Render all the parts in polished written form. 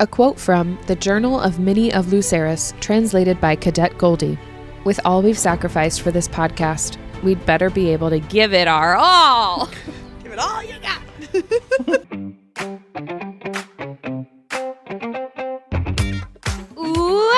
A quote from The Journal of Minnie of Lucerys, translated by Cadet Goldie. With all we've sacrificed for this podcast, we'd better be able to give it our all. Give it all you got.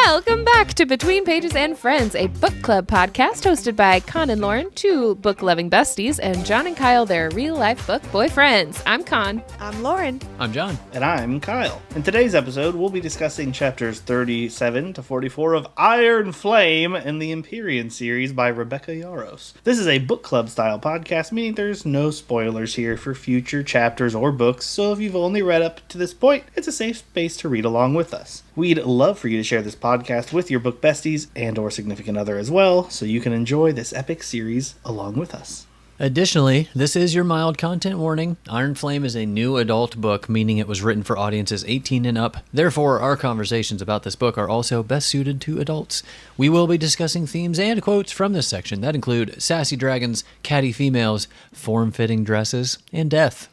Welcome back to Between Pages and Friends, a book club podcast hosted by Con and Lauren, two book-loving besties, and Jon and Kyle, their real-life book boyfriends. I'm Con. I'm Lauren. I'm Jon. And I'm Kyle. In today's episode, we'll be discussing chapters 37 to 44 of Iron Flame in the Empyrean Series by Rebecca Yarros. This is a book club-style podcast, meaning there's no spoilers here for future chapters or books, so if you've only read up to this point, it's a safe space to read along with us. We'd love for you to share this podcast with your book besties and or significant other as well, so you can enjoy this epic series along with us. Additionally, this is your mild content warning. Iron Flame is a new adult book, meaning it was written for audiences 18 and up. Therefore, our conversations about this book are also best suited to adults. We will be discussing themes and quotes from this section that include sassy dragons, catty females, form-fitting dresses, and death.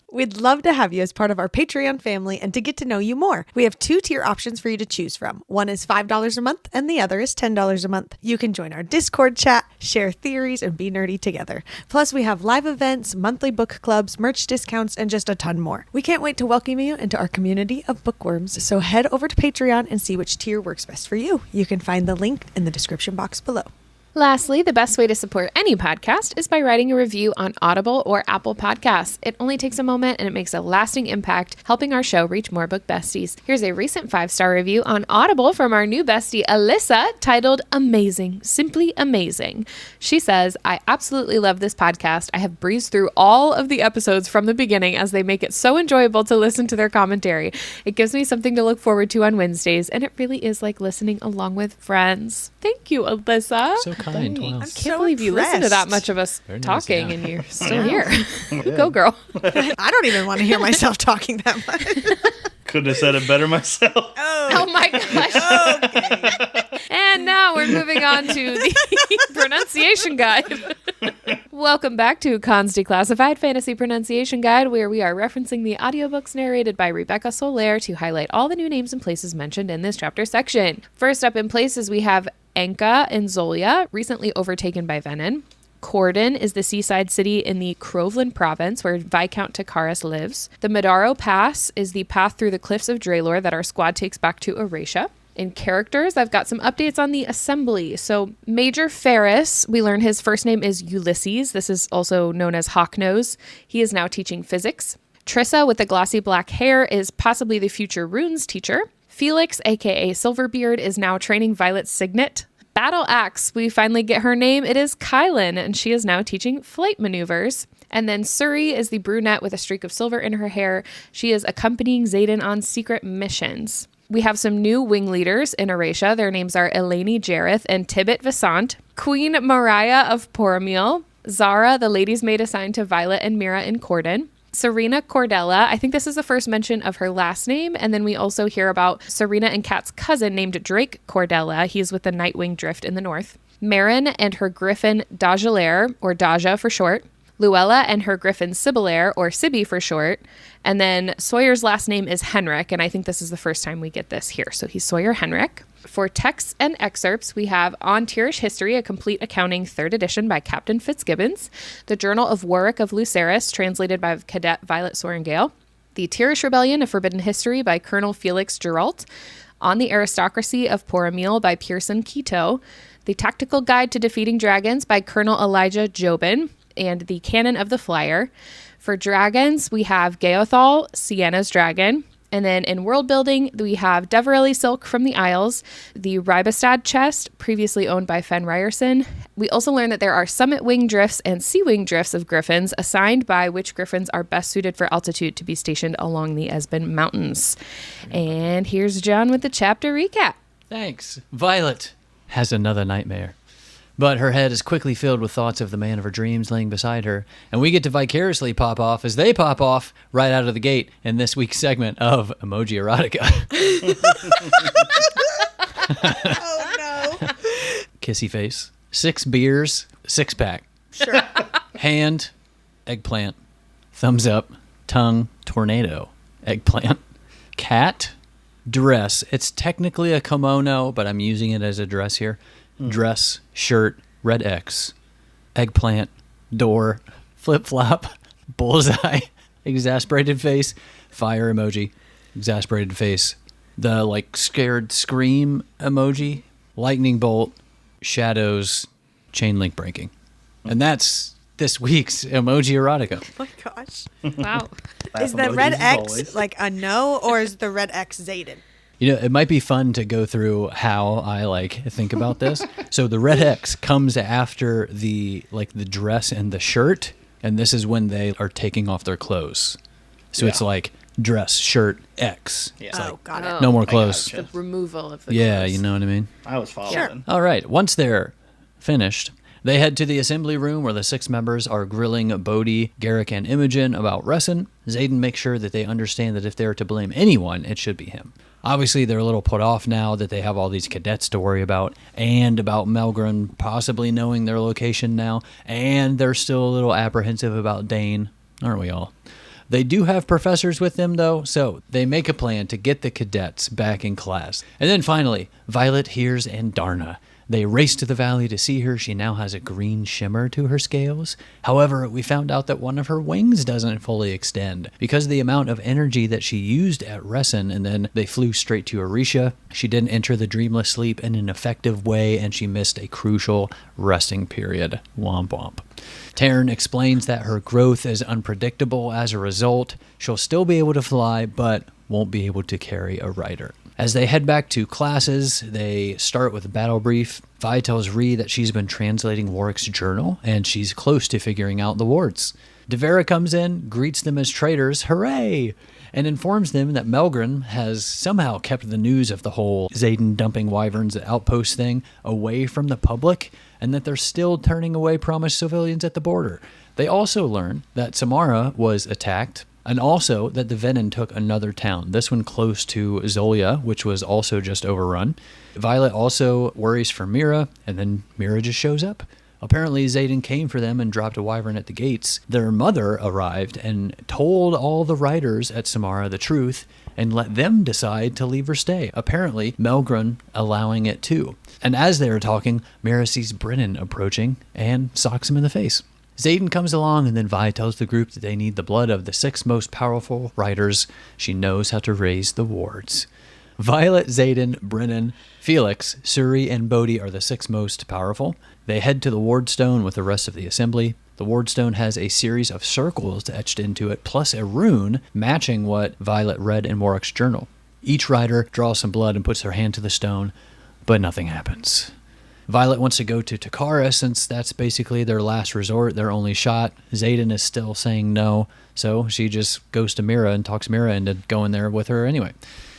We'd love to have you as part of our Patreon family and to get to know you more. We have 2 tier options for you to choose from. One is $5 a month and the other is $10 a month. You can join our Discord chat, share theories, and be nerdy together. Plus, we have live events, monthly book clubs, merch discounts, and just a ton more. We can't wait to welcome you into our community of bookworms, so head over to Patreon and see which tier works best for you. You can find the link in the description box below. Lastly, the best way to support any podcast is by writing a review on Audible or Apple Podcasts. It only takes a moment and it makes a lasting impact, helping our show reach more book besties. Here's a recent 5-star review on Audible from our new bestie, Alyssa, titled Amazing, Simply Amazing. She says, I absolutely love this podcast. I have breezed through all of the episodes from the beginning as they make it so enjoyable to listen to their commentary. It gives me something to look forward to on Wednesdays, and it really is like listening along with friends. Thank you, Alyssa. So kind. Wow. I can't believe you listened to that much of us talking and you're still here. Go, girl. I don't even want to hear myself talking that much. Couldn't have said it better myself. Oh my gosh. Okay. And now we're moving on to the pronunciation guide. Welcome back to Con's Declassified Fantasy Pronunciation Guide, where we are referencing the audiobooks narrated by Rebecca Soler to highlight all the new names and places mentioned in this chapter section. First up in places, we have Anka in Zolia, recently overtaken by Venin. Corden is the seaside city in the Croveland province where Viscount Takaris lives. The Madaro Pass is the path through the cliffs of Draelor that our squad takes back to Eratia. In characters, I've got some updates on the assembly. So Major Ferris, we learn his first name is Ulysses. This is also known as Hawknose. He is now teaching physics. Trissa with the glossy black hair is possibly the future runes teacher. Felix, aka Silverbeard, is now training Violet Signet. Battle Axe, we finally get her name. It is Kylan, and she is now teaching flight maneuvers. And then Suri is the brunette with a streak of silver in her hair. She is accompanying Xaden on secret missions. We have some new wing leaders in Eratia. Their names are Eleni Jareth and Tibet Vasant. Queen Mariah of Poromil. Zara, the lady's maid assigned to Violet and Mira in Corden. Serena Cordella, I think this is the first mention of her last name, and then we also hear about Serena and Kat's cousin named Drake Cordella. He's with the Nightwing Drift in the north. Marin and her griffin Dajalaire, or Daja for short. Luella and her griffin Sibyllaire, or Sibby for short. And then Sawyer's last name is Henrik, and I think this is the first time we get this here. So he's Sawyer Henrik. For texts and excerpts, we have On Tirish History, a complete accounting 3rd edition by Captain Fitzgibbons. The Journal of Warwick of Lucerys, translated by Cadet Violet Sorengale. The Tirish Rebellion, a Forbidden History by Colonel Felix Geralt. On the Aristocracy of Poromil by Pearson Quito. The Tactical Guide to Defeating Dragons by Colonel Elijah Jobin. And the Canon of the Flyer. For dragons, we have Geothal, Sienna's dragon. And then in world building, we have Deverelli Silk from the Isles, the Ribestad chest, previously owned by Fen Ryerson. We also learn that there are summit wing drifts and sea wing drifts of griffins assigned by which griffins are best suited for altitude to be stationed along the Esben Mountains. And here's Jon with the chapter recap. Thanks. Violet has another nightmare. But her head is quickly filled with thoughts of the man of her dreams laying beside her, and we get to vicariously pop off as they pop off right out of the gate in this week's segment of Emoji Erotica. Oh, no. Kissy face. 6 beers, 6-pack. Sure. Hand, eggplant. Thumbs up, tongue, tornado, eggplant. Cat, dress. It's technically a kimono, but I'm using it as a dress here. Dress, shirt, red X, eggplant, door, flip-flop, bullseye, exasperated face, fire emoji, exasperated face, the like scared scream emoji, lightning bolt, shadows, chain link breaking. And that's this week's emoji erotica. Oh my gosh. Wow. Is the red X like a no, or is the red X Zayden? You know, it might be fun to go through how I like think about this. So the red X comes after the dress and the shirt, and this is when they are taking off their clothes. So it's like dress, shirt, X. Yeah. It's like, Got it. no more clothes. gotcha. The removal of the Yeah, clothes. you know what I mean? I was following. Sure. All right. Once they're finished, they head to the assembly room where the 6 members are grilling Bodhi, Garrick, and Imogen about Resson. Zayden makes sure that they understand that if they're to blame anyone, it should be him. Obviously, they're a little put off now that they have all these cadets to worry about, and about Melgren possibly knowing their location now, and they're still a little apprehensive about Dane, aren't we all? They do have professors with them, though, so they make a plan to get the cadets back in class. And then finally, Violet hears Andarna. They race to the valley to see her. She now has a green shimmer to her scales. However, we found out that one of her wings doesn't fully extend. Because of the amount of energy that she used at Resson, and then they flew straight to Arisha, she didn't enter the dreamless sleep in an effective way, and she missed a crucial resting period. Womp womp. Taryn explains that her growth is unpredictable as a result. She'll still be able to fly, but won't be able to carry a rider. As they head back to classes, they start with a battle brief. Vi tells Ree that she's been translating Warwick's journal, and she's close to figuring out the wards. Devera comes in, greets them as traitors, hooray! And informs them that Melgren has somehow kept the news of the whole Zayden dumping wyverns at Outpost thing away from the public, and that they're still turning away promised civilians at the border. They also learn that Samara was attacked, and also that the Venom took another town, this one close to Zolia, which was also just overrun. Violet also worries for Mira, and then Mira just shows up. Apparently, Zayden came for them and dropped a wyvern at the gates. Their mother arrived and told all the riders at Samara the truth and let them decide to leave or stay. Apparently, Melgren allowing it too. And as they were talking, Mira sees Brennan approaching and socks him in the face. Zayden comes along, and then Vi tells the group that they need the blood of the 6 most powerful riders. She knows how to raise the wards. Violet, Zayden, Brennan, Felix, Suri, and Bodhi are the 6 most powerful. They head to the wardstone with the rest of the assembly. The wardstone has a series of circles etched into it, plus a rune matching what Violet read in Warwick's journal. Each rider draws some blood and puts their hand to the stone, but nothing happens. Violet wants to go to Takara since that's basically their last resort, their only shot. Zayden is still saying no, so she just goes to Mira and talks Mira into going there with her anyway.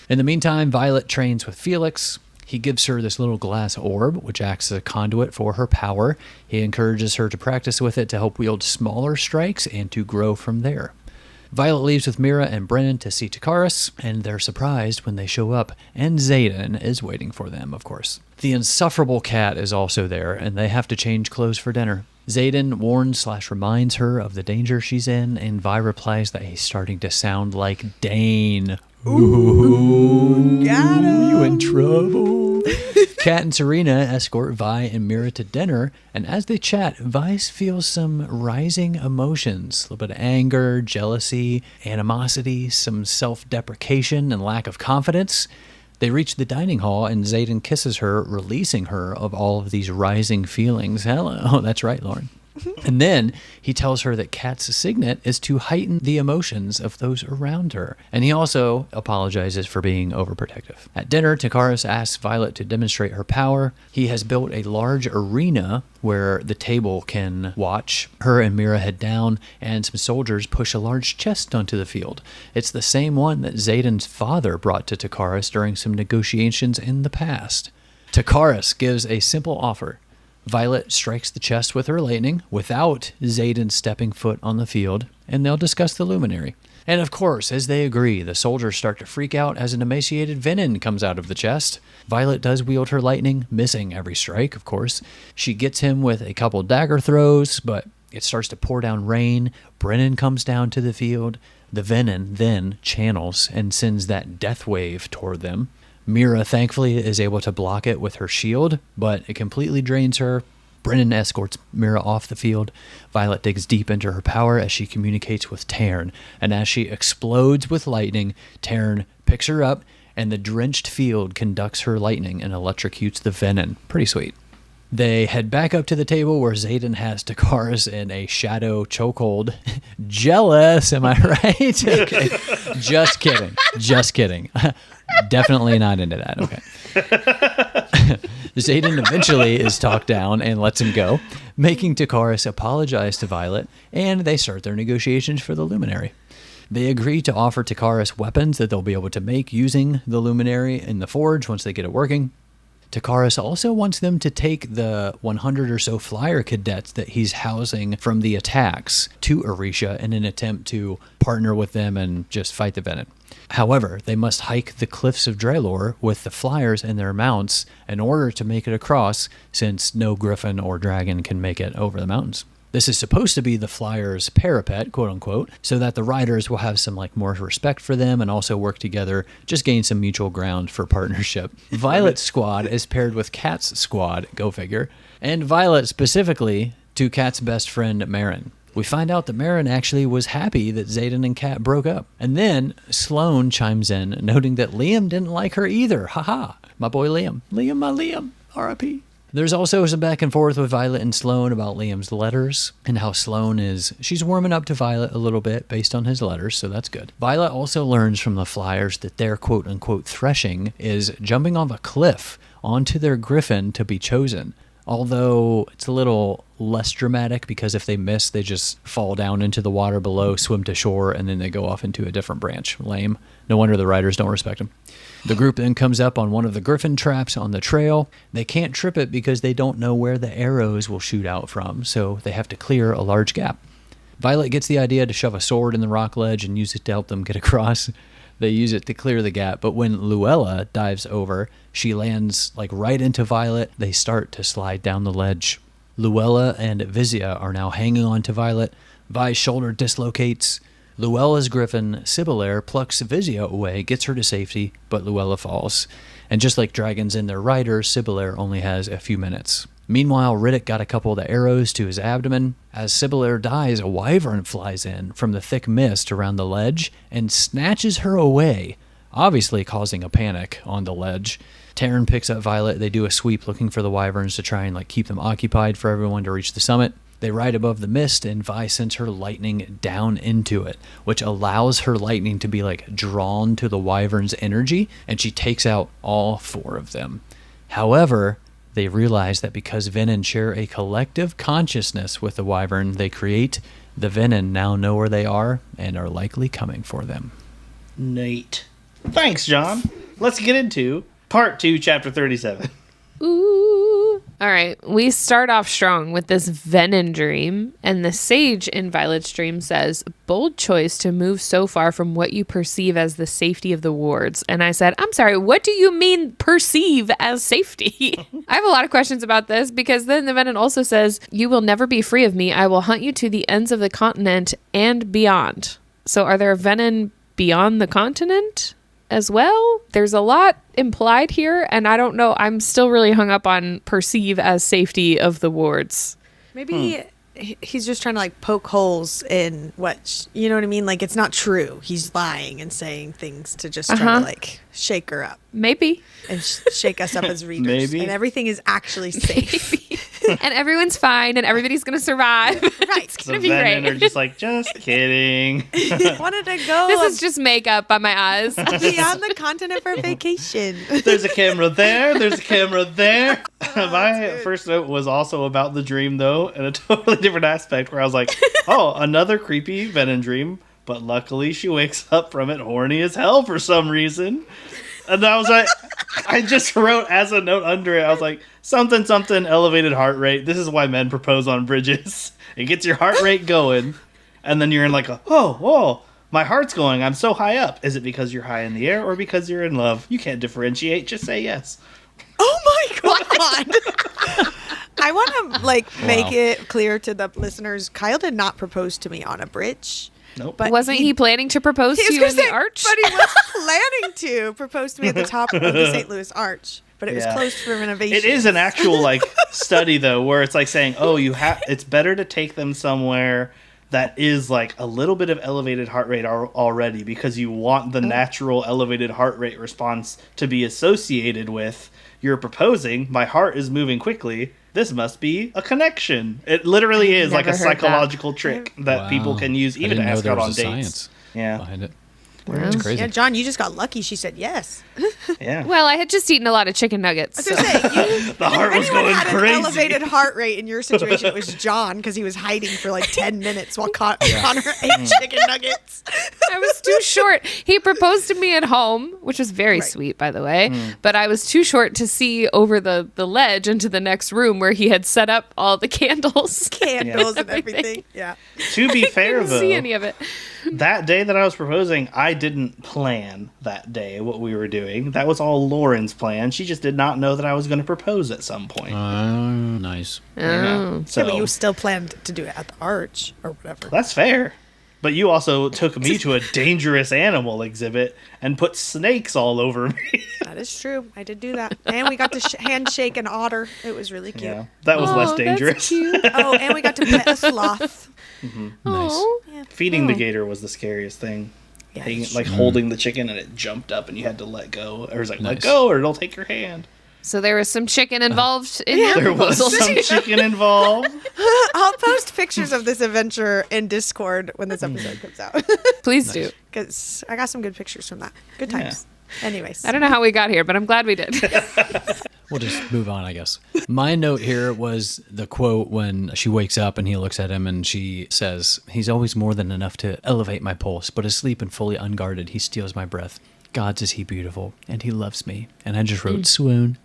In the meantime, Violet trains with Felix. He gives her this little glass orb, which acts as a conduit for her power. He encourages her to practice with it to help wield smaller strikes and to grow from there. Violet leaves with Mira and Brennan to see Takaris, and they're surprised when they show up, and Zayden is waiting for them, of course. The insufferable cat is also there, and they have to change clothes for dinner. Zayden warns/reminds her of the danger she's in, and Vi replies that he's starting to sound like Dane. Ooh, got him. You in trouble. Kat and Serena escort Vi and Mira to dinner, and as they chat, Vi feels some rising emotions. A little bit of anger, jealousy, animosity, some self-deprecation, and lack of confidence. They reach the dining hall, and Zayden kisses her, releasing her of all of these rising feelings. Hello, that's right, Lauren. And then he tells her that Kat's signet is to heighten the emotions of those around her. And he also apologizes for being overprotective. At dinner, Takaris asks Violet to demonstrate her power. He has built a large arena where the table can watch. Her and Mira head down, and some soldiers push a large chest onto the field. It's the same one that Zayden's father brought to Takaris during some negotiations in the past. Takaris gives a simple offer. Violet strikes the chest with her lightning without Zayden stepping foot on the field, and they'll discuss the luminary. And of course, as they agree, the soldiers start to freak out as an emaciated Venom comes out of the chest. Violet does wield her lightning, missing every strike, of course. She gets him with a couple dagger throws, but it starts to pour down rain. Brennan comes down to the field. The venom then channels and sends that death wave toward them. Mira thankfully is able to block it with her shield, but it completely drains her. Brennan escorts Mira off the field. Violet digs deep into her power as she communicates with Taryn, and as she explodes with lightning, Taryn picks her up, and the drenched field conducts her lightning and electrocutes the venom. Pretty sweet. They head back up to the table where Xaden has Takaris in a shadow chokehold. Jealous, am I right? Okay. Just kidding. Definitely not into that. Okay. Xaden eventually is talked down and lets him go, making Takaris apologize to Violet, and they start their negotiations for the Luminary. They agree to offer Takaris weapons that they'll be able to make using the Luminary in the forge once they get it working. Takaris also wants them to take the 100 or so flyer cadets that he's housing from the attacks to Orisha in an attempt to partner with them and just fight the venom. However, they must hike the cliffs of Draelor with the flyers and their mounts in order to make it across, since no griffin or dragon can make it over the mountains. This is supposed to be the flyers' parapet, quote unquote, so that the riders will have some more respect for them and also work together, just gain some mutual ground for partnership. Violet's squad is paired with Kat's squad, go figure, and Violet specifically to Kat's best friend, Marin. We find out that Marin actually was happy that Xaden and Kat broke up. And then Sloane chimes in, noting that Liam didn't like her either. Haha, my boy Liam. Liam, R.I.P. There's also some back and forth with Violet and Sloane about Liam's letters and how Sloane she's warming up to Violet a little bit based on his letters, so that's good. Violet also learns from the flyers that their quote-unquote threshing is jumping off a cliff onto their griffin to be chosen. Although it's a little less dramatic because if they miss, they just fall down into the water below, swim to shore, and then they go off into a different branch. Lame. No wonder the riders don't respect them. The group then comes up on one of the griffin traps on the trail. They can't trip it because they don't know where the arrows will shoot out from, so they have to clear a large gap. Violet gets the idea to shove a sword in the rock ledge and use it to help them get across. They use it to clear the gap, but when Luella dives over, she lands right into Violet. They start to slide down the ledge. Luella and Vizia are now hanging on to Violet. Vi's shoulder dislocates. Luella's griffin, Sibyllaire, plucks Vizia away, gets her to safety, but Luella falls. And just like dragons and their riders, Sibyllaire only has a few minutes. Meanwhile, Riddick got a couple of the arrows to his abdomen. As Sibyllaire dies, a wyvern flies in from the thick mist around the ledge and snatches her away, obviously causing a panic on the ledge. Taryn picks up Violet. They do a sweep looking for the wyverns to try and keep them occupied for everyone to reach the summit. They ride above the mist, and Vi sends her lightning down into it, which allows her lightning to be drawn to the wyvern's energy, and she takes out all 4 of them. However, they realize that because Venom share a collective consciousness with the wyvern they create, the Venom now know where they are and are likely coming for them. Nate. Thanks, John. Let's get into Part 2, Chapter 37. Ooh. All right. We start off strong with this Venom dream, and the sage in Violet's dream says, bold choice to move so far from what you perceive as the safety of the wards. And I said, I'm sorry, what do you mean perceive as safety? I have a lot of questions about this because then the Venom also says, you will never be free of me. I will hunt you to the ends of the continent and beyond. So are there Venom beyond the continent as well? There's a lot implied here, and I don't know. I'm still really hung up on perceive as safety of the wards. Maybe he's just trying to poke holes in what, you know what I mean? It's not true. He's lying and saying things to just try to shake her up. Maybe. And shake us up as readers. Maybe. And everything is actually safe. And everyone's fine and everybody's going to survive. Right. It's going to be great. Are just just kidding. Wanted to go. This is just makeup on my eyes. beyond the continent for vacation. There's a camera there. There's a camera there. My first note was also about the dream, though, in a totally different aspect, where I was like, oh, another creepy Venom dream. But luckily she wakes up from it horny as hell for some reason. And I was like, I just wrote as a note under it, I was like, something, elevated heart rate. This is why men propose on bridges. It gets your heart rate going. And then you're in whoa, my heart's going. I'm so high up. Is it because you're high in the air or because you're in love? You can't differentiate. Just say yes. Oh my God. I want to make it clear to the listeners, Kyle did not propose to me on a bridge. Nope. But Wasn't he planning to propose to you in the arch? But he was planning to propose to me at the top of the St. Louis Arch. But it was closed for renovation. It is an actual like study though, where it's like saying, oh, it's better to take them somewhere that is like a little bit of elevated heart rate already, because you want the natural elevated heart rate response to be associated with you're proposing. My heart is moving quickly. This must be a connection. It literally is like a psychological trick that people can use even to ask out on dates. Science behind it. Wow. It's crazy. Yeah, John, you just got lucky. She said yes. Yeah. Well, I had just eaten a lot of chicken nuggets. I was going to say, the heart was going had crazy. An elevated heart rate in your situation. It was John, because he was hiding for like 10 minutes while Connor ate chicken nuggets. I was too short. He proposed to me at home, which was very sweet, by the way. But I was too short to see over the ledge into the next room where he had set up all the candles. And everything. Yeah. To be fair, I didn't though, see any of it. that day that I was proposing, I didn't plan that day what we were doing. That was all Lauren's plan. She just did not know that I was going to propose at some point. Nice. Oh. So But you still planned to do it at the Arch or whatever. that's fair. But you also took me to a dangerous animal exhibit and put snakes all over me. That is true. I did do that. And we got to handshake an otter. It was really cute. Yeah, that was less dangerous. That's cute. Oh, and we got to pet a sloth. Nice. Oh. Yeah. Feeding the gator was the scariest thing. Yeah, Holding the chicken and it jumped up and you had to let go. Or it was like, let Nice. go or it'll take your hand. So there was some chicken involved in your There was proposal. some chicken involved. I'll post pictures of this adventure in Discord when this episode comes out. Please do. Because I got some good pictures from that. Good times. Anyways. I don't know how we got here, but I'm glad we did. We'll just move on, I guess. My note here was the quote when she wakes up and he looks at him and she says, "He's always more than enough to elevate my pulse, but asleep and fully unguarded, he steals my breath. Gods, is he beautiful, and he loves me." And I just wrote, swoon.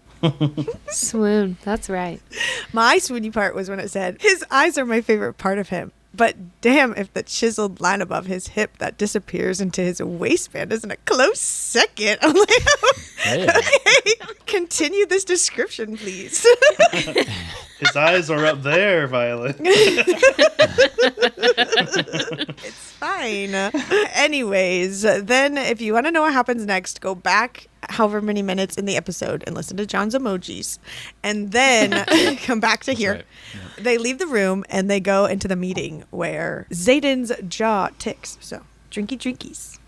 Swoon. That's right. My swoony part was when it said, his eyes are my favorite part of him. But damn if the chiseled line above his hip that disappears into his waistband isn't a close second. I'm like, Hey. okay, continue this description, please. His eyes are up there, Violet. It's fine. Anyways, then if you want to know what happens next, go back however many minutes in the episode and listen to John's emojis, and then come back to here. right. Yeah. They leave the room and they go into the meeting where Zayden's jaw ticks. So drinkies.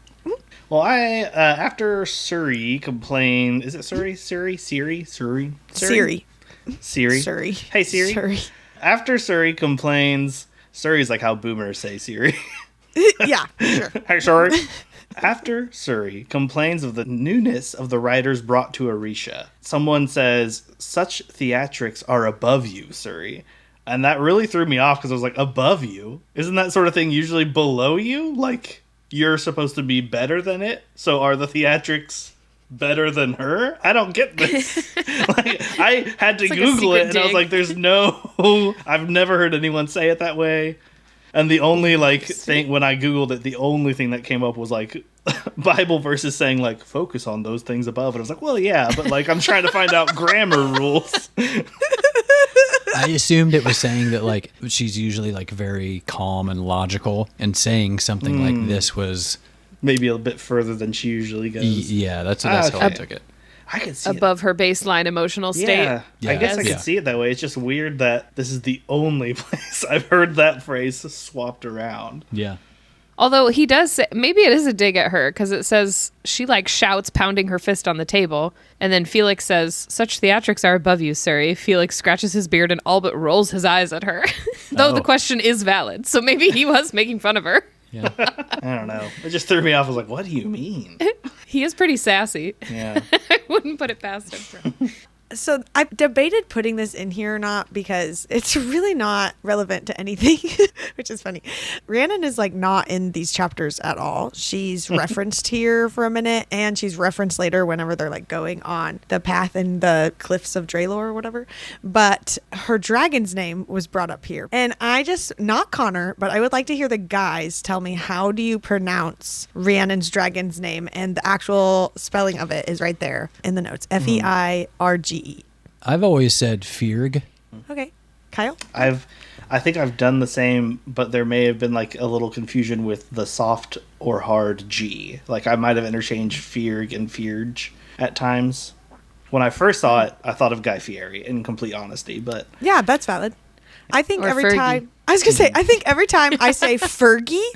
Well, after Suri complained, is it Suri? Siri? Siri. Hey, Siri. Siri. After Suri complains, Suri's like how boomers say Siri. Yeah, sure. Hey, Suri. After Suri complains of the newness of the writers brought to Arisha, someone says, "Such theatrics are above you, Suri." And that really threw me off because I was like, above you? Isn't that sort of thing usually below you? Like, you're supposed to be better than it? So are the theatrics better than her? I don't get this. I had to Google it, and I was like, there's no... I've never heard anyone say it that way. And the only, thing, when I Googled it, the only thing that came up was, Bible verses saying, focus on those things above. And I was like, well, yeah, but, I'm trying to find out grammar rules. I assumed it was saying that, she's usually, very calm and logical, and saying something like this was... Maybe a bit further than she usually goes. Yeah, that's how I took it. I could see Above her baseline emotional state. Yeah, I guess I could see it that way. It's just weird that this is the only place I've heard that phrase swapped around. Yeah. Although he does say, maybe it is a dig at her, because it says she shouts, pounding her fist on the table, and then Felix says, "Such theatrics are above you, Suri." Felix scratches his beard and all but rolls his eyes at her. Though the question is valid, so maybe he was making fun of her. Yeah. I don't know. It just threw me off. I was like, what do you mean? He is pretty sassy. Yeah. I wouldn't put it past him. So I debated putting this in here or not because it's really not relevant to anything, which is funny. Rhiannon is not in these chapters at all. She's referenced here for a minute, and she's referenced later whenever they're going on the path in the cliffs of Draelor or whatever. But her dragon's name was brought up here. And I just, not Connor, but I would like to hear the guys tell me, how do you pronounce Rhiannon's dragon's name? And the actual spelling of it is right there in the notes. Feirge. I've always said Fearg. Okay. Kyle? I've I think I've done the same, but there may have been like a little confusion with the soft or hard G. Like I might have interchanged Fearg and Fearge at times. When I first saw it, I thought of Guy Fieri, in complete honesty, but... Yeah, that's valid. I think Or every Fergie. time... I was going to say, I think every time I say Fergie,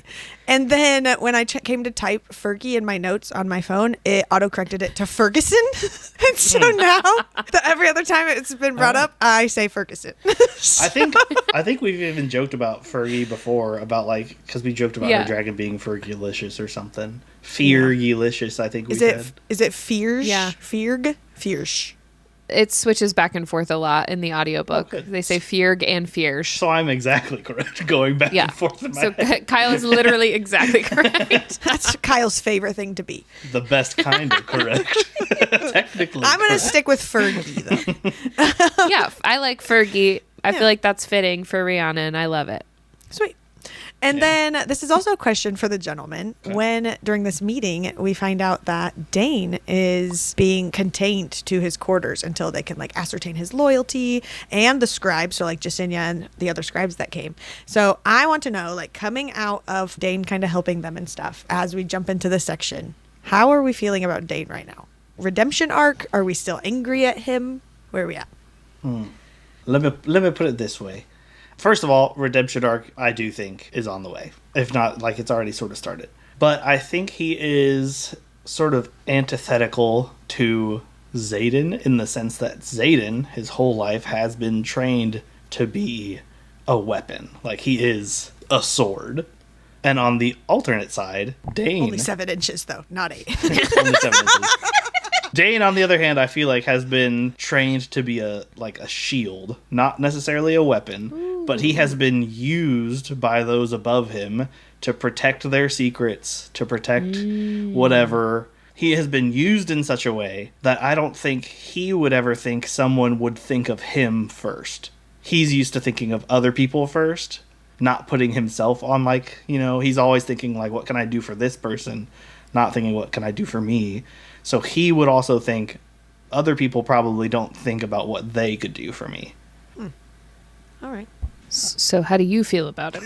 and then when I came to type Fergie in my notes on my phone, it auto-corrected it to Ferguson. And so now, every other time it's been brought up, I say Ferguson. I think we've even joked about Fergie before, about like, because we joked about her dragon being Fergalicious or something. Feargalicious, I think we said. Is it Fearge? Yeah. Fearg? Fearge. It switches back and forth a lot in the audiobook. They say Fearg and Fearge. So I'm exactly correct, going back and forth in my head. Kyle is literally exactly correct. That's Kyle's favorite thing to be. The best kind of correct. Technically I'm going to correct. stick with Fergie, though. Yeah, I like Fergie. I feel like that's fitting for Rihanna, and I love it. Sweet. And then this is also a question for the gentleman. Okay. When during this meeting we find out that Dane is being contained to his quarters until they can like ascertain his loyalty, and the scribes, so like Jesinia and the other scribes that came. So I want to know, like, coming out of Dane kind of helping them and stuff, as we jump into this section, how are we feeling about Dane right now? Redemption arc? Are we still angry at him? Where are we at? Let me put it this way. First of all, redemption arc, I do think, is on the way. If not, like, it's already sort of started. But I think he is sort of antithetical to Xaden, in the sense that Xaden, his whole life, has been trained to be a weapon. Like, he is a sword. And on the alternate side, Dane... Only 7 inches, though, not 8. Only 7 inches. Dane, on the other hand, I feel like has been trained to be a shield, not necessarily a weapon, but he has been used by those above him to protect their secrets, to protect whatever. He has been used in such a way that I don't think he would ever think someone would think of him first. He's used to thinking of other people first, not putting himself on, like, you know, he's always thinking, like, what can I do for this person? Not thinking, what can I do for me? So he would also think other people probably don't think about what they could do for me. All right. So how do you feel about him?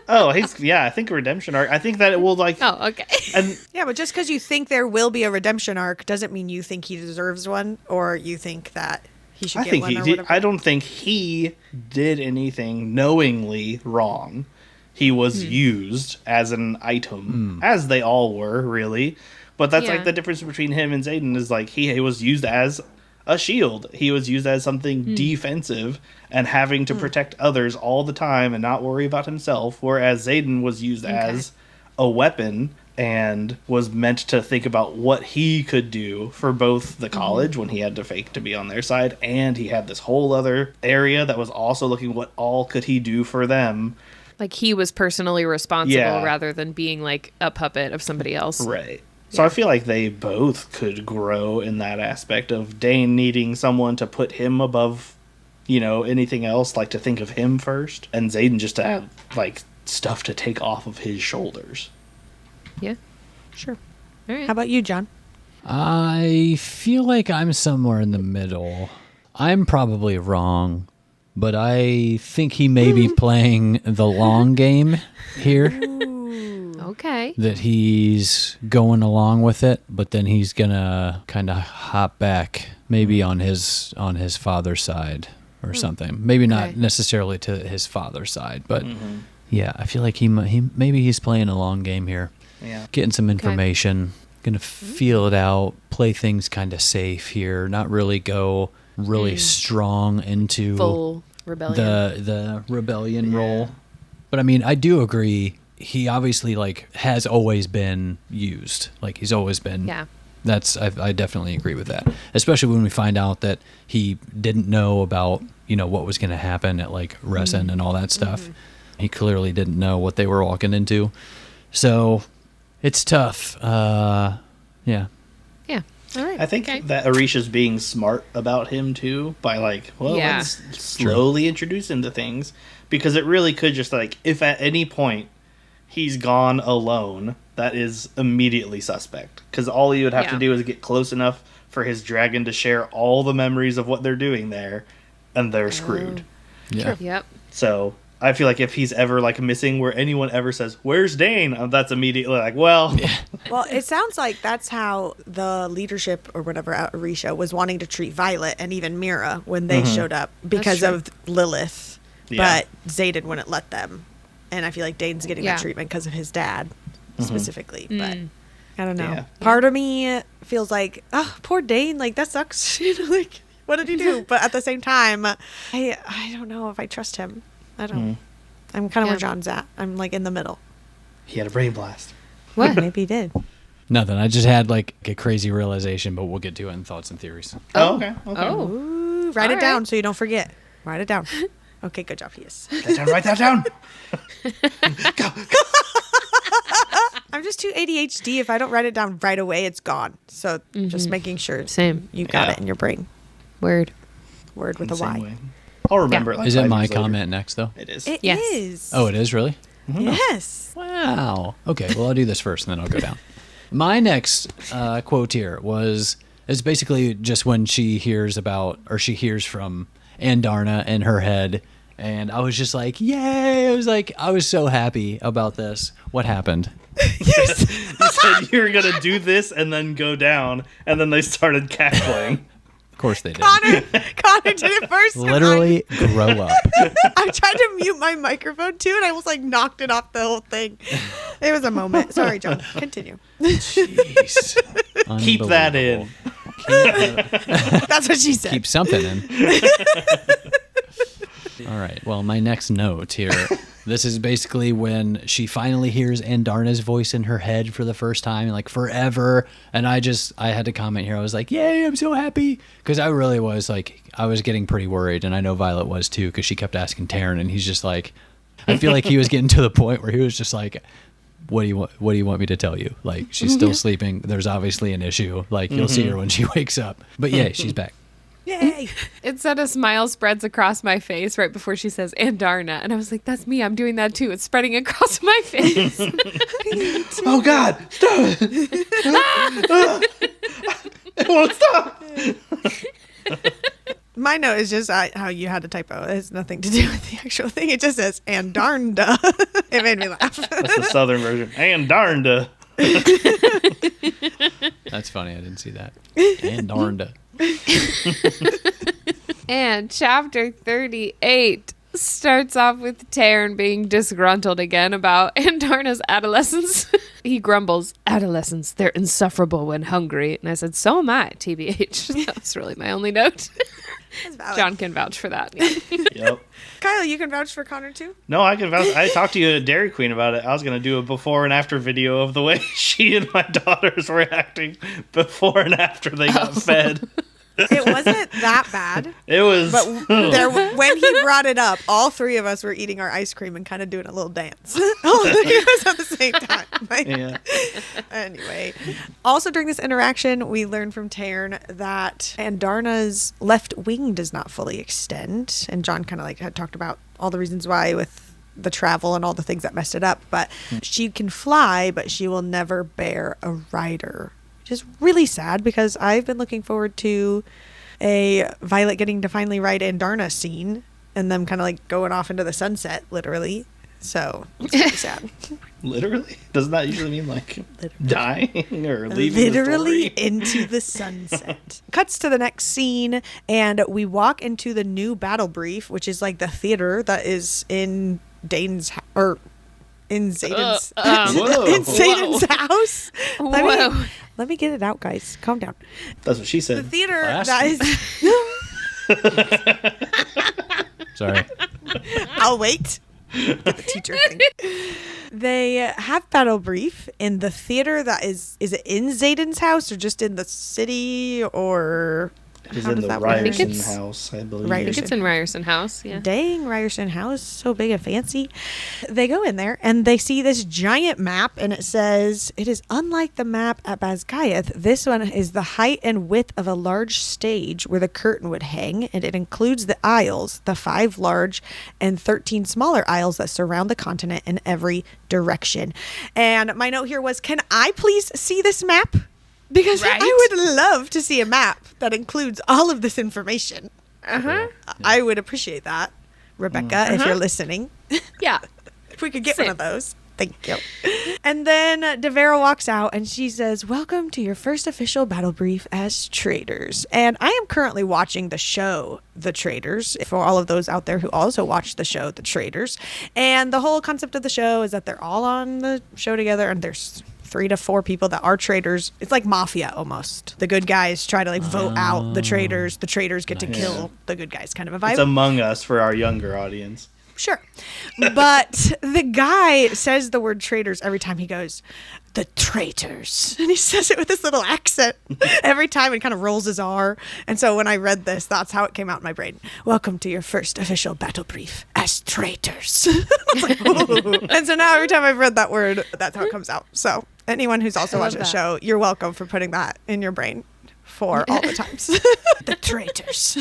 I think a redemption arc. I think that it will, like... Oh, okay. And yeah, but just because you think there will be a redemption arc doesn't mean you think he deserves one, or you think that he should get one or whatever. I don't think he did anything knowingly wrong. He was used as an item, as they all were, really. But that's like the difference between him and Xaden is, like, he was used as a shield. He was used as something defensive and having to protect others all the time and not worry about himself, whereas Xaden was used as a weapon and was meant to think about what he could do for both the college when he had to fake to be on their side, and he had this whole other area that was also looking what all could he do for them. Like, he was personally responsible rather than being like a puppet of somebody else. Right. So I feel like they both could grow in that aspect of Dane needing someone to put him above, you know, anything else, like to think of him first, and Xaden just to have, like, stuff to take off of his shoulders. Yeah. Sure. All right. How about you, John? I feel like I'm somewhere in the middle. I'm probably wrong, but I think he may be playing the long game here. Okay. That he's going along with it, but then he's gonna kind of hop back, maybe on his father's side or something. Maybe not necessarily to his father's side, but yeah, I feel like he maybe he's playing a long game here. Yeah, getting some information, gonna feel it out, play things kind of safe here, not really go really strong into full rebellion. The rebellion role. But I mean, I do agree. He obviously, like, has always been used. Like, he's always been. Yeah. I definitely agree with that. Especially when we find out that he didn't know about, you know, what was going to happen at, like, Resin and all that stuff. He clearly didn't know what they were walking into. So, it's tough. Yeah. Yeah. All right. I think that Orisha's being smart about him, too, by, like, let's slowly introduce him to things. Because it really could just, like, if at any point he's gone alone, that is immediately suspect. Because all he would have to do is get close enough for his dragon to share all the memories of what they're doing there, and they're screwed. Yeah. Yep. So I feel like if he's ever like missing, where anyone ever says, "Where's Dane?" That's immediately like, well, Well, it sounds like that's how the leadership or whatever at Orisha was wanting to treat Violet and even Mira when they showed up because true. of Lilith. Yeah. But Xaden wouldn't let them. And I feel like Dane's getting that treatment because of his dad specifically. But I don't know. Yeah. Part of me feels like, oh, poor Dane. Like, that sucks. Like, what did he do? But at the same time, I don't know if I trust him. I don't. I'm kind of where John's at. I'm like in the middle. he had a brain blast. What? Maybe he did. Nothing. I just had like a crazy realization, but we'll get to it in thoughts and theories. Oh, okay. Oh. Ooh, write All it down right. so you don't forget. Write it down. Okay, good job, Yes. Write that down. I'm just too ADHD. If I don't write it down right away, it's gone. So just making sure Same. you got Yeah. it in your brain. Word. Word with a Same Y. way. I'll remember it. Like Is it 5 my years later. comment next, though? It is. It Yes. is. Oh, it is really? Yes. Wow. Okay, well, I'll do this first, and then I'll go down. My next quote here is basically just when she hears from Andarna in her head, and I was just like, yay! I was so happy about this. What happened? You said you were gonna do this and then go down, and then they started cackling. Of course they did. Connor did it first. and Literally grow up. I tried to mute my microphone too, and I was like knocked it off the whole thing. It was a moment. Sorry, John. Continue. Jeez. Keep that in. That's what she said. Keep something in. All right. Well, my next note here. This is basically when she finally hears Andarna's voice in her head for the first time, like forever. And I had to comment here. I was like, yay, I'm so happy. Because I really was like, I was getting pretty worried. And I know Violet was too, because she kept asking Taryn. And he's just like, I feel like he was getting to the point where he was just like, what do you want me to tell you? Like, she's still sleeping. There's obviously an issue. Like, you'll see her when she wakes up. But yay, she's back. Yay. It said a smile spreads across my face right before she says Andarna. And I was like, that's me. I'm doing that too. It's spreading across my face. Oh God! Stop it! It won't stop. My note is just how you had a typo. It has nothing to do with the actual thing. It just says Andarnda. It made me laugh. That's the southern version. And darned. That's funny. I didn't see that. Andarna. And chapter 38 starts off with Taryn being disgruntled again about Andarna's adolescence. He grumbles, adolescents, they're insufferable when hungry. And I said, so am I, TBH. That was really my only note. That's valid. John can vouch for that. Yeah. Yep. Kyle, you can vouch for Connor too? No, I can vouch. I talked to you at Dairy Queen about it. I was going to do a before and after video of the way she and my daughters were acting before and after they got fed. It wasn't that bad. It was. But when he brought it up, all three of us were eating our ice cream and kind of doing a little dance. All three of us at the same time. Like, Yeah. Anyway. Also during this interaction, we learned from Taryn that Andarna's left wing does not fully extend. And John kind of like had talked about all the reasons why with the travel and all the things that messed it up. But she can fly, but she will never bear a rider. Is really sad because I've been looking forward to a Violet getting to finally ride Andarna scene and them kind of like going off into the sunset, literally. So it's really sad. Literally? Doesn't that usually mean like dying or leaving Literally the story? into the sunset. Cuts to the next scene and we walk into the new battle brief, which is like the theater that is in Dane's or in Xaden's Whoa. in Xaden's house. Whoa. Let me get it out, guys. Calm down. That's what she The said. theater Last that is. Sorry. I'll wait. Get the teacher thing. They have battle brief in the theater that is it in Xaden's house or just in the city or It is how in does the that work? Ryerson it's- house, I believe. I think it's in Ryerson House. Yeah. Dang, Ryerson House, so big and fancy. They go in there and they see this giant map and it says, it is unlike the map at Bazgayeth. This one is the height and width of a large stage where the curtain would hang, and it includes the aisles, the 5 large and 13 smaller aisles that surround the continent in every direction. And my note here was, can I please see this map? Because Right? I would love to see a map that includes all of this information. Uh-huh. I would appreciate that. Rebecca, if you're listening. Yeah. If we could get Same. one of those. Thank you. And then Devera walks out and she says, "Welcome to your first official battle brief as traitors." And I am currently watching the show, The Traitors, for all of those out there who also watch the show, The Traitors. And the whole concept of the show is that they're all on the show together and there's 3 to 4 people that are traitors. It's like mafia almost. The good guys try to like vote out the traitors. The traitors get to kill the good guys, kind of a vibe. It's Among Us for our younger audience. Sure. But the guy says the word traitors every time he goes, "The traitors." And he says it with this little accent every time and kind of rolls his R. And so when I read this, that's how it came out in my brain. "Welcome to your first official battle brief as traitors." I was like, "Ooh." And so now every time I've read that word, that's how it comes out. So anyone who's also watching the show, you're welcome for putting that in your brain for all the times. The traitors.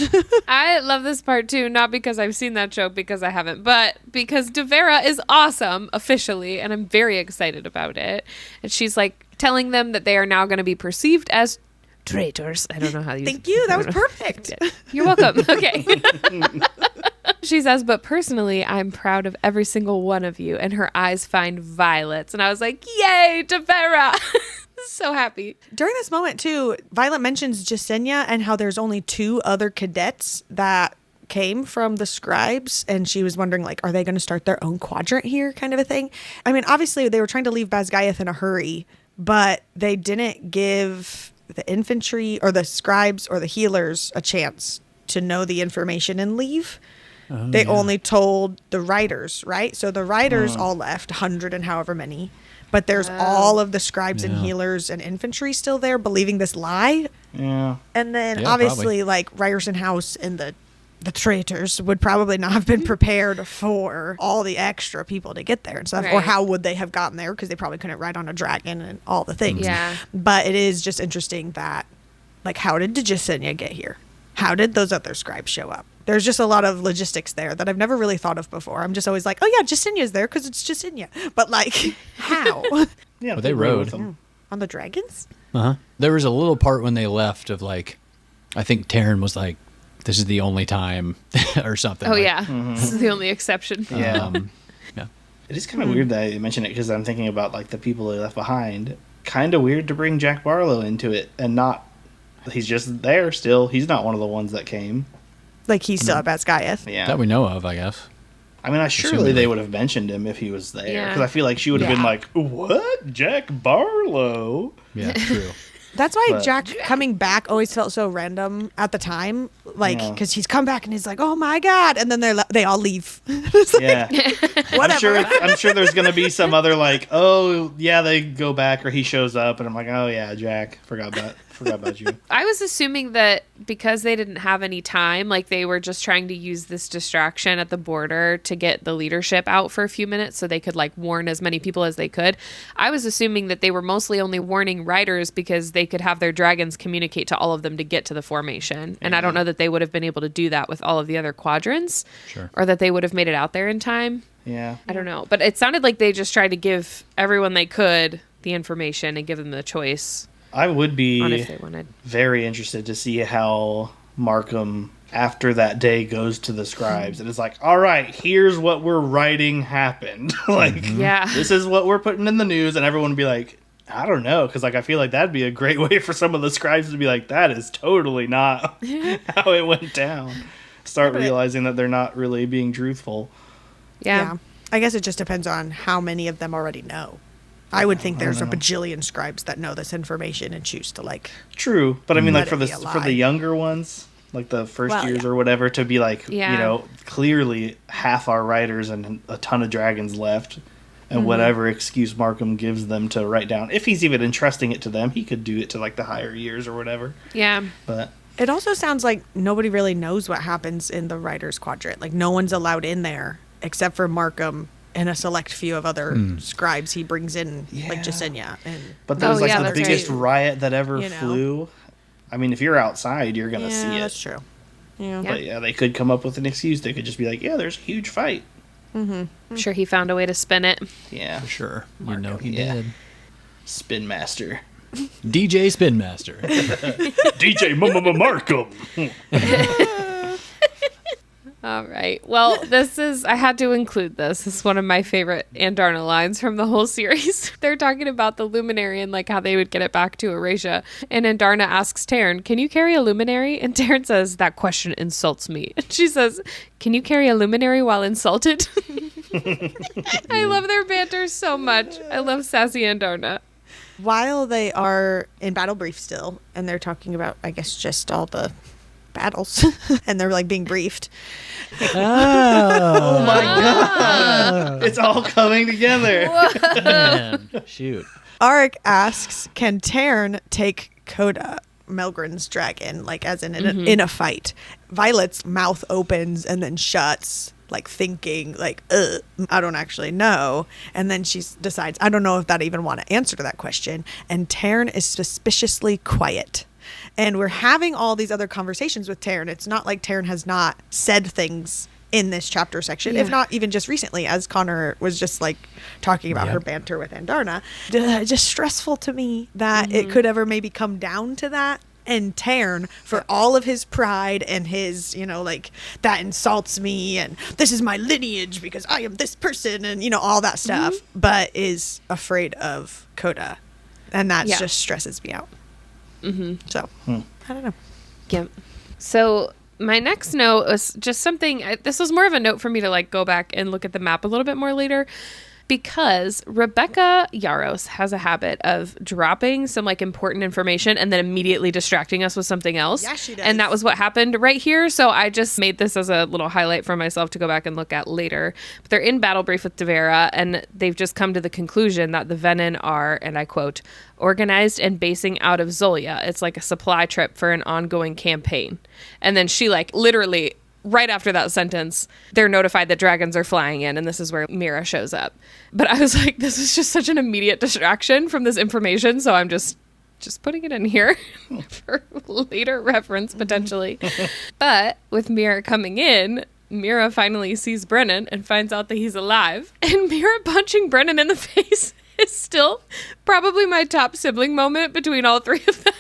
I love this part too, not because I've seen that show, because I haven't, but because Devera is awesome officially, and I'm very excited about it. And she's like telling them that they are now going to be perceived as traitors. I don't know how to use Thank you. That was perfect. You're welcome. Okay. She says, "But personally, I'm proud of every single one of you." And her eyes find violets. And I was like, yay, Devera. So happy. During this moment, too, Violet mentions Jasenia and how there's only 2 other cadets that came from the scribes. And she was wondering, like, are they going to start their own quadrant here, kind of a thing? I mean, obviously, they were trying to leave Basgiath in a hurry, but they didn't give the infantry or the scribes or the healers a chance to know the information and leave. They only told the writers, right? So the writers all left, 100 and however many. But there's all of the scribes and healers and infantry still there believing this lie. Yeah. And then Yeah, obviously probably. like Ryerson House and the traitors would probably not have been prepared for all the extra people to get there and stuff. Or Right. how would they have gotten there? Because they probably couldn't ride on a dragon and all the things. Yeah. But it is just interesting that, like, how did Jasenia get here? How did those other scribes show up? There's just a lot of logistics there that I've never really thought of before. I'm just always like, oh yeah, Jasenia's there because it's Jasenia. But like, how? Yeah. Well, they rode. with them. On the dragons? There was a little part when they left of like, I think Taryn was like, "This is the only time," or something. Oh, like, yeah. This is the only exception. Yeah. yeah. It is kind of weird that you mention it because I'm thinking about like the people they left behind. Kind of weird to bring Jack Barlow into it and not. He's just there still. He's not one of the ones that came. Like he's still at Basgiath. Yeah. That we know of, I guess. I mean, surely they would have mentioned him if he was there. Yeah. Because I feel like she would have been Yeah. like, "What? Jack Barlow?" Yeah, true. That's why But- Jack coming back always felt so random at the time. Like, Yeah. because he's come back and he's like, oh my God. And then they all leave. It's like, Yeah. whatever. I'm sure there's going to be some other like, "Oh, yeah, they go back," or he shows up and I'm like, "Oh yeah, Jack, forgot about you." I was assuming that because they didn't have any time, like they were just trying to use this distraction at the border to get the leadership out for a few minutes so they could like warn as many people as they could. I was assuming that they were mostly only warning riders because they could have their dragons communicate to all of them to get to the formation. And I don't know that they would have been able to do that with all of the other quadrants, Sure. or that they would have made it out there in time. Yeah. I don't know. But it sounded like they just tried to give everyone they could the information and give them the choice I would on if be they wanted. very interested to see how Markham after that day goes to the scribes and it's like, "All right, here's what we're writing happened." Like, Yeah. this is what we're putting in the news, and everyone would be like, "I don't know," because like I feel like that'd be a great way for some of the scribes to be like, "That is totally not how it went down." Start realizing that they're not really being truthful. Yeah. I guess it just depends on how many of them already know. I would think there's a bajillion scribes that know this information and choose to like. True, but I mean, like Let for it the be a for lie. the younger ones, like the first Well, years yeah. or whatever, to be like, Yeah. you know, clearly half our writers and a ton of dragons left, and whatever excuse Markham gives them to write down, if he's even entrusting it to them, he could do it to like the higher years or whatever. Yeah. But It also sounds like nobody really knows what happens in the writer's quadrant. Like no one's allowed in there except for Markham and a select few of other scribes he brings in, like Yeah. Jasenia. And that was Oh, like yeah, the that's biggest right. riot that ever You know. flew. I mean, if you're outside, you're gonna see it. that's true. Yeah. Yeah. But yeah, they could come up with an excuse. They could just be like, "Yeah, there's a huge fight." I'm sure he found a way to spin it. Yeah, For sure. You know Markham, he yeah. did. Spin Master, DJ Spin Master. DJ Markham. All right. Well, I had to include this. This is one of my favorite Andarna lines from the whole series. They're talking about the luminary and like how they would get it back to Erasure. And Andarna asks Taryn, can you carry a luminary? And Taryn says, that question insults me. And she says, can you carry a luminary while insulted? I love their banter so much. I love sassy Andarna. While they are in battle brief still, and they're talking about, I guess, just all the battles, and they're like being briefed. Oh my god! It's all coming together. Man, shoot. Arik asks, can Taryn take Coda, Melgren's dragon, like as in a fight? Violet's mouth opens and then shuts, like thinking like, I don't actually know. And then she decides, I don't know if that even want to answer to that question. And Taryn is suspiciously quiet. And we're having all these other conversations with Taryn. It's not like Taryn has not said things in this chapter section, if not even just recently, as Connor was just like talking about her banter with Andarna. Just stressful to me that it could ever maybe come down to that. And Taryn, for all of his pride and his, like, that insults me and this is my lineage because I am this person and, all that stuff, but is afraid of Coda. And that just stresses me out. So, I don't know. Yeah. So my next note was just something, this was more of a note for me to like go back and look at the map a little bit more later, because Rebecca Yarros has a habit of dropping some like important information and then immediately distracting us with something else. Yeah, she does. And that was what happened right here. So I just made this as a little highlight for myself to go back and look at later. But they're in battle brief with Devera, and they've just come to the conclusion that the Venin are, and I quote, organized and basing out of Zolia. It's like a supply trip for an ongoing campaign. And then she like literally right after that sentence, they're notified that dragons are flying in, and this is where Mira shows up. But I was like, this is just such an immediate distraction from this information, so I'm just putting it in here for later reference, potentially. But with Mira coming in, Mira finally sees Brennan and finds out that he's alive. And Mira punching Brennan in the face is still probably my top sibling moment between all three of them.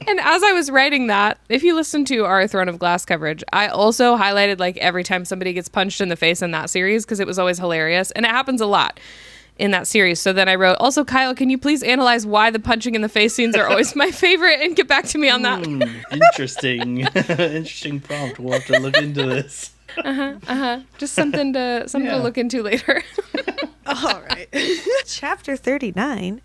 And as I was writing that, if you listen to our Throne of Glass coverage, I also highlighted like every time somebody gets punched in the face in that series because it was always hilarious. And it happens a lot in that series. So then I wrote, also, Kyle, can you please analyze why the punching in the face scenes are always my favorite and get back to me on that? Interesting. Interesting prompt. We'll have to look into this. Just something to look into later. All right. Chapter 39.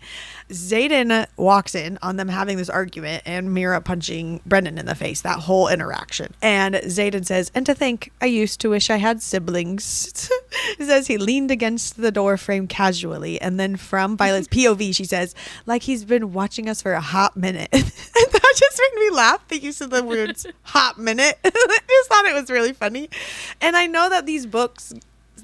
Xaden walks in on them having this argument and Mira punching Brennan in the face, that whole interaction. And Xaden says, and to think, I used to wish I had siblings. He says he leaned against the door frame casually. And then from Violet's POV, she says, like he's been watching us for a hot minute. And that just made me laugh, the use of the words hot minute. I just thought it was really funny. And I know that these books,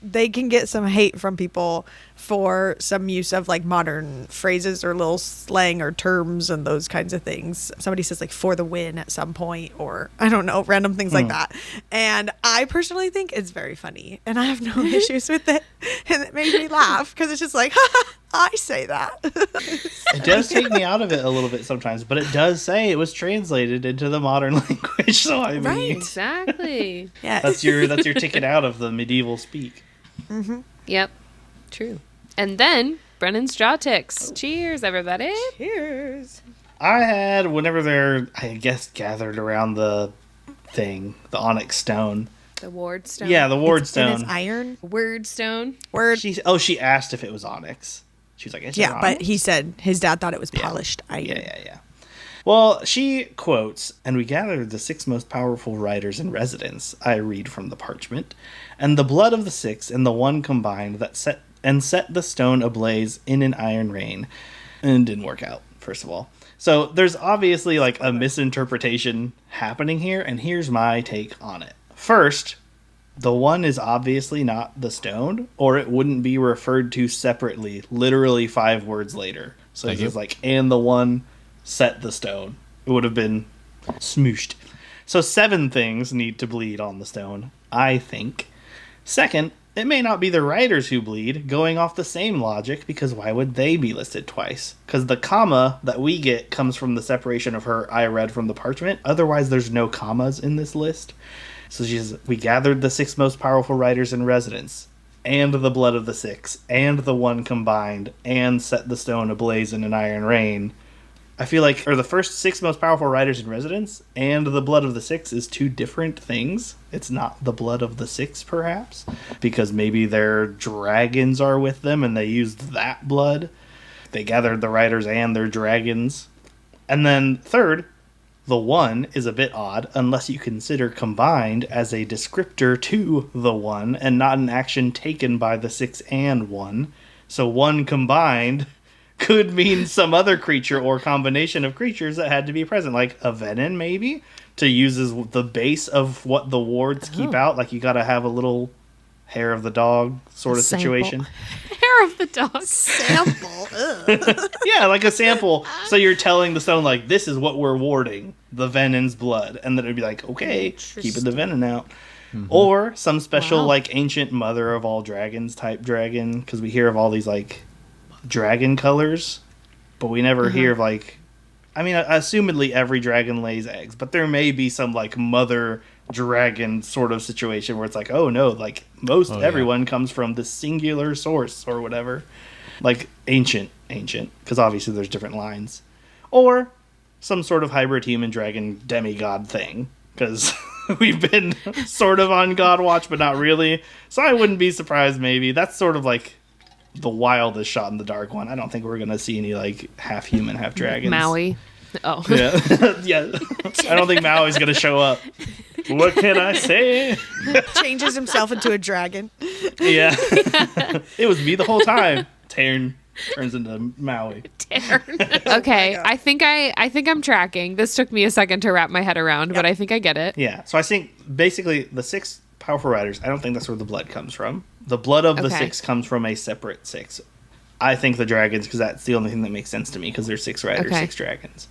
they can get some hate from people for some use of like modern phrases or little slang or terms and those kinds of things. Somebody says like for the win at some point, or I don't know, random things like that. And I personally think it's very funny and I have no issues with it. And it made me laugh because it's just like, I say that. It does take me out of it a little bit sometimes, but it does say it was translated into the modern language. So I mean, right, exactly. Yeah, that's your ticket out of the medieval speak. Yep, true. And then Brennan's jaw ticks. Cheers, everybody. Cheers. I had, whenever they're, I guess, gathered around the thing, the onyx stone. The ward stone. Yeah, the ward stone. And it's iron. Word stone. Word. She asked if it was onyx. She was like, is it onyx? But he said his dad thought it was polished iron. Yeah. Well, she quotes, and we gathered the 6 most powerful writers in residence, I read from the parchment, and the blood of the 6 and the 1 combined that set the stone ablaze in an iron rain. And it didn't work out, first of all. So there's obviously like a misinterpretation happening here, and here's my take on it. First, the 1 is obviously not the stone, or it wouldn't be referred to separately, literally 5 words later. So it's like, and the 1 set the stone. It would have been smooshed. So 7 things need to bleed on the stone, I think. Second, it may not be the writers who bleed, going off the same logic, because why would they be listed twice? Because the comma that we get comes from the separation of her I read from the parchment. Otherwise, there's no commas in this list. So she says, we gathered the 6 most powerful riders in residence, and the blood of the 6, and the one combined, and set the stone ablaze in an iron rain. I feel like, or the first 6 most powerful riders in residence, and the blood of the 6 is 2 different things. It's not the blood of the 6, perhaps, because maybe their dragons are with them, and they used that blood. They gathered the riders and their dragons. And then third, the 1 is a bit odd, unless you consider combined as a descriptor to the 1, and not an action taken by the 6 and 1. So 1 combined could mean some other creature or combination of creatures that had to be present, like a venom, maybe, to use as the base of what the wards keep out. Like, you gotta have a little hair of the dog sort of situation. Hair of the dog. Sample. Yeah, like a sample. So you're telling the stone, like, this is what we're warding, the venom's blood. And then it'd be like, okay, keeping the venom out. Mm-hmm. Or some special, like, ancient mother of all dragons type dragon, because we hear of all these, like, dragon colors, but we never hear of, like, I mean, assumedly every dragon lays eggs, but there may be some, like, mother dragon sort of situation where it's like, oh no, like, everyone comes from this singular source or whatever. Like, ancient, because obviously there's different lines. Or some sort of hybrid human dragon demigod thing, because we've been sort of on God watch, but not really. So I wouldn't be surprised, maybe. That's sort of like the wildest shot in the dark one. I don't think we're going to see any, like, half human, half dragons. Maui. Oh. Yeah. Yeah. I don't think Maui's going to show up. What can I say? Changes himself into a dragon. Yeah. It was me the whole time. Tarn turns into Maui. Okay, I think I'm tracking. This took me a second to wrap my head around, but I think I get it. Yeah. So I think basically the 6 powerful riders, I don't think that's where the blood comes from. The blood of the 6 comes from a separate 6. I think the dragons, because that's the only thing that makes sense to me, because there's 6 riders, 6 dragons.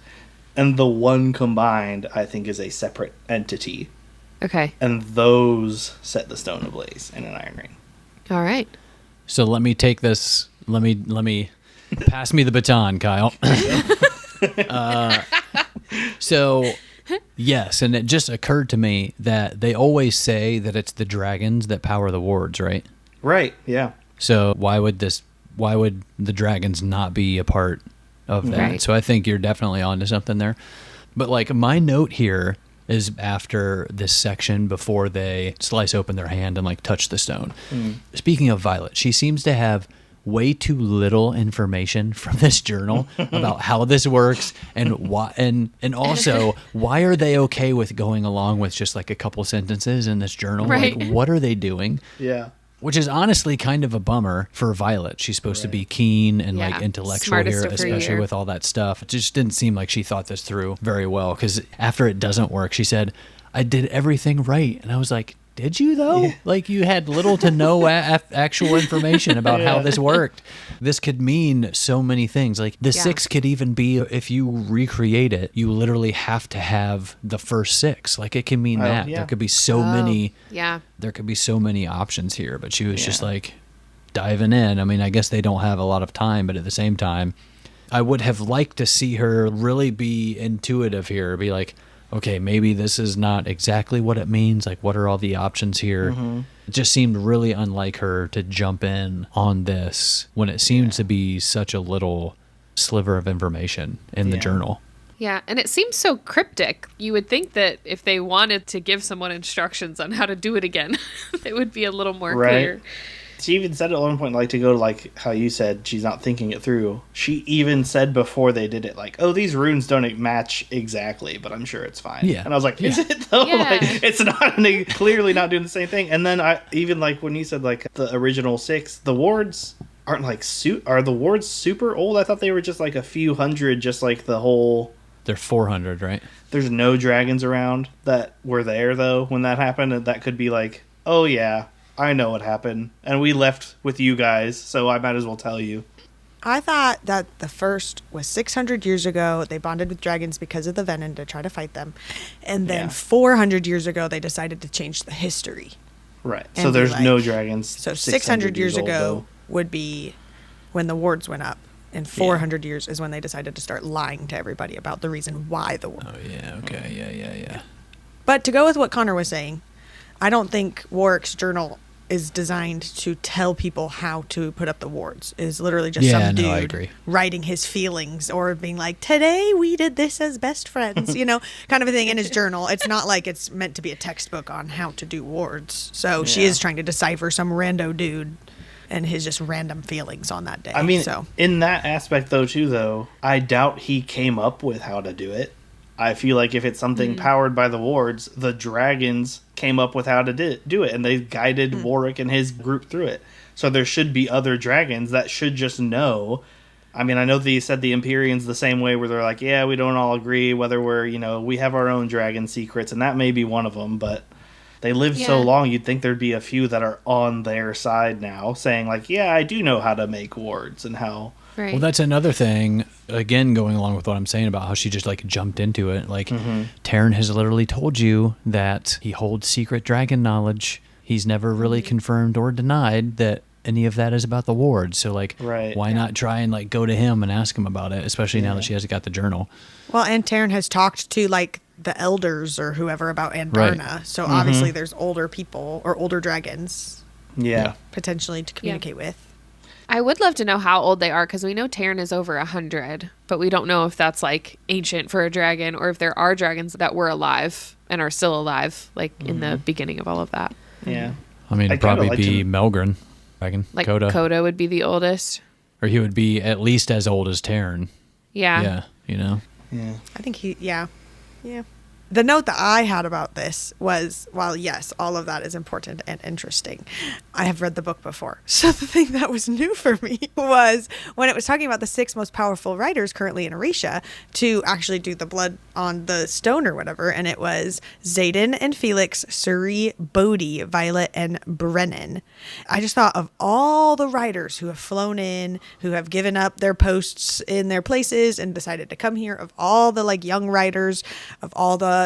And the 1 combined, I think, is a separate entity. Okay. And those set the stone ablaze in an iron ring. All right. So let me take this. Let me pass me the baton, Kyle. So yes, and it just occurred to me that they always say that it's the dragons that power the wards, right? Right. Yeah. So why would the dragons not be a part of that? Right. So I think you're definitely onto something there. But, like, my note here is after this section before they slice open their hand and, like, touch the stone. Speaking of Violet, she seems to have way too little information from this journal about how this works and why, and also why are they okay with going along with just, like, a couple sentences in this journal? Right. Like, what are they doing? Yeah. Which is honestly kind of a bummer for Violet. She's supposed to be keen and like intellectual Smartest here, of her especially year. with all that stuff. It just didn't seem like she thought this through very well, because after it doesn't work, she said, I did everything right. And I was like, did you though? Yeah. Like, you had little to no actual information about how this worked. This could mean so many things. Like, the 6 could even be, if you recreate it, you literally have to have the first 6. Like, it can mean that. There could be so many. Yeah. There could be so many options here, but she was just like diving in. I mean, I guess they don't have a lot of time, but at the same time, I would have liked to see her really be intuitive here, be like, okay, maybe this is not exactly what it means. Like, what are all the options here? Mm-hmm. It just seemed really unlike her to jump in on this when it seemed to be such a little sliver of information in the journal. Yeah, and it seems so cryptic. You would think that if they wanted to give someone instructions on how to do it again, it would be a little more clear. She even said at one point, like, to go to, like, how you said she's not thinking it through. She even said before they did it, like, oh, these runes don't match exactly, but I'm sure it's fine. Yeah. And I was like, is it though? Yeah. Like, it's not, clearly not doing the same thing. And then I even, like, when you said, like, the original 6, the wards aren't, like, are the wards super old? I thought they were just, like, a few hundred, just, like, the whole... They're 400, right? There's no dragons around that were there, though, when that happened. And that could be like, oh, yeah, I know what happened. And we left with you guys, so I might as well tell you. I thought that the first was 600 years ago. They bonded with dragons because of the venom to try to fight them. And then 400 years ago, they decided to change the history. Right. So there's no dragons. So 600 years ago would be when the wards went up. And 400 years is when they decided to start lying to everybody about the reason why the war. Oh, yeah. Okay. Yeah. But to go with what Connor was saying, I don't think Warwick's journal is designed to tell people how to put up the wards. Is literally just some dude I agree. writing his feelings or being like, today we did this as best friends, kind of a thing in his journal. It's not like it's meant to be a textbook on how to do wards. So she is trying to decipher some rando dude and his just random feelings on that day. I mean, in that aspect though, I doubt he came up with how to do it. I feel like if it's something powered by the wards, the dragons came up with how to do it, and they guided Warwick and his group through it. So there should be other dragons that should just know. I mean, I know that you said the Empyreans the same way, where they're like, yeah, we don't all agree whether we have our own dragon secrets, and that may be one of them, but they lived so long, you'd think there'd be a few that are on their side now, saying like, yeah, I do know how to make wards and how... Right. Well, that's another thing, again, going along with what I'm saying about how she just like jumped into it. Like, Taryn has literally told you that he holds secret dragon knowledge. He's never really confirmed or denied that any of that is about the ward. So, like, why not try and like go to him and ask him about it, especially now that she hasn't got the journal. Well, and Taryn has talked to like the elders or whoever about Anbarna. So obviously there's older people or older dragons potentially to communicate with. I would love to know how old they are, because we know Taryn is over 100, but we don't know if that's like ancient for a dragon or if there are dragons that were alive and are still alive, like in the beginning of all of that. Yeah. I mean, it'd probably be Melgren, dragon. Like Coda would be the oldest. Or he would be at least as old as Taryn. Yeah. Yeah, Yeah. I think Yeah. The note that I had about this was, while yes, all of that is important and interesting, I have read the book before. So the thing that was new for me was when it was talking about the 6 most powerful writers currently in Orisha to actually do the blood on the stone or whatever. And it was Xaden and Felix, Suri, Bodhi, Violet, and Brennan. I just thought of all the writers who have flown in, who have given up their posts in their places and decided to come here, of all the like young writers, of all the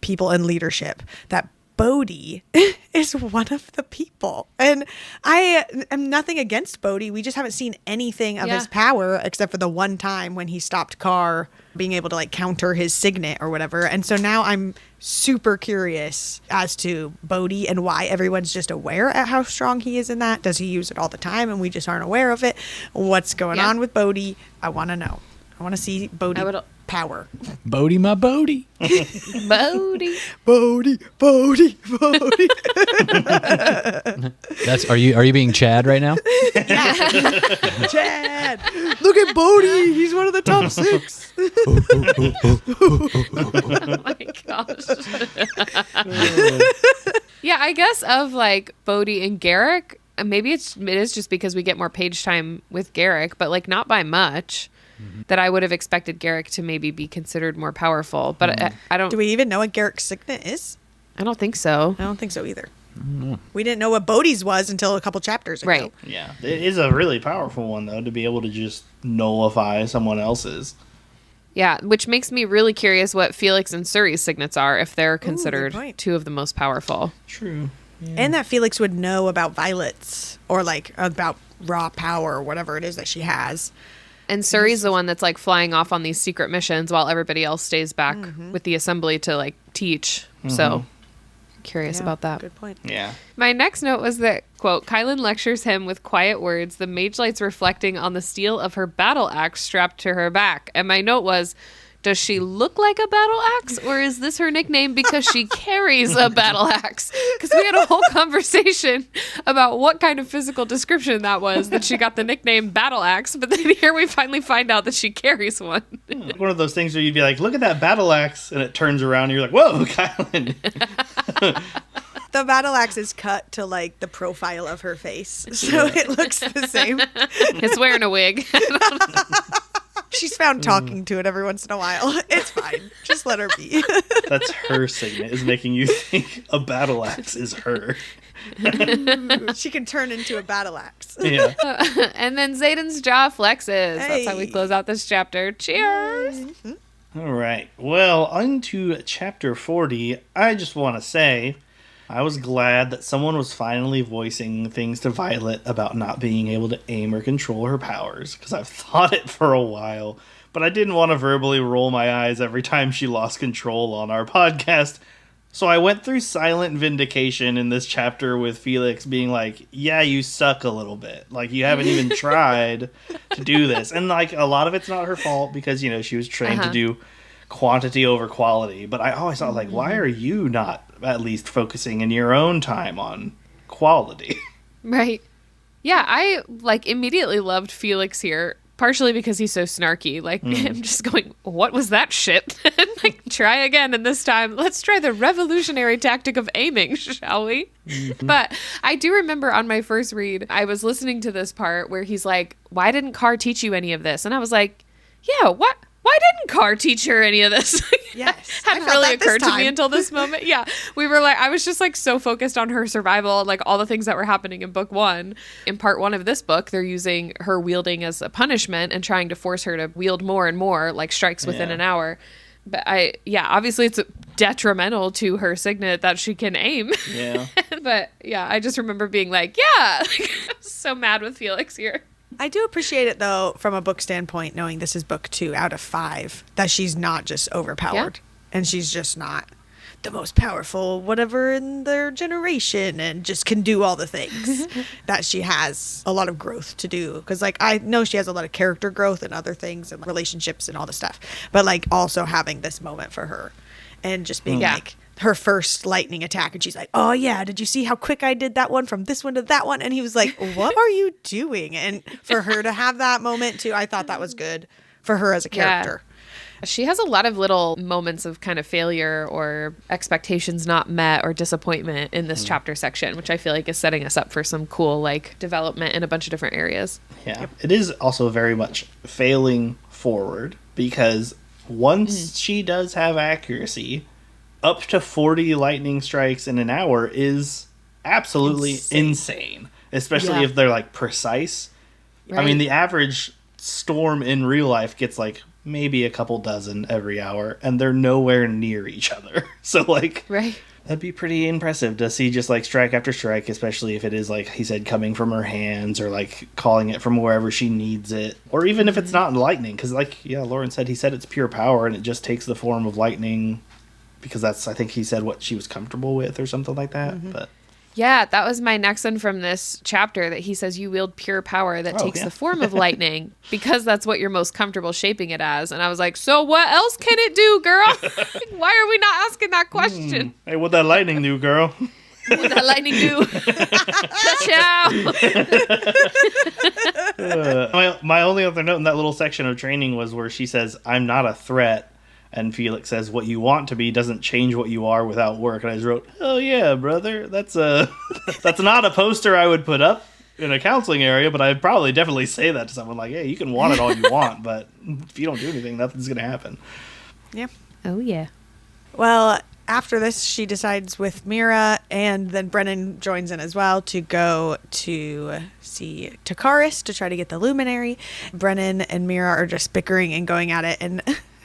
people in leadership, that Bodhi is one of the people. And I am nothing against Bodhi. We just haven't seen anything of his power except for the one time when he stopped Carr being able to like counter his signet or whatever. And so now I'm super curious as to Bodhi and why everyone's just aware at how strong he is in that. Does he use it all the time and we just aren't aware of it? What's going on with Bodhi? I want to know. I want to see Bodhi power. Bodhi, my Bodhi. Bodhi. Bodhi, Bodhi, Bodhi. Are you being Chad right now? Yeah. Chad. Look at Bodhi. He's one of the top 6. Oh my gosh. Yeah, I guess of like Bodhi and Garrick, maybe it is just because we get more page time with Garrick, but like not by much. That I would have expected Garrick to maybe be considered more powerful, but I don't. Do we even know what Garrick's signet is? I don't think so. I don't think so either. We didn't know what Bodhi's was until a couple chapters ago. Right. Yeah. It is a really powerful one, though, to be able to just nullify someone else's. Yeah, which makes me really curious what Felix and Suri's signets are, if they're considered 2 of the most powerful. True. Yeah. And that Felix would know about Violet's or like about raw power or whatever it is that she has. And Suri's the one that's like flying off on these secret missions while everybody else stays back with the assembly to like teach. So curious about that. Good point. Yeah. My next note was that, quote, Kylan lectures him with quiet words, the mage lights reflecting on the steel of her battle axe strapped to her back. And my note was, does she look like a battle axe, or is this her nickname because she carries a battle axe? Because we had a whole conversation about what kind of physical description that was, that she got the nickname battle axe, but then here we finally find out that she carries one. One of those things where you'd be like, look at that battle axe, and it turns around and you're like, whoa, Kylan. The battle axe is cut to like the profile of her face, so it looks the same. It's wearing a wig. She's found talking to it every once in a while. It's fine. Just let her be. That's her signet, is making you think a battle axe is her. She can turn into a battle axe. Yeah. And then Xaden's jaw flexes. That's how we close out this chapter. Cheers. All right. Well, on to chapter 40. I just want to say I was glad that someone was finally voicing things to Violet about not being able to aim or control her powers, because I've thought it for a while, but I didn't want to verbally roll my eyes every time she lost control on our podcast. So I went through silent vindication in this chapter with Felix being like, yeah, you suck a little bit. Like, you haven't even tried to do this. And, like, a lot of it's not her fault because, you know, she was trained to do quantity over quality. But I always thought, like, why are you not at least focusing in your own time on quality? Right. Yeah, I, like, immediately loved Felix here. Partially because he's so snarky. Like, I'm just going, what was that shit? And, like, try again. And this time, let's try the revolutionary tactic of aiming, shall we? But I do remember on my first read, I was listening to this part where he's like, why didn't Carr teach you any of this? And I was like, yeah, what? Why didn't Carr teach her any of this? Yes. Hadn't really occurred to me until this moment. Yeah. We were like, I was just like so focused on her survival, like all the things that were happening in book 1. In part 1 of this book, they're using her wielding as a punishment and trying to force her to wield more and more, like strikes within an hour. But obviously it's detrimental to her signet that she can aim. Yeah. But yeah, I just remember being like, yeah, I'm so mad with Felix here. I do appreciate it, though, from a book standpoint, knowing this is book 2 out of 5, that she's not just overpowered. And she's just not the most powerful whatever in their generation and just can do all the things. That she has a lot of growth to do. Because, like, I know she has a lot of character growth and other things and relationships and all the stuff. But, like, also having this moment for her and just being like her first lightning attack, and she's like, oh yeah, did you see how quick I did that one from this one to that one? And he was like, what are you doing? And for her to have that moment too, I thought that was good for her as a character. She has a lot of little moments of kind of failure or expectations not met or disappointment in this chapter section, which I feel like is setting us up for some cool like development in a bunch of different areas. Yeah. It is also very much failing forward because once she does have accuracy, up to 40 lightning strikes in an hour is absolutely insane. Especially if they're, like, precise. Right. I mean, the average storm in real life gets, like, maybe a couple dozen every hour, and they're nowhere near each other. So, like, that'd be pretty impressive to see just, like, strike after strike, especially if it is, like he said, coming from her hands or, like, calling it from wherever she needs it. Or even if it's not lightning, because, like, Lauren said, he said it's pure power, and it just takes the form of lightning. Because that's, I think he said what she was comfortable with or something like that. But yeah, that was my next one from this chapter, that he says you wield pure power that takes the form of lightning because that's what you're most comfortable shaping it as. And I was like, so what else can it do, girl? Why are we not asking that question? Hey, what that lightning do, girl? What that lightning do? Ciao. My only other note in that little section of training was where she says, I'm not a threat. And Felix says, what you want to be doesn't change what you are without work. And I just wrote, oh yeah, brother. That's not a poster I would put up in a counseling area, but I'd probably definitely say that to someone like, hey, you can want it all you want, but if you don't do anything, nothing's going to happen. Yeah. Oh yeah. Well, after this, she decides with Mira, and then Brennan joins in as well to go to see Takaris to try to get the luminary. Brennan and Mira are just bickering and going at it, and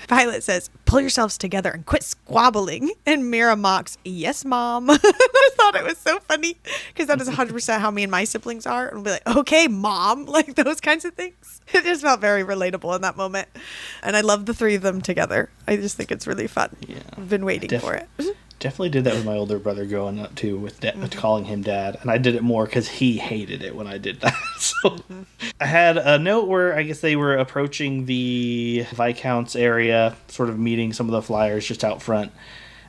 Violet says, pull yourselves together and quit squabbling. And Mira mocks, yes, Mom. I thought it was so funny because that is 100% how me and my siblings are. And we'll be like, okay, Mom, like those kinds of things. It just felt very relatable in that moment. And I love the three of them together. I just think it's really fun. Yeah. I've been waiting for it. Definitely did that with my older brother growing up too, with calling him dad, and I did it more because he hated it when I did that. So I had a note where I guess they were approaching the Viscount's area, sort of meeting some of the flyers just out front,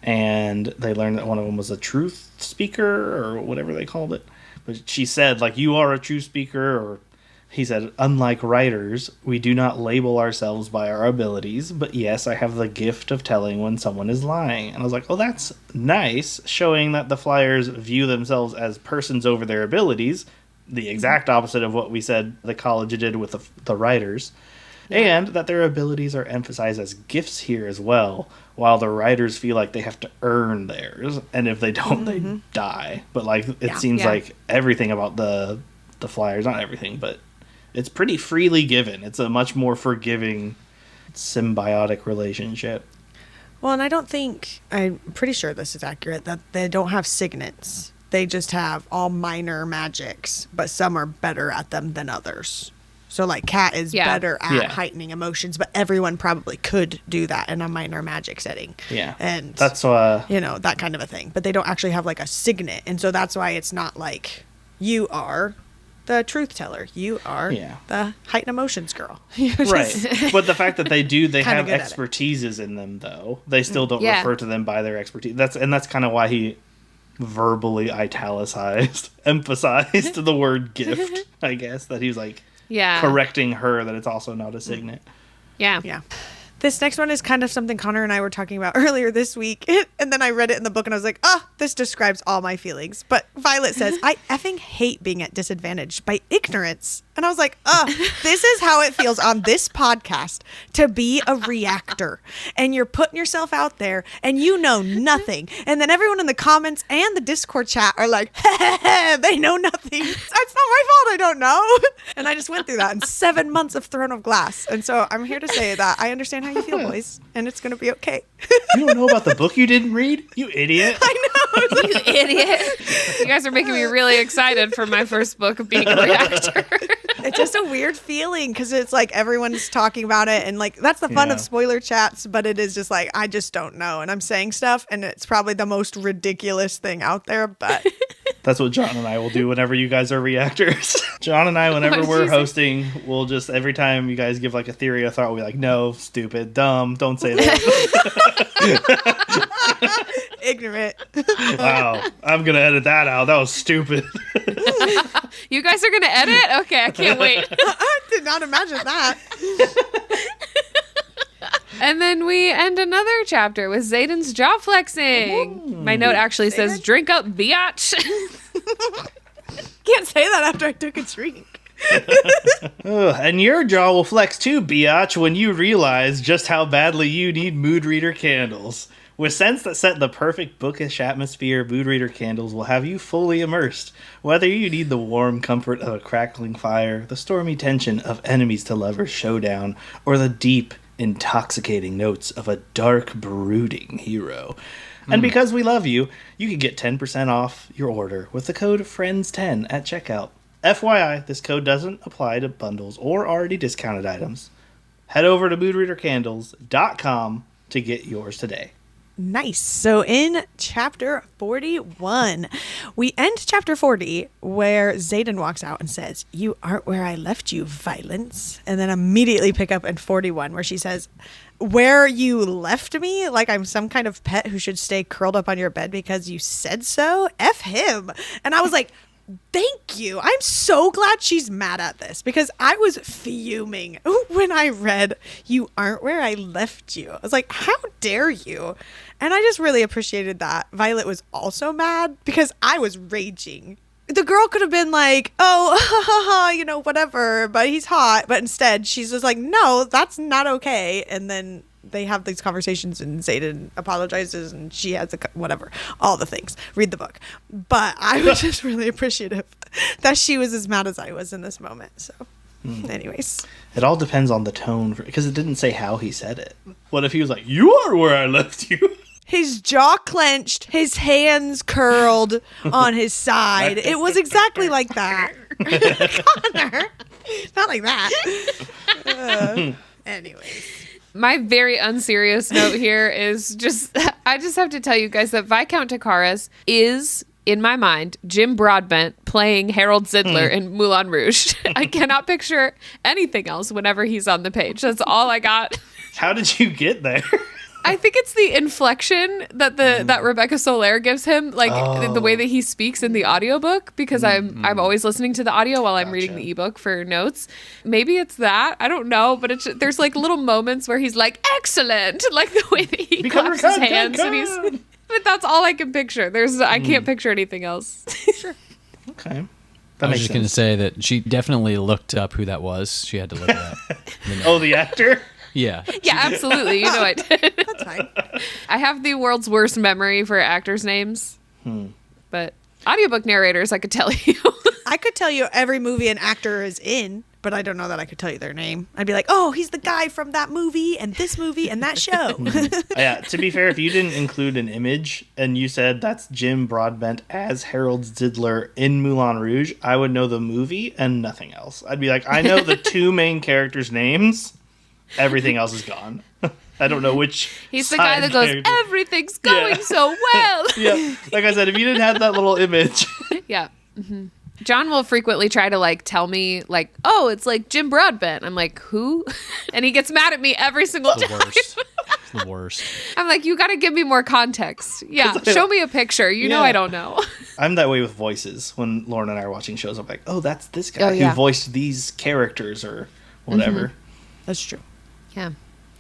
and they learned that one of them was a truth speaker or whatever they called it. But she said, like, you are a true speaker, or he said, unlike writers, we do not label ourselves by our abilities, but yes, I have the gift of telling when someone is lying. And I was like, oh, that's nice, showing that the flyers view themselves as persons over their abilities, the exact opposite of what we said the college did with the writers, and that their abilities are emphasized as gifts here as well, while the writers feel like they have to earn theirs, and if they don't, they die. But like it seems like everything about the flyers, not everything, but it's pretty freely given. It's a much more forgiving, symbiotic relationship. Well, and I'm pretty sure this is accurate, that they don't have signets. They just have all minor magics, but some are better at them than others. So like Kat is better at Yeah. heightening emotions, but everyone probably could do that in a minor magic setting. Yeah. And That's why. you know, that kind of a thing. But they don't actually have like a signet. And so that's why it's not like you are the truth teller. You are the heightened emotions girl. Right. But the fact that they have good at it. expertises in them, though, they still don't refer to them by their expertise. That's kind of why he verbally emphasized the word gift, I guess, that he was like correcting her that it's also not a signet. Yeah. This next one is kind of something Connor and I were talking about earlier this week. And then I read it in the book and I was like, this describes all my feelings. But Violet says, I effing hate being at disadvantage by ignorance. And I was like, this is how it feels on this podcast to be a reactor. And you're putting yourself out there and you know nothing. And then everyone in the comments and the Discord chat are like, they know nothing. It's not my fault I don't know. And I just went through that in 7 months of Throne of Glass. And so I'm here to say that I understand how you feel, boys. And it's going to be okay. You don't know about the book you didn't read? You idiot. I know. You idiot. You guys are making me really excited for my first book of being a reactor. It's just a weird feeling because it's like everyone's talking about it and like that's the fun of spoiler chats, but it is just like I just don't know and I'm saying stuff and it's probably the most ridiculous thing out there, but that's what John and I will do whenever you guys are reactors. John and I, whenever we're hosting, we'll just every time you guys give like a theory or thought, we'll be like, no, stupid, dumb, don't say that. Ignorant. Wow, I'm gonna edit that out. That was stupid. You guys are gonna edit? Okay, I can't wait. I did not imagine that. And then we end another chapter with Xaden's jaw flexing. My note actually says, drink up, biatch. Can't say that after I took a drink. And your jaw will flex too, biatch, when you realize just how badly you need mood reader candles. With scents that set the perfect bookish atmosphere, mood reader candles will have you fully immersed. Whether you need the warm comfort of a crackling fire, the stormy tension of enemies to lovers showdown, or the deep, intoxicating notes of a dark, brooding hero. And because we love you, you can get 10% off your order with the code FRIENDS10 at checkout. FYI, this code doesn't apply to bundles or already discounted items. Head over to moodreadercandles.com to get yours today. Nice. So in chapter 41, we end chapter 40 where Xaden walks out and says, "You aren't where I left you, violence." And then immediately pick up in 41 where she says, "Where you left me? Like I'm some kind of pet who should stay curled up on your bed because you said so? F him." And I was like, thank you. I'm so glad she's mad at this because I was fuming when I read, "You aren't where I left you." I was like, how dare you? And I just really appreciated that Violet was also mad because I was raging. The girl could have been like, "Oh, you know, whatever, but he's hot." But instead, she's just like, "No, that's not okay." And then they have these conversations and Xaden apologizes and she has whatever, all the things. Read the book. But I was just really appreciative that she was as mad as I was in this moment. So anyways. It all depends on the tone because it didn't say how he said it. What if he was like, "You are where I left you"? His jaw clenched, his hands curled on his side. It was exactly like that. Connor, not like that. Anyways. My very unserious note here is I just have to tell you guys that Viscount Takaris is, in my mind, Jim Broadbent playing Harold Zidler in Moulin Rouge. I cannot picture anything else whenever he's on the page. That's all I got. How did you get there? I think it's the inflection that Rebecca Soler gives him, like the way that he speaks in the audiobook, because I'm always listening to the audio while I'm reading the ebook for notes. Maybe it's that. I don't know, but there's like little moments where he's like, "Excellent," like the way that he claps his hands. And but that's all I can picture. I can't picture anything else. Sure. Okay. I was just going to say that she definitely looked up who that was. She had to look it up. Oh, the actor? Yeah. Yeah, absolutely. You know I did. That's fine. I have the world's worst memory for actors' names. But audiobook narrators, I could tell you. I could tell you every movie an actor is in. but I don't know that I could tell you their name. I'd be like, oh, he's the guy from that movie and this movie and that show. Yeah, to be fair, if you didn't include an image and you said that's Jim Broadbent as Harold Zidler in Moulin Rouge, I would know the movie and nothing else. I'd be like, I know the two main characters' names. Everything else is gone. I don't know which. He's the guy that goes, character. everything's going so well. Yeah, like I said, if you didn't have that little image. Yeah. Mm-hmm. John will frequently try to like tell me like, oh, it's like Jim Broadbent. I'm like, who? And he gets mad at me every single The time. worst. It's the worst. I'm like, you got to give me more context. Yeah. Show me a picture. You know Yeah. I don't know. I'm that way with voices. When Lauren and I are watching shows, I'm like, oh, that's this guy Oh, yeah. who voiced these characters or whatever. That's true. Yeah.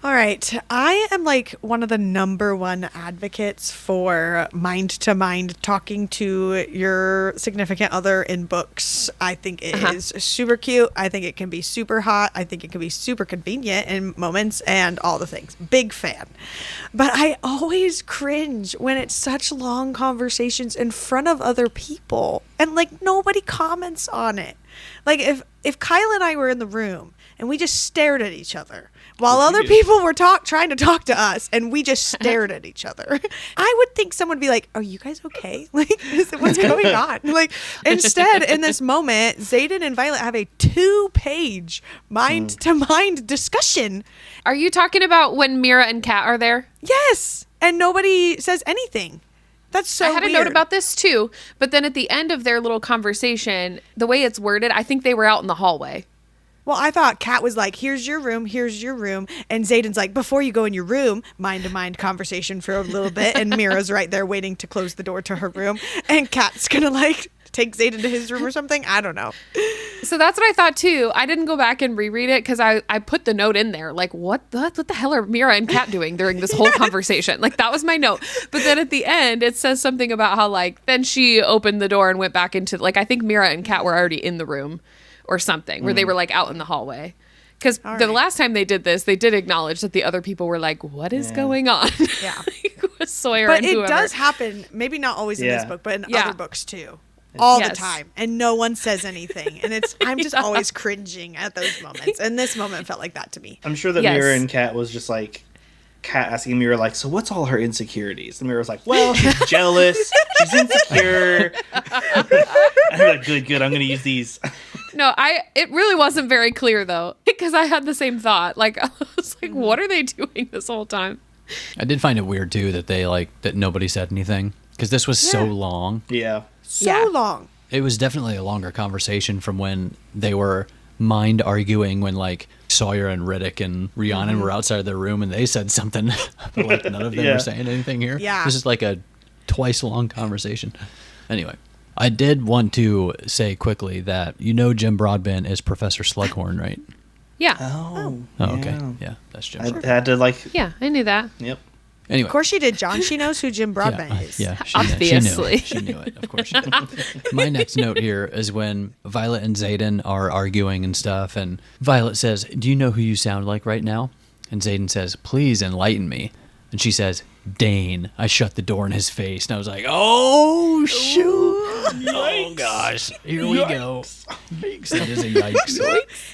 All right. I am like one of the number one advocates for mind-to-mind talking to your significant other in books. I think it is super cute. I think it can be super hot. I think it can be super convenient in moments and all the things. Big fan. But I always cringe when it's such long conversations in front of other people and like nobody comments on it. Like if Kyle and I were in the room and we just stared at each other while other people were trying to talk to us and we just stared at each other, I would think someone would be like, are you guys okay? Like, what's going on? Like, instead, in this moment, Xaden and Violet have a 2-page mind-to-mind discussion. Are you talking about when Mira and Kat are there? Yes. And nobody says anything. That's so I had weird. a note about this too, but then at the end of their little conversation, the way it's worded, I think they were out in the hallway. Well, I thought Kat was like, here's your room. And Xaden's like, before you go in your room, mind-to-mind conversation for a little bit. And Mira's right there waiting to close the door to her room. And Kat's going to like take Xaden to his room or something. I don't know. So that's what I thought too. I didn't go back and reread it because I put the note in there. Like, what the hell are Mira and Kat doing during this whole conversation? Like, that was my note. But then at the end, it says something about how, like, then she opened the door and went back into, like, I think Mira and Kat were already in the room or something, where they were, like, out in the hallway. Because the last time they did this, they did acknowledge that the other people were like, what is going on? Yeah. Like, with Sawyer But and it whoever. does happen, maybe not always in this Yeah. book, but in Yeah. other books too. All the Yes. time. And no one says anything. And I'm just always cringing at those moments. And this moment felt like that to me. I'm sure that Yes. Mira and Kat was just like, Kat asking Mira, like, so what's all her insecurities? And Mira was like, well, she's jealous, she's insecure. And they're like, good, I'm going to use these. No, it really wasn't very clear though, because I had the same thought. Like, I was like, what are they doing this whole time? I did find it weird too that that nobody said anything because this was so long. Yeah. So long. It was definitely a longer conversation from when they were mind arguing when like Sawyer and Riddick and Rhiannon were outside their room and they said something, but like none of them Yeah. were saying anything here. Yeah. This is like a twice long conversation. Anyway, I did want to say quickly that Jim Broadbent is Professor Slughorn, right? Yeah. Oh, Okay. Yeah, that's Jim. I had to like, Yeah, I knew that. yep. Anyway. Of course she did, John. She knows who Jim Broadbent is. Yeah, Obviously. She knew it. Of course she did. My next note here is when Violet and Xaden are arguing and stuff, and Violet says, do you know who you sound like right now? And Xaden says, please enlighten me. And she says, Dane. I shut the door in his face. And I was like, oh, shoot. Oh, gosh. Here we go. It is a yikes.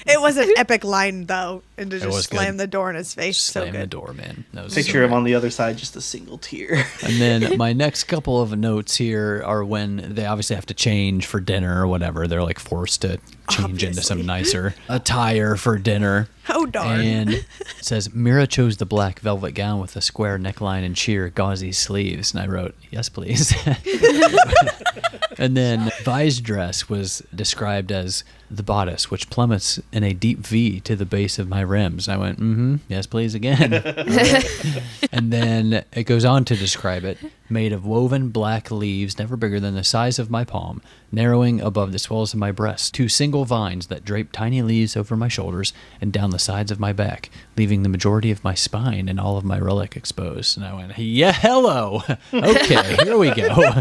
It was an epic line, though. And to It was just slam good. the door in his face. So Slam the good. door, man. That was Picture so him on the other side, just a single tear. And then my next couple of notes here are when they obviously have to change for dinner or whatever. They're like forced to change into some nicer attire for dinner. Oh, darn. And it says, Mira chose the black velvet gown with a square neckline and sheer gauzy sleeves. And I wrote, yes, please. And then Vi's dress was described as the bodice, which plummets in a deep V to the base of my rims. And I went, yes, please, again. And then it goes on to describe it, made of woven black leaves, never bigger than the size of my palm, narrowing above the swells of my breast, 2 single vines that drape tiny leaves over my shoulders and down the sides of my back, leaving the majority of my spine and all of my relic exposed. And I went, yeah, hello. Okay, here we go.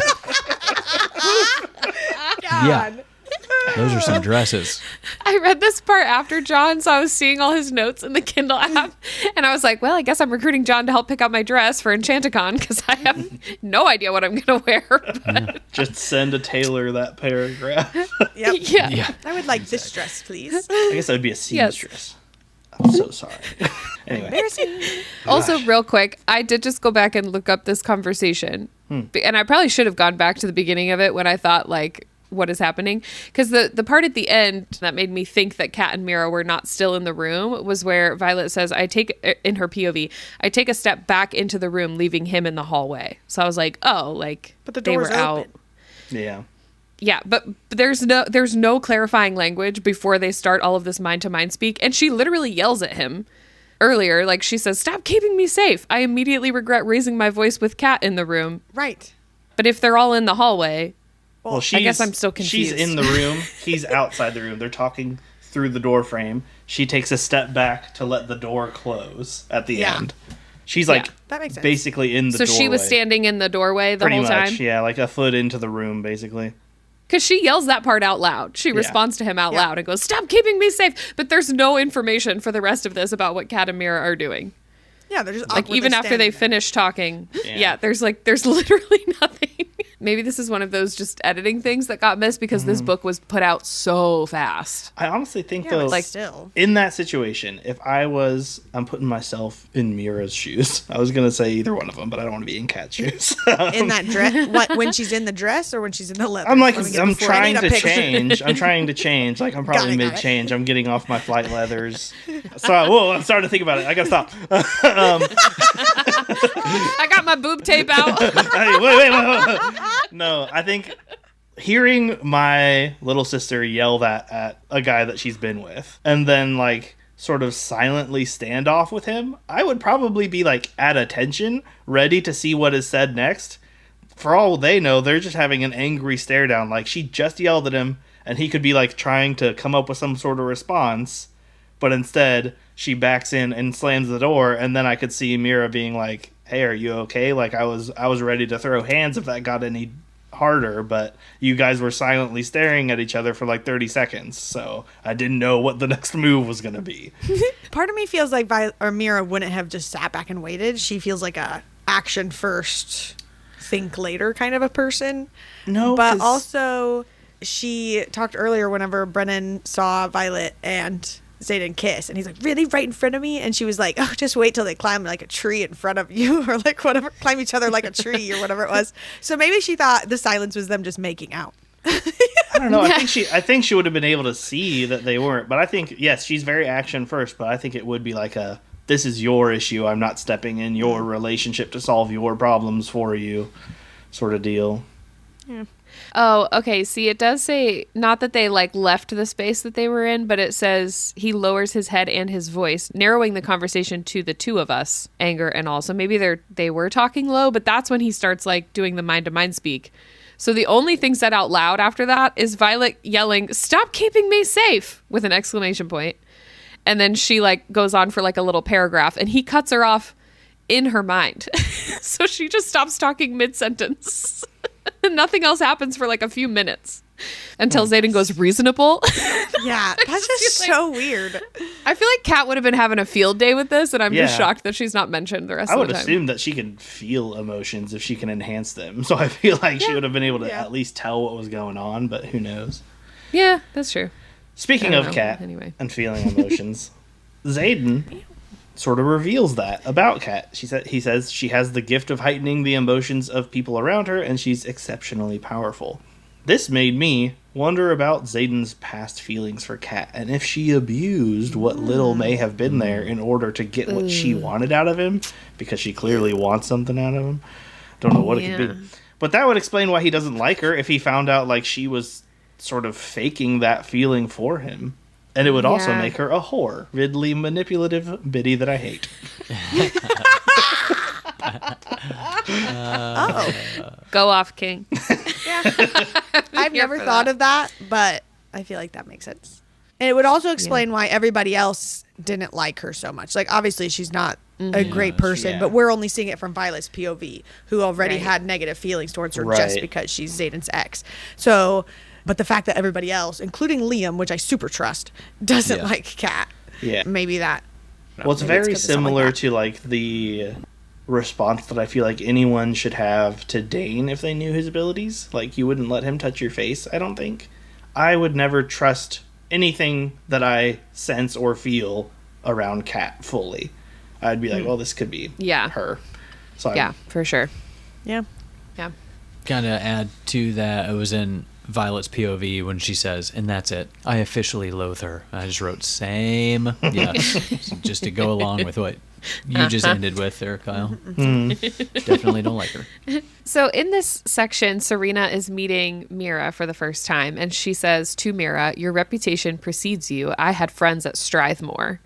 Yeah. Those are some dresses. I read this part after Jon, so I was seeing all his notes in the Kindle app, and I was like, well, I guess I'm recruiting Jon to help pick out my dress for Enchanticon, because I have no idea what I'm going to wear. But... Just send a tailor that paragraph. Yep. Yeah. I would like this dress, please. I guess that would be a seamstress. I'm so sorry. Anyway. Embarrassing. Also, real quick, I did just go back and look up this conversation. And I probably should have gone back to the beginning of it when I thought, like, what is happening? Because the part at the end that made me think that Kat and Mira were not still in the room was where Violet says, in her POV, I take a step back into the room, leaving him in the hallway. So I was like, oh, like, But the they door's were out. open. Yeah. Yeah, but there's no clarifying language before they start all of this mind-to-mind speak, and she literally yells at him earlier. Like, she says, stop keeping me safe. I immediately regret raising my voice with Kat in the room. Right. But if they're all in the hallway, Well, I guess I'm still confused. She's in the room. He's outside the room. They're talking through the door frame. She takes a step back to let the door close at the end. She's like that makes sense. basically in the doorway. So she was standing in the doorway the Pretty whole much, time? yeah, like a foot into the room, basically. Because she yells that part out loud. She responds to him out loud and goes, stop keeping me safe. But there's no information for the rest of this about what Kat and Mira are doing. Yeah, they're just Like, even after they finish talking, there's literally nothing. Maybe this is one of those just editing things that got missed because this book was put out so fast. I honestly think, but though, like, still. in that situation, if I'm putting myself in Mira's shoes. I was going to say either one of them, but I don't want to be in Kat's shoes. In that dress? What, when she's in the dress or when she's in the leather? I'm like, Let me get I'm before I trying need a to picture. change. I'm trying to change. Like, I'm probably Got it. mid-change. I'm getting off my flight leathers. So, I'm starting to think about it. I got to stop. I got my boob tape out. Hey, wait. No, I think hearing my little sister yell that at a guy that she's been with and then, like, sort of silently stand off with him, I would probably be, like, at attention, ready to see what is said next. For all they know, they're just having an angry stare down. Like, she just yelled at him, and he could be, like, trying to come up with some sort of response, but instead she backs in and slams the door, and then I could see Mira being like, hey, are you okay? Like, I was ready to throw hands if that got any harder, but you guys were silently staring at each other for like 30 seconds, so I didn't know what the next move was going to be. Part of me feels like Mira wouldn't have just sat back and waited. She feels like a action first, think later kind of a person. No, but also she talked earlier whenever Brennan saw Violet and Xaden kiss, and he's like, really, right in front of me? And she was like, oh, just wait till they climb like a tree in front of you, or like whatever, climb each other like a tree or whatever it was. So maybe she thought the silence was them just making out. I don't know. I think she would have been able to see that they weren't, but I think, yes, she's very action first, but I think it would be like this is your issue, I'm not stepping in your relationship to solve your problems for you sort of deal. Yeah. Oh, okay. See, it does say not that they like left the space that they were in, but it says he lowers his head and his voice, narrowing the conversation to the two of us, anger and all. So maybe they were talking low, but that's when he starts like doing the mind-to-mind speak. So the only thing said out loud after that is Violet yelling, "Stop keeping me safe!" with an exclamation point. And then she like goes on for like a little paragraph, and he cuts her off in her mind. So she just stops talking mid-sentence. Nothing else happens for like a few minutes until Xaden goes, reasonable. Yeah, that's just so weird. I feel like Kat would have been having a field day with this, and I'm just shocked that she's not mentioned the rest I of would the time. assume that she can feel emotions if she can enhance them. So I feel like she would have been able to at least tell what was going on, but who knows? Yeah, that's true. Speaking of Kat and feeling emotions, Xaden sort of reveals that about Kat. He says she has the gift of heightening the emotions of people around her, and she's exceptionally powerful. This made me wonder about Xaden's past feelings for Kat, and if she abused what little may have been there in order to get what she wanted out of him, because she clearly wants something out of him. Don't know what it could be. But that would explain why he doesn't like her if he found out like she was sort of faking that feeling for him. And it would also make her a whore. Ridley, manipulative biddy that I hate. Go off, King. I've never thought of that, but I feel like that makes sense. And it would also explain why everybody else didn't like her so much. Like, obviously, she's not a great person, but we're only seeing it from Violet's POV, who already had negative feelings towards her just because she's Xaden's ex. So But the fact that everybody else, including Liam, which I super trust, doesn't like Kat. Yeah. Maybe that. Well, it's maybe very 'cause of something similar like to like the response that I feel like anyone should have to Dane if they knew his abilities. Like, you wouldn't let him touch your face, I don't think. I would never trust anything that I sense or feel around Kat fully. I'd be like, well, this could be her. So Yeah, for sure. Yeah. Yeah. Kind of add to that, it was in Violet's POV when she says, and that's it, I officially loathe her. I just wrote same. Yeah. Just to go along with what you just ended with there, Kyle. Definitely don't like her. So in this section, Serena is meeting Mira for the first time, and she says to Mira, your reputation precedes you. I had friends at Strathmore.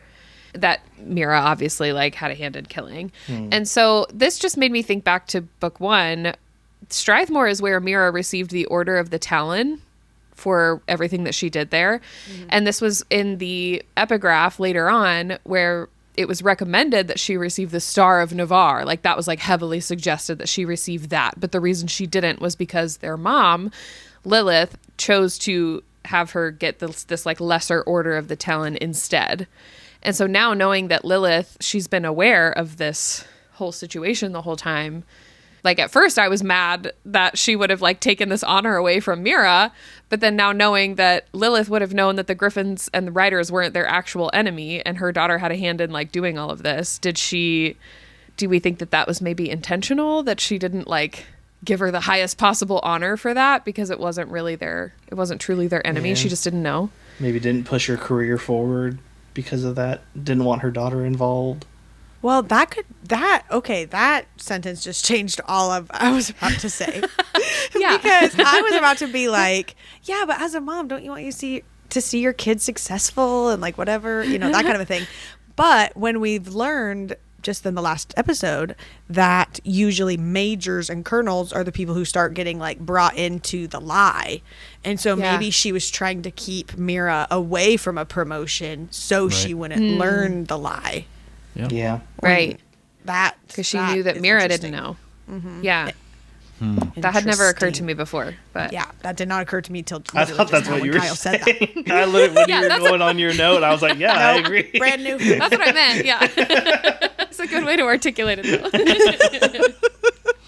That Mira obviously like had a hand in killing. And so this just made me think back to book 1. Strathmore is where Mira received the Order of the Talon for everything that she did there. And this was in the epigraph later on where it was recommended that she receive the Star of Navarre. Like, that was like heavily suggested that she receive that. But the reason she didn't was because their mom, Lilith, chose to have her get this like lesser Order of the Talon instead. And so now, knowing that Lilith, she's been aware of this whole situation the whole time. Like, at first I was mad that she would have like taken this honor away from Mira, but then now knowing that Lilith would have known that the Griffins and the Riders weren't their actual enemy and her daughter had a hand in like doing all of this, do we think that was maybe intentional, that she didn't like give her the highest possible honor for that because it wasn't truly their enemy? Yeah. She just didn't know. maybe didn't push her career forward because of that. Didn't want her daughter involved. Well, that sentence just changed all of I was about to say. Yeah. Because I was about to be like, yeah, but as a mom, don't you want to see your kids successful and like whatever, that kind of a thing. But when we've learned just in the last episode that usually majors and colonels are the people who start getting like brought into the lie. And so maybe she was trying to keep Mira away from a promotion so she wouldn't learn the lie. Yep. Yeah. Right. Because she knew that Mira didn't know. Mm-hmm. Yeah. That had never occurred to me before. But yeah, that did not occur to me till I thought that's what you were Kyle saying. said that. I literally, when you were going on your note, I was like, yeah, I agree. Brand new. that's what I meant. Yeah. It's a good way to articulate it, though.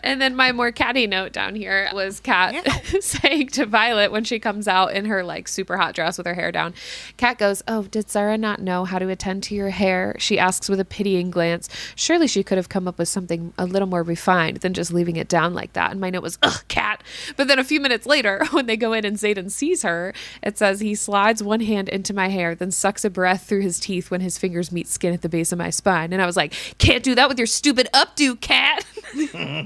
And then my more catty note down here was Kat saying to Violet when she comes out in her like super hot dress with her hair down. Kat goes, "Oh, did Sarah not know how to attend to your hair?" She asks with a pitying glance. Surely she could have come up with something a little more refined than just leaving it down like that. And my note was, "Ugh, Kat." But then a few minutes later, when they go in and Xaden sees her, it says, "He slides one hand into my hair, then sucks a breath through his teeth when his fingers meet skin at the base of my spine." And I was like, "Can't do that with your stupid updo, Kat."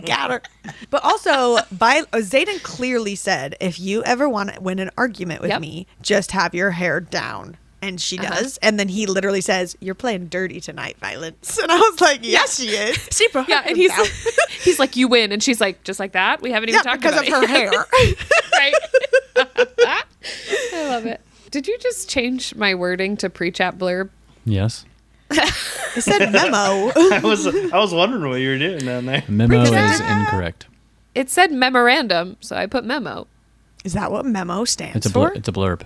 Got her. But also, Xaden clearly said, if you ever want to win an argument with me, just have your hair down. And she does. And then he literally says, "You're playing dirty tonight, Violence." And I was like, yes, she is. She brought and he's like, "You win." And she's like, "Just like that? We haven't even talked about it." Because of her hair. Right. I love it. Did you just change my wording to pre-chat blurb? Yes. It said memo. I was wondering what you were doing down there. Memo is incorrect. It said memorandum, so I put memo. Is that what memo stands It's a for? it's a blurb,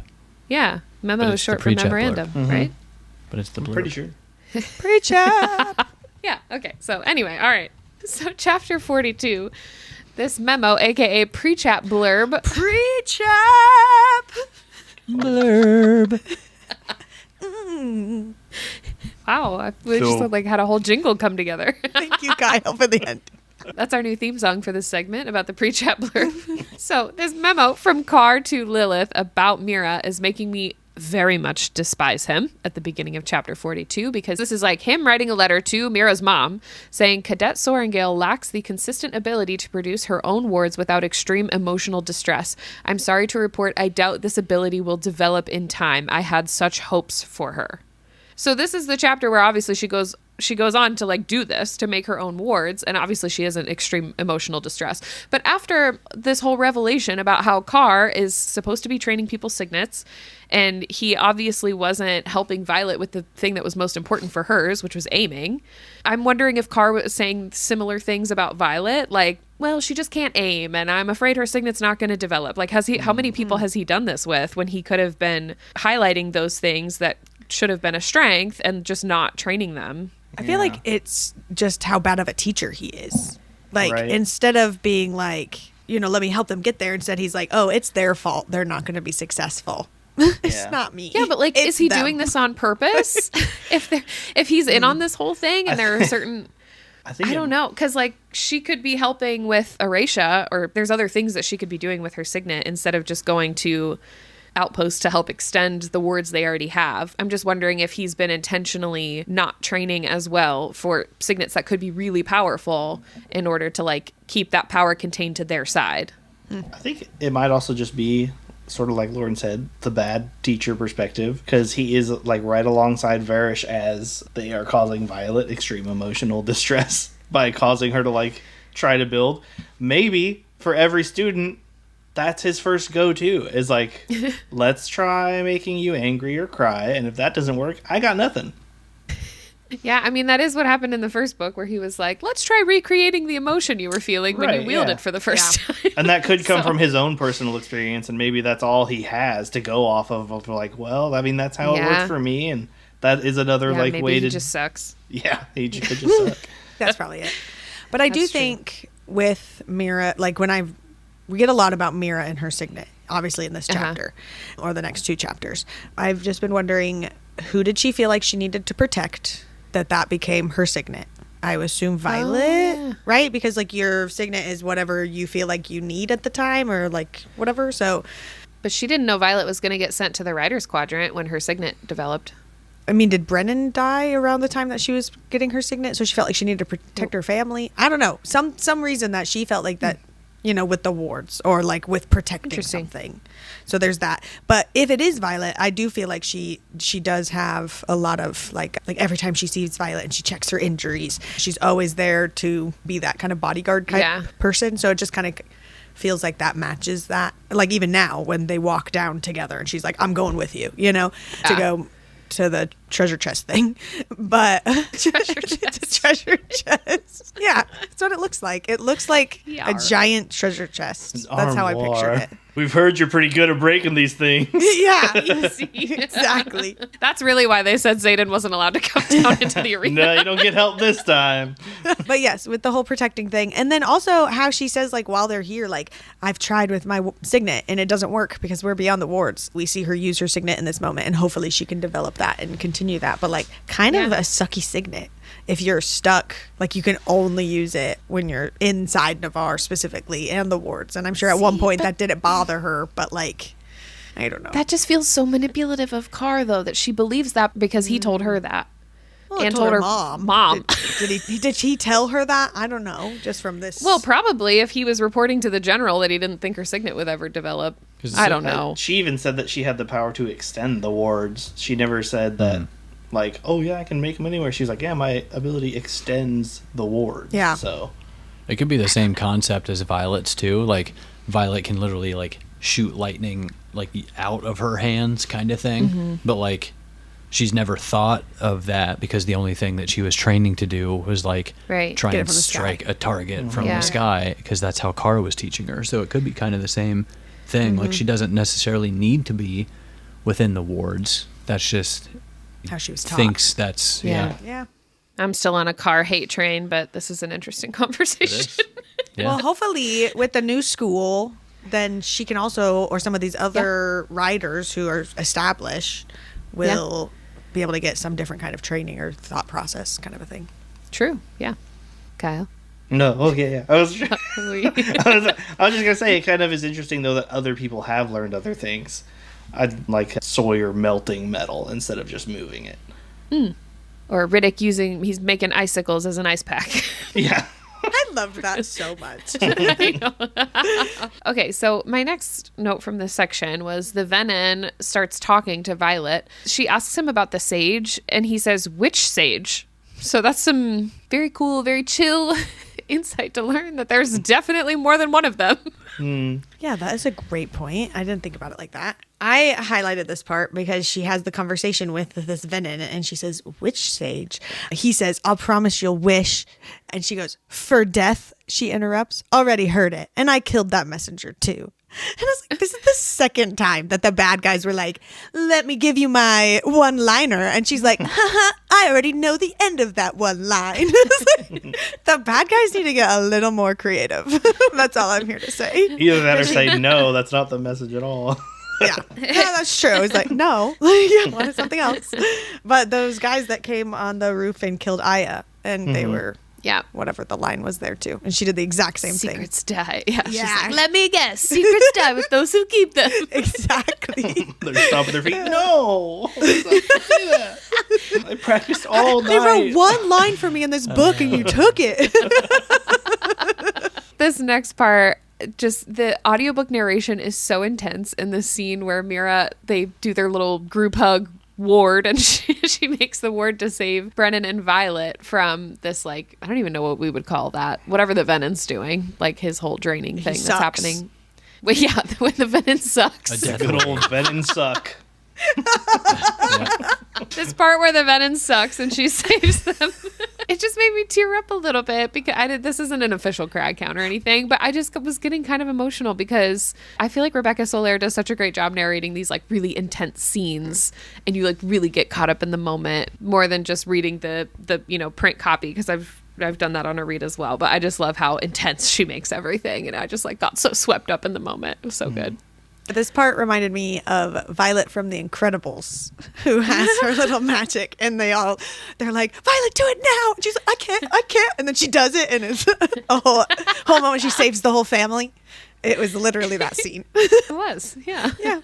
Yeah, memo But is it's short the for pre-chat memorandum, blurb. right? but it's the blurb. Pretty sure. Pre-chat. Yeah, okay. So anyway, all right. So chapter 42, this memo, aka pre-chat blurb. Pre-chat. Blurb. Wow, we just like had a whole jingle come together. Thank you, Kyle, for the end. That's our new theme song for this segment about the pre-chat blurb. So this memo from Carr to Lilith about Mira is making me very much despise him at the beginning of chapter 42, because this is like him writing a letter to Mira's mom saying Cadet Sorengale lacks the consistent ability to produce her own words without extreme emotional distress. I'm sorry to report I doubt this ability will develop in time. I had such hopes for her. So this is the chapter where obviously she goes she goes on to like do this to make her own wards, and obviously she is in extreme emotional distress. But after this whole revelation about how Carr is supposed to be training people's signets, and he obviously wasn't helping Violet with the thing that was most important for hers, which was aiming, I'm wondering if Carr was saying similar things about Violet, like, well, she just can't aim, and I'm afraid her signet's not going to develop. Like, how many people has he done this with when he could have been highlighting those things that should have been a strength and just not training them? I feel like it's just how bad of a teacher he is. Like, Right. instead of being like, let me help them get there, instead he's like, oh, it's their fault. They're not going to be successful. It's Yeah. not me. Yeah, but like, It's is he them. doing this on purpose? if he's in on this whole thing, and there are certain... I don't know, because like she could be helping with Eratia, or there's other things that she could be doing with her signet instead of just going to Outpost to help extend the wards they already have. I'm just wondering if he's been intentionally not training as well for signets that could be really powerful in order to like keep that power contained to their side. I think it might also just be sort of like Lauren said, the bad teacher perspective, because he is like right alongside Varish as they are causing Violet extreme emotional distress by causing her to like try to build. Maybe for every student, that's his first go-to is like, let's try making you angry or cry, and if that doesn't work, I got nothing. Yeah, I mean, that is what happened in the first book, where he was like, let's try recreating the emotion you were feeling when you Right, wielded yeah. for the first time. And that could come So- from his own personal experience, and maybe that's all he has to go off of like, well, I mean, that's how it Yeah. worked for me, and that is another Yeah, like maybe way he to just sucks. yeah, he could just suck. That's probably it. But I do That's true. think with Mira, like we get a lot about Mira and her signet, obviously in this chapter or the next two chapters. I've just been wondering, who did she feel like she needed to protect that became her signet? I would assume Violet, yeah. right? Because like your signet is whatever you feel like you need at the time, or like whatever. So, But she didn't know Violet was going to get sent to the Writer's Quadrant when her signet developed. I mean, did Brennan die around the time that she was getting her signet? So she felt like she needed to protect her family. I don't know. Some reason that she felt like that, with the wards or like with protecting Interesting. something. So there's that. But if it is Violet, I do feel like she does have a lot of like every time she sees Violet and she checks her injuries, she's always there to be that kind of bodyguard type person. So it just kind of feels like matches that. Like even now when they walk down together and she's like, I'm going with you, to go to the treasure chest thing. But Treasure chest. treasure chest. Yeah, that's what it looks like. It looks like a Yar. giant treasure chest. That's how I Armoire. pictured it. We've heard you're pretty good at breaking these things. Yeah, See? exactly. That's really why they said Zayden wasn't allowed to come down into the arena. No, you don't get help this time. But yes, with the whole protecting thing. And then also how she says, like, while they're here, like, I've tried with my signet and it doesn't work because we're beyond the wards. We see her use her signet in this moment, and hopefully she can develop that and continue that. But, like, kind of a sucky signet. If you're stuck, like, you can only use it when you're inside Navarre specifically and the wards. And I'm sure at one point that didn't bother her, but, like, I don't know. That just feels so manipulative of Carr, though, that she believes that because he told her that. Well, and told told her mom. Did he tell her that? I don't know. Just from this. Well, probably if he was reporting to the general that he didn't think her signet would ever develop. 'Cause I don't know. She even said that she had the power to extend the wards. She never said that, like, oh yeah, I can make them anywhere. She's like, yeah, my ability extends the wards. Yeah. So It could be the same concept as Violet's too. Like Violet can literally like shoot lightning like out of her hands kind of thing. But like she's never thought of that because the only thing that she was training to do was like Right. try Get it and from the sky. strike a target from Yeah. the sky because that's how Kara was teaching her. So it could be kind of the same thing. Like she doesn't necessarily need to be within the wards. That's just how she was taught. thinks that's Yeah. Yeah. I'm still on a Carr hate train, but this is an interesting conversation. Yeah. Well, hopefully with the new school, then she can also, or some of these other riders who are established, will be able to get some different kind of training or thought process kind of a thing. True. Yeah. Kyle. no, okay, yeah. I was We- I was just gonna say it kind of is interesting though that other people have learned other things. I'd like Sawyer melting metal instead of just moving it. or Riddick he's making icicles as an ice pack. Yeah. I loved that so much. Okay, so my next note from this section was the Venin starts talking to Violet. She asks him about the sage, and he says, which sage? So that's some very cool, very chill insight to learn that there's definitely more than one of them. Yeah, that is a great point. I didn't think about it like that. I highlighted this part because she has the conversation with this Venom and she says, which sage? He says, I'll promise you'll wish. And she goes, for death, she interrupts. Already heard it. And I killed that messenger too. And I was like, this is the second time that the bad guys were like, let me give you my one-liner. And she's like, haha, I already know the end of that one line. Like, the bad guys need to get a little more creative. That's all I'm here to say. Either that or say, no, that's not the message at all. Yeah, that's true. It's like, no, yeah, wanted something else. But those guys that came on the roof and killed Aya, and they were, whatever the line was there too. And she did the exact same thing. Secrets die. Yeah. She's Yeah. like, let me guess. Secrets die with those who keep them. Exactly. They're stomping their feet. No! Let's not do that. I practiced all night. They wrote one line for me in this book and you took it. This next part, just the audiobook narration is so intense in the scene where Mira, they do their little group hug ward and she makes the ward to save Brennan and Violet from this, like, I don't even know what we would call that, whatever the Venom's doing, like his whole draining thing that's happening. Well, yeah, when the Venom sucks. Good old Venom suck. This part where the Venom sucks and she saves them. It just made me tear up a little bit because this isn't an official crowd count or anything, but I just was getting kind of emotional because I feel like Rebecca Soler does such a great job narrating these like really intense scenes, and you like really get caught up in the moment more than just reading the print copy, because I've done that on a read as well. But I just love how intense she makes everything, and I just like got so swept up in the moment. It was so good. This part reminded me of Violet from The Incredibles, who has her little magic, and they're like, Violet, do it now. And she's like, I can't. And then she does it, and it's a whole moment. She saves the whole family. It was literally that scene. It was, yeah. Yeah.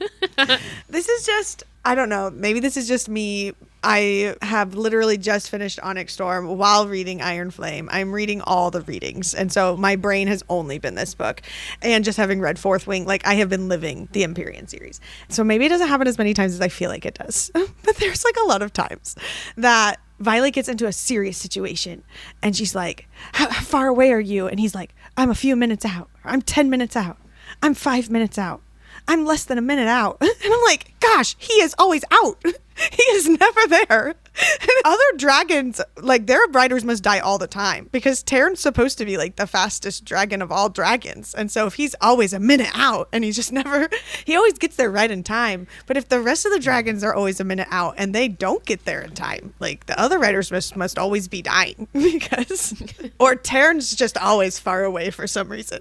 This is just, I don't know, maybe this is just me. I have literally just finished Onyx Storm while reading Iron Flame. I'm reading all the readings. And so my brain has only been this book. And just having read Fourth Wing, like I have been living the Empyrean series. So maybe it doesn't happen as many times as I feel like it does. But there's like a lot of times that Violet gets into a serious situation and she's like, how far away are you? And he's like, I'm a few minutes out. I'm 10 minutes out. I'm 5 minutes out. I'm less than a minute out. And I'm like, gosh, he is always out. He is never there. And other dragons, like their riders must die all the time because Terran's supposed to be like the fastest dragon of all dragons. And so if he's always a minute out and he's just never, he always gets there right in time. But if the rest of the dragons are always a minute out and they don't get there in time, like the other riders must always be dying because, or Terran's just always far away for some reason.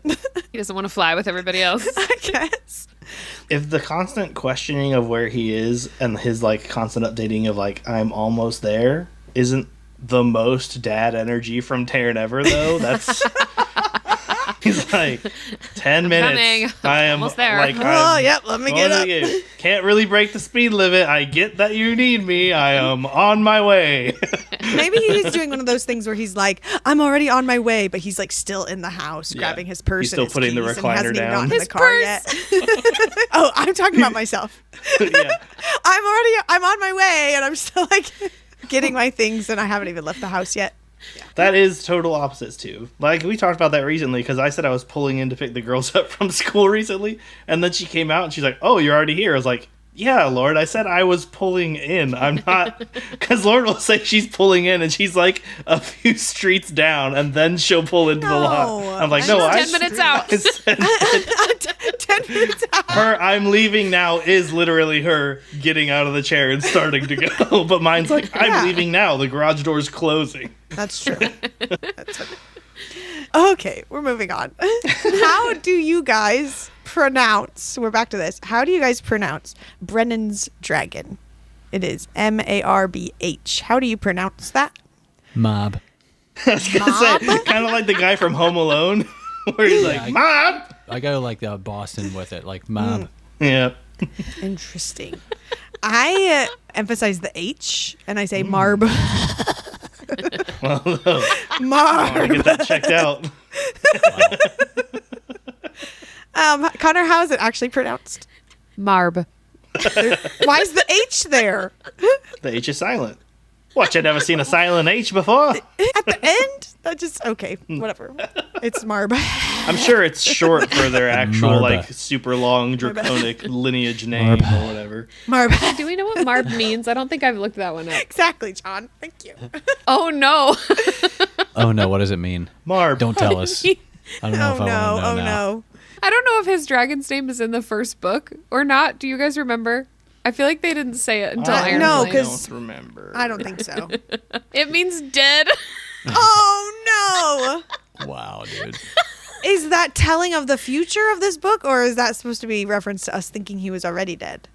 He doesn't want to fly with everybody else. I guess. If the constant questioning of where he is and his like constant updating of like I'm almost there isn't the most dad energy from Terran ever, though, that's he's like 10 minutes. I am almost there. Like, yep, let me get up. Can't really break the speed limit. I get that you need me. I am on my way. Maybe he's doing one of those things where he's like, I'm already on my way, but he's like still in the house grabbing his purse. He's still putting the recliner down. His car yet. Oh, I'm talking about myself. Yeah. I'm on my way, and I'm still like getting my things, and I haven't even left the house yet. Yeah. That is total opposites too. Like we talked about that recently because I said I was pulling in to pick the girls up from school recently, and then she came out and she's like, "Oh, you're already here." I was like, "Yeah, Lord, I said I was pulling in. I'm not," because Lord will say she's pulling in and she's like a few streets down, and then she'll pull into the lot. I'm like, "No, 10 minutes out." 10 minutes out. Her "I'm leaving now" is literally her getting out of the chair and starting to go. But mine's like, "I'm leaving now. The garage door's closing." That's true. Okay, we're moving on. How do you guys pronounce, we're back to this, how do you guys pronounce Brennan's dragon? It is Marbh. How do you pronounce that? Mob. I was gonna say, kind of like the guy from Home Alone, where he's like, "Mob." I go like the Boston with it, like mob. Yeah. Interesting. I emphasize the H and I say Marb. Well, no. Marb. I want to get that checked out. Connor, how is it actually pronounced? Marb. Why is the H there? The H is silent. What, you never seen a silent H before? At the end? That just, okay, whatever. It's Marb. I'm sure it's short for their actual, Marba. like, super long, draconic lineage name or whatever. Marb. Do we know what Marb means? I don't think I've looked that one up. Exactly, John. Thank you. Oh, no. Oh no, what does it mean? Marb. Don't tell us. I don't know if I want to know now. no. I don't know if his dragon's name is in the first book or not. Do you guys remember? I feel like they didn't say it until Iron no, Flame. I 'cause- don't remember. I don't think so. It means dead. Oh, no. Wow, dude. Is that telling of the future of this book, or is that supposed to be reference to us thinking he was already dead?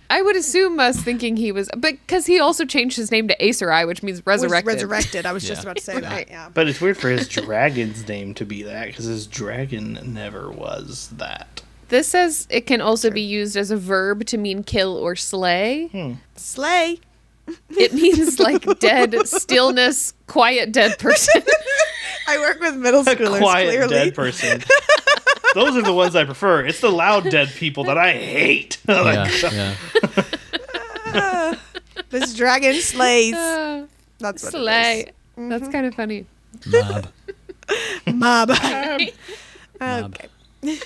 I would assume us thinking he was, but because he also changed his name to Aeserai, which means Was resurrected. resurrected. I was just Yeah. about to say that. Yeah. But it's weird for his dragon's name to be that, because his dragon never was that. This says it can also be used as a verb to mean kill or slay. Slay. It means like dead, stillness, quiet dead person. I work with middle A schoolers, quiet clearly. dead person. Those are the ones I prefer. It's the loud dead people that I hate. Yeah. This dragon slays. Uh, That's what slay. That's kind of funny. Mob. it is. Mob. Okay.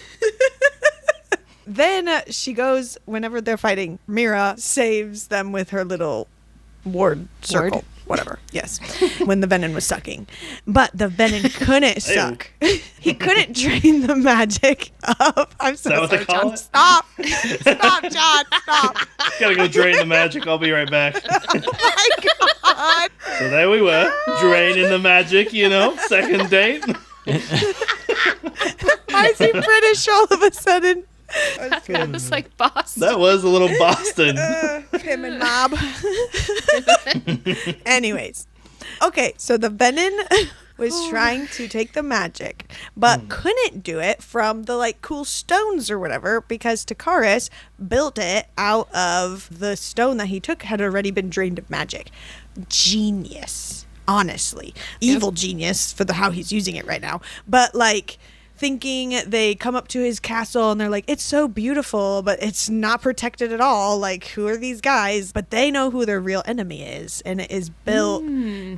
Then she goes, whenever they're fighting, Mira saves them with her little ward circle. Whatever. Yes. When the venom was sucking. But the venom couldn't suck. He couldn't drain the magic of... I'm so Is that what sorry, they call John. it? Stop. Stop, John. Stop. Gotta go drain the magic. I'll be right back. Oh my God. So there we were, draining the magic, second date. Why is he British all of a sudden? That was like Boston. That was a little Boston. Him and Mob. Anyways. Okay, so the Venom was trying to take the magic, but couldn't do it from the like cool stones or whatever because Takaris built it out of the stone that he took had already been drained of magic. Genius. Honestly. Evil genius for how he's using it right now. But like thinking they come up to his castle and they're like, it's so beautiful, but it's not protected at all. Like, who are these guys? But they know who their real enemy is. And it is built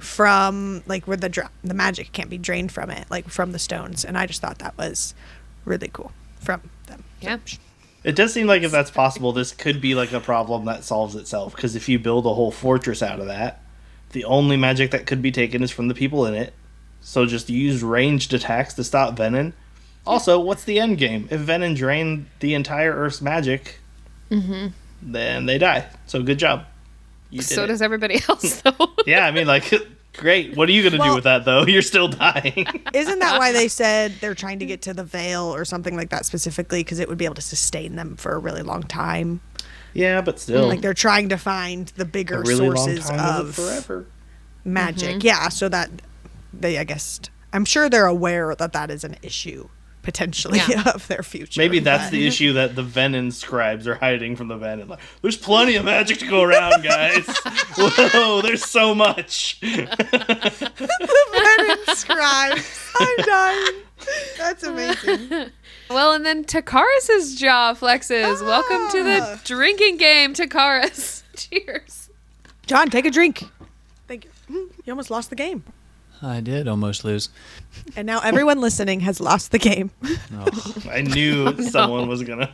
from like where the magic can't be drained from it, like from the stones. And I just thought that was really cool from them. Yeah. It does seem like if that's possible, this could be like a problem that solves itself. Because if you build a whole fortress out of that, the only magic that could be taken is from the people in it. So just use ranged attacks to stop Venom. Also, what's the end game? If Venom drained the entire Earth's magic, then they die. So good job. You did So it. does everybody else, though. Yeah, I mean, like, great. What are you going to do with that, though? You're still dying. Isn't that why they said they're trying to get to the Veil or something like that specifically? Because it would be able to sustain them for a really long time. Yeah, but still. Like they're trying to find the a bigger really long sources time of forever. magic. Yeah, so that they, I guess, I'm sure they're aware that that is an issue potentially of their future. Maybe that's but- the issue that the Venom scribes are hiding from the Venom. Like, there's plenty of magic to go around, guys. Whoa, there's so much. Venom scribes. I'm dying. That's amazing. Well, and then Takaris' jaw flexes. Welcome to the drinking game, Takaris. Cheers. John, take a drink. Thank you. You almost lost the game. I did almost lose. And now everyone listening has lost the game. Oh, I knew someone was going to.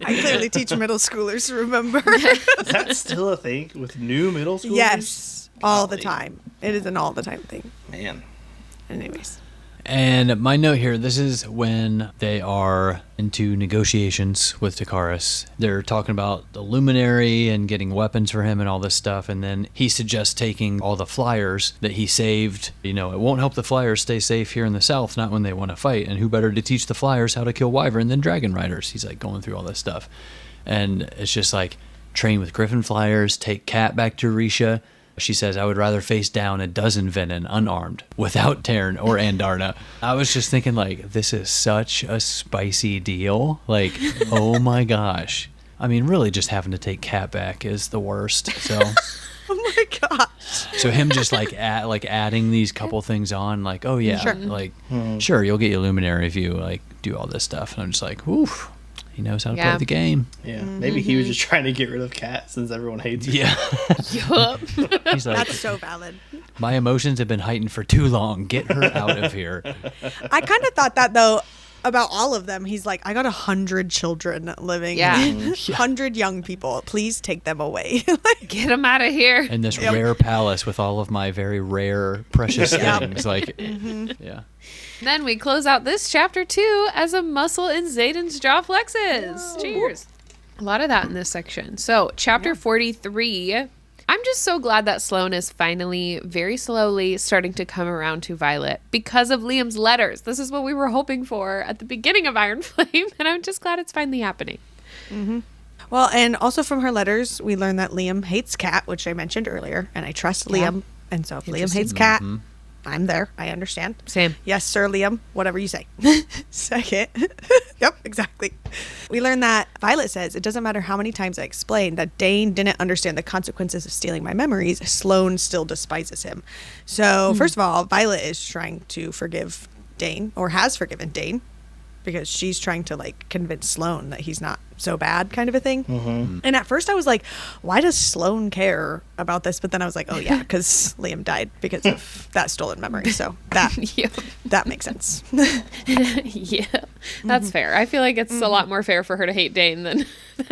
I clearly teach middle schoolers to remember. Is that still a thing with new middle schoolers? Yes, all the Golly. time. It is an all the time thing. Man. Anyways. and my note here, this is when they are into negotiations with Takaris. They're talking about the luminary and getting weapons for him and all this stuff. And then he suggests taking all the flyers that he saved. You know, it won't help the flyers stay safe here in the South, not when they want to fight. And who better to teach the flyers how to kill Wyvern than dragon riders? He's like going through all this stuff. And it's just like, train with Griffin flyers, take Cat back to Risha. She says, I would rather face down a dozen Venom unarmed without Taryn or Andarna. I was just thinking, like, this is such a spicy deal. Like, oh my gosh. I mean, really just having to take Cat back is the worst. So Oh my gosh. so him just like adding these couple things on, like, oh yeah, Sure. like, sure, you'll get your luminary if you like do all this stuff. And I'm just like, oof. He knows how to Yeah. play the game. Yeah, maybe he was just trying to get rid of Kat since everyone hates her. Yeah. Yup. He's like, That's so valid. my emotions have been heightened for too long. Get her out of here. I kind of thought that though about all of them. He's like, I got 100 children living. Yeah. 100 young people. Please take them away. Like, Get him out of here. In this rare palace with all of my very rare, precious Yep. things. Like, yeah. Then we close out this chapter 2 as a muscle in Zayden's jaw flexes. Cheers. A lot of that in this section. So, chapter 43. I'm just so glad that Sloane is finally, very slowly, starting to come around to Violet because of Liam's letters. This is what we were hoping for at the beginning of Iron Flame, and I'm just glad it's finally happening. well, and also from her letters, we learned that Liam hates Kat, which I mentioned earlier, and I trust Liam. And so if Liam hates Kat, I'm there. I understand. Same. Yes, sir, Liam. Whatever you say. Second. Yep, exactly. We learned that Violet says, it doesn't matter how many times I explained that Dane didn't understand the consequences of stealing my memories, Sloane still despises him. So, first of all, Violet is trying to forgive Dane, or has forgiven Dane, because she's trying to like convince Sloane that he's not so bad, kind of a thing. And at first I was like, why does Sloane care about this? But then I was like, oh yeah, because Liam died because of that stolen memory. So that Yep. that makes sense. Yeah, that's fair. I feel like it's a lot more fair for her to hate Dane than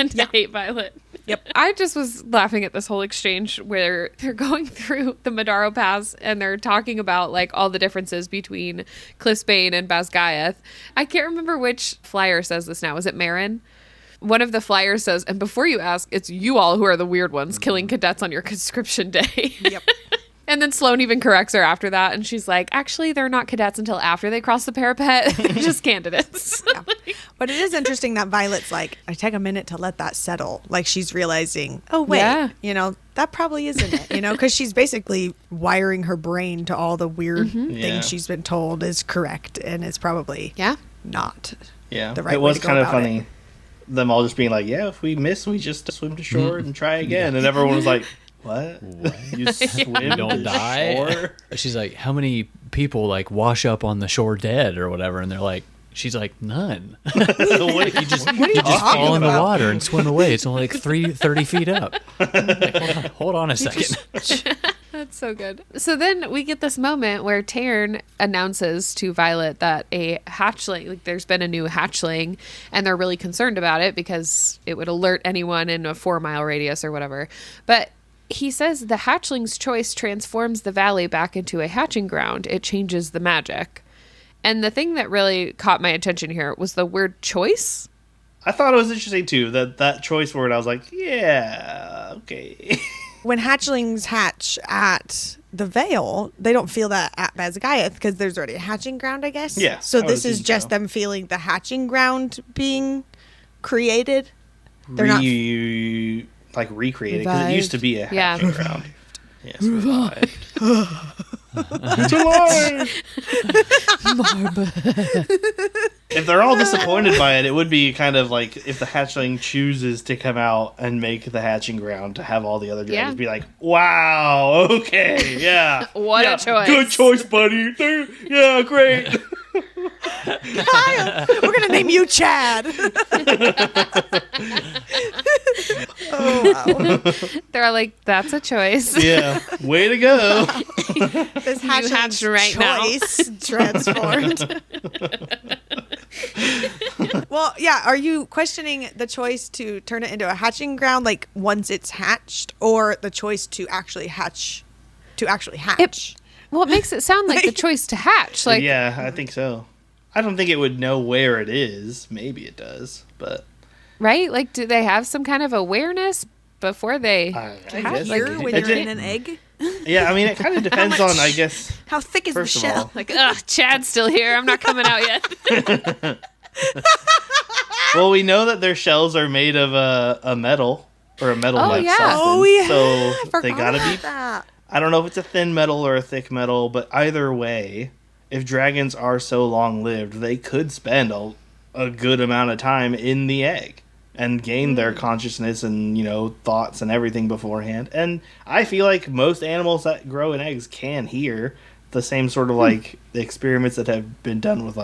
to hate Violet. Yep. I just was laughing at this whole exchange where they're going through the Madaro Pass and they're talking about like all the differences between Cliffsbane and Basgiath. I can't remember which flyer says this now. Is it Marin? One of the flyers says, and before you ask, it's you all who are the weird ones killing cadets on your conscription day. Yep. And then Sloane even corrects her after that. And she's like, actually, they're not cadets until after they cross the parapet. They're just candidates. Yeah. But it is interesting that Violet's like, I take a minute to let that settle. Like she's realizing, oh, wait, Yeah. That probably isn't it, because she's basically wiring her brain to all the weird Yeah. things she's been told is correct. And it's probably Yeah. not Yeah, the right it way was to go kind of about funny. it. Them all just being like, yeah, if we miss, we just swim to shore and try again. And everyone was like, what? You swim You don't to die? shore? She's like, how many people like wash up on the shore dead or whatever? And they're like, she's like, none. What you just You just fall in the about? water and swim away. It's only like 30 feet up. Like, hold on a second. That's so good. So then we get this moment where Taryn announces to Violet that a hatchling, like there's been a new hatchling, and they're really concerned about it because it would alert anyone in a 4-mile radius or whatever. But he says the hatchling's choice transforms the valley back into a hatching ground. It changes the magic. And the thing that really caught my attention here was the word choice. I thought it was interesting too, that choice word. I was like, yeah, okay. When hatchlings hatch at the Vale, they don't feel that at Basgiath because there's already a hatching ground, I guess. Yeah, So I would this is assume just so. them feeling the hatching ground being created. They're not. Recreated because it used to be a Yeah. hatching ground. Yes, revived. It's alive. If they're all disappointed by it, it would be kind of like if the hatchling chooses to come out and make the hatching ground to have all the other dragons be like, wow, okay, yeah. What a yeah, choice. Good choice, buddy. Yeah, great. Kyle, we're gonna name you Chad. Oh wow! They're all like, that's a choice. Yeah, way to go. This hatched hatchling's right now. choice transformed. Well, yeah. Are you questioning the choice to turn it into a hatching ground, like once it's hatched, or the choice to actually hatch? Well, it makes it sound like the choice to hatch. Like, Yeah, I think so. I don't think it would know where it is. Maybe it does, but right? Like, do they have some kind of awareness before they I hatch? guess Like, Here, when it you're did- in an egg, yeah, I mean, it kind of depends on, I guess. how thick is First the of shell? all, like, ugh, Chad's still here. I'm not coming out yet. well, we know that their shells are made of a metal or a metal-like yeah. substance. Oh yeah, So I forgot they gotta about be. that. I don't know if it's a thin metal or a thick metal, but either way, if dragons are so long-lived, they could spend a good amount of time in the egg and gain their consciousness and, thoughts and everything beforehand. And I feel like most animals that grow in eggs can hear the same sort of, experiments that have been done with,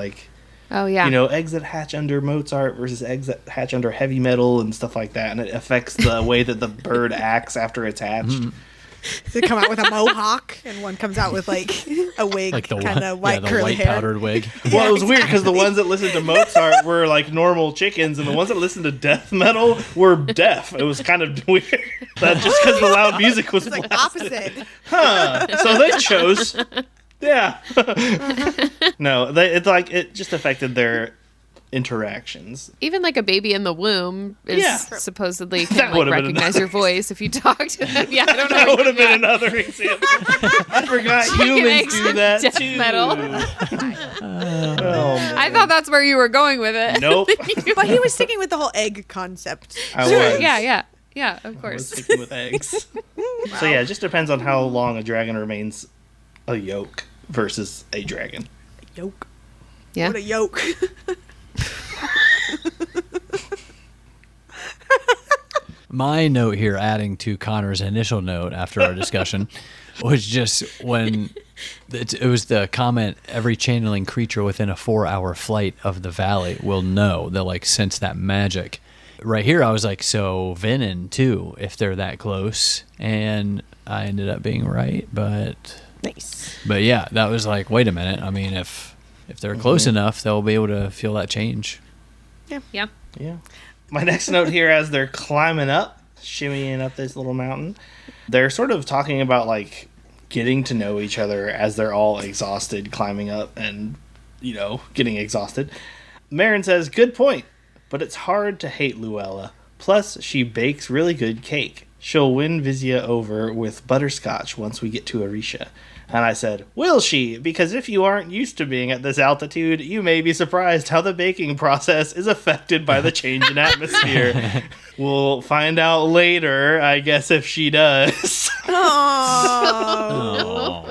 Oh, yeah. You know, eggs that hatch under Mozart versus eggs that hatch under heavy metal and stuff like that. And it affects the way that the bird acts after it's hatched. They come out with a mohawk, and one comes out with like a wig, Like the kind of white the curly white hair. powdered wig. Well, it was weird because the ones that listened to Mozart were like normal chickens, and the ones that listened to death metal were deaf. It was kind of weird. That just because the loud music was It's like blasted. opposite. Huh. So they chose. Yeah. No, it just affected their interactions. Even like a baby in the womb is Yeah. supposedly That can like would've been recognize your voice if you talk to them. Yeah, I don't know. That would have been another example. I forgot humans eggs do and that death too. metal. Oh, man. I thought that's where you were going with it. Nope. But he was sticking with the whole egg concept. I Sure. was. Yeah, of I was course. sticking with eggs. So yeah, it just depends on how long a dragon remains a yolk versus a dragon. Yolk. Yeah. What a yolk. My note here, adding to Connor's initial note after our discussion, was just when it was the comment, every channeling creature within a 4-hour flight of the valley will know. They'll like sense that magic. Right here, I was like, so Venom too, if they're that close. And I ended up being right, but Nice. yeah, that was like, wait a minute. I mean, if they're close enough, they'll be able to feel that change. Yeah. Yeah. My next note here, as they're climbing up, shimmying up this little mountain, they're sort of talking about like getting to know each other as they're all exhausted climbing up and, you know, getting exhausted. Marin says, good point, but it's hard to hate Luella. Plus, she bakes really good cake. She'll win Vizia over with butterscotch once we get to Arisha. And I said, will she? Because if you aren't used to being at this altitude, you may be surprised how the baking process is affected by the change in atmosphere. We'll find out later, I guess, if she does. Oh.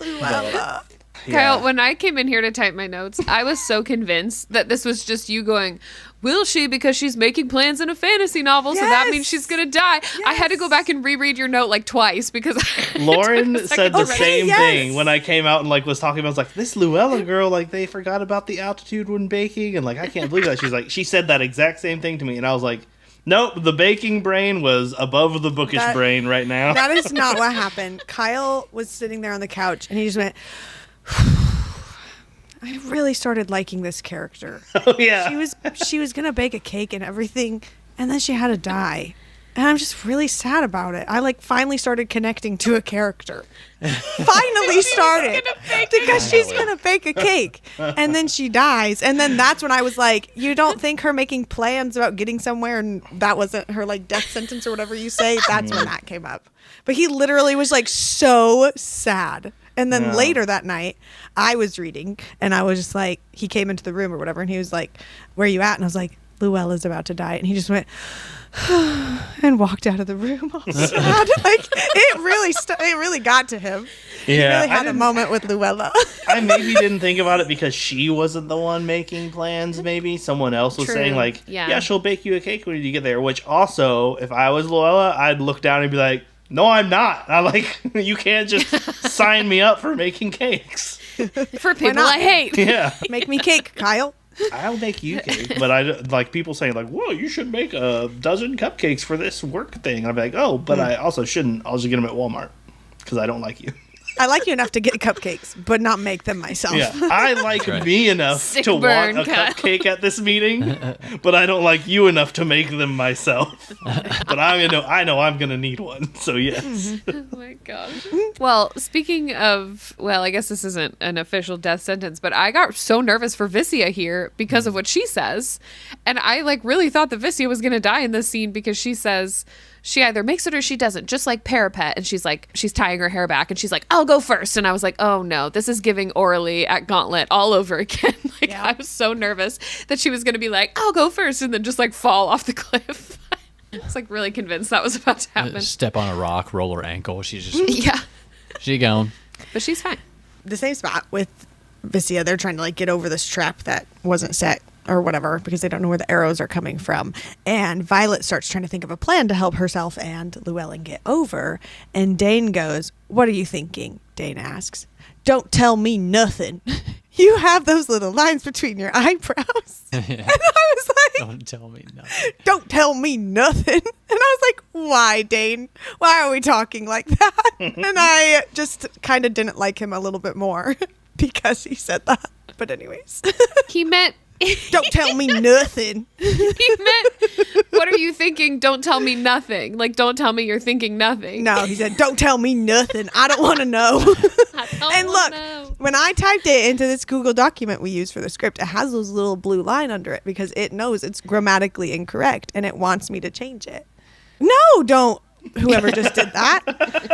Luella. Kyle, when I came in here to type my notes, I was so convinced that this was just you going, will she? Because she's making plans in a fantasy novel, so that means she's going to die. I had to go back and reread your note like twice because Lauren said the same yes. thing when I came out and like was talking about. I was like, this Luella girl, like they forgot about the altitude when baking, and like I can't believe that. She's like, she said that exact same thing to me, and I was like, nope, the baking brain was above the bookish brain right now. That is not what happened. Kyle was sitting there on the couch, and he just went, I really started liking this character. Oh yeah, She was gonna bake a cake and everything, and then she had to die. And I'm just really sad about it. I like finally started connecting to a character. Finally started. Because she's gonna bake a cake. And then she dies. And then that's when I was like, you don't think her making plans about getting somewhere and that wasn't her like death sentence or whatever you say? That's when that came up. But he literally was like so sad. And then later that night, I was reading, and I was just like, he came into the room or whatever, and he was like, where are you at? And I was like, Luella's about to die. And he just went, and walked out of the room all sad. Like, it really got to him. yeah. He really I had a didn't- moment with Luella. I maybe didn't think about it because she wasn't the one making plans. Maybe someone else was True. saying like, Yeah. yeah, she'll bake you a cake when you get there. Which also, if I was Luella, I'd look down and be like, no, I'm not. I like, you can't just sign me up for making cakes. for people not? I hate. Yeah, Make me cake, Kyle. I'll make you cake, but I like people saying like, whoa, you should make a dozen cupcakes for this work thing. And I'd be like, oh, but I also shouldn't. I'll just get them at Walmart because I don't like you. I like you enough to get cupcakes, but not make them myself. Yeah, I like right. me enough Sick to burn, want a Kyle. cupcake at this meeting, but I don't like you enough to make them myself. But I know I'm gonna need one. So yes, Oh my gosh. Well, speaking of, I guess this isn't an official death sentence, but I got so nervous for Vizia here because of what she says. And I like really thought that Vizia was going to die in this scene because she says she either makes it or she doesn't, just like Parapet. And she's like, she's tying her hair back and she's like, I'll go first. And I was like, oh no, this is giving Orally at Gauntlet all over again. Like I was so nervous that she was going to be like, I'll go first and then just like fall off the cliff. I was like really convinced that was about to happen. Step on a rock, roll her ankle. She's just, Yeah. she gone. But she's fine. The same spot with Vizia, they're trying to like get over this trap that wasn't set or whatever because they don't know where the arrows are coming from. And Violet starts trying to think of a plan to help herself and Llewellyn get over. And Dane goes, what are you thinking? Dane asks. Don't tell me nothing. you have those little lines between your eyebrows. And I was like, Don't tell me nothing. don't tell me nothing. And I was like, why, Dane? Why are we talking like that? And I just kind of didn't like him a little bit more because he said that. But anyways, He meant... don't tell me nothing. He meant, what are you thinking? Don't tell me nothing. Like, don't tell me you're thinking nothing. No, he said, don't tell me nothing. I don't want to know. And look, when I typed it into this Google document we use for the script, it has those little blue line under it because it knows it's grammatically incorrect and it wants me to change it. No, don't. Whoever just did that,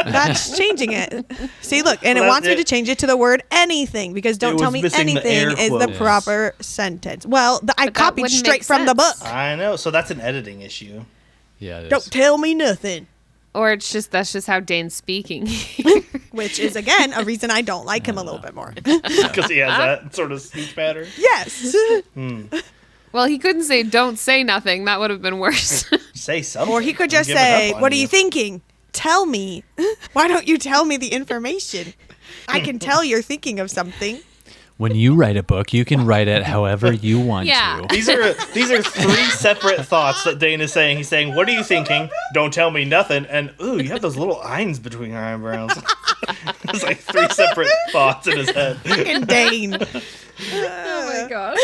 that's changing it. See, look, and it wants me to change it to the word anything because don't tell me anything is the proper sentence. Well, I copied straight from the book. I know. So that's an editing issue. Yeah, it is. Don't tell me nothing. Or that's just how Dane's speaking. Which is, again, a reason I don't like him a little bit more. Because he has that sort of speech pattern. Yes. Well, he couldn't say, don't say nothing. That would have been worse. Say something. Or he could just say, what are you thinking? Tell me. Why don't you tell me the information? I can tell you're thinking of something. When you write a book, you can write it however you want Yeah. to. These are three separate thoughts that Dane is saying. He's saying, what are you thinking? Don't tell me nothing. And, ooh, you have those little eyes between your eyebrows. It's like three separate thoughts in his head. Fucking Dane. Oh, my God.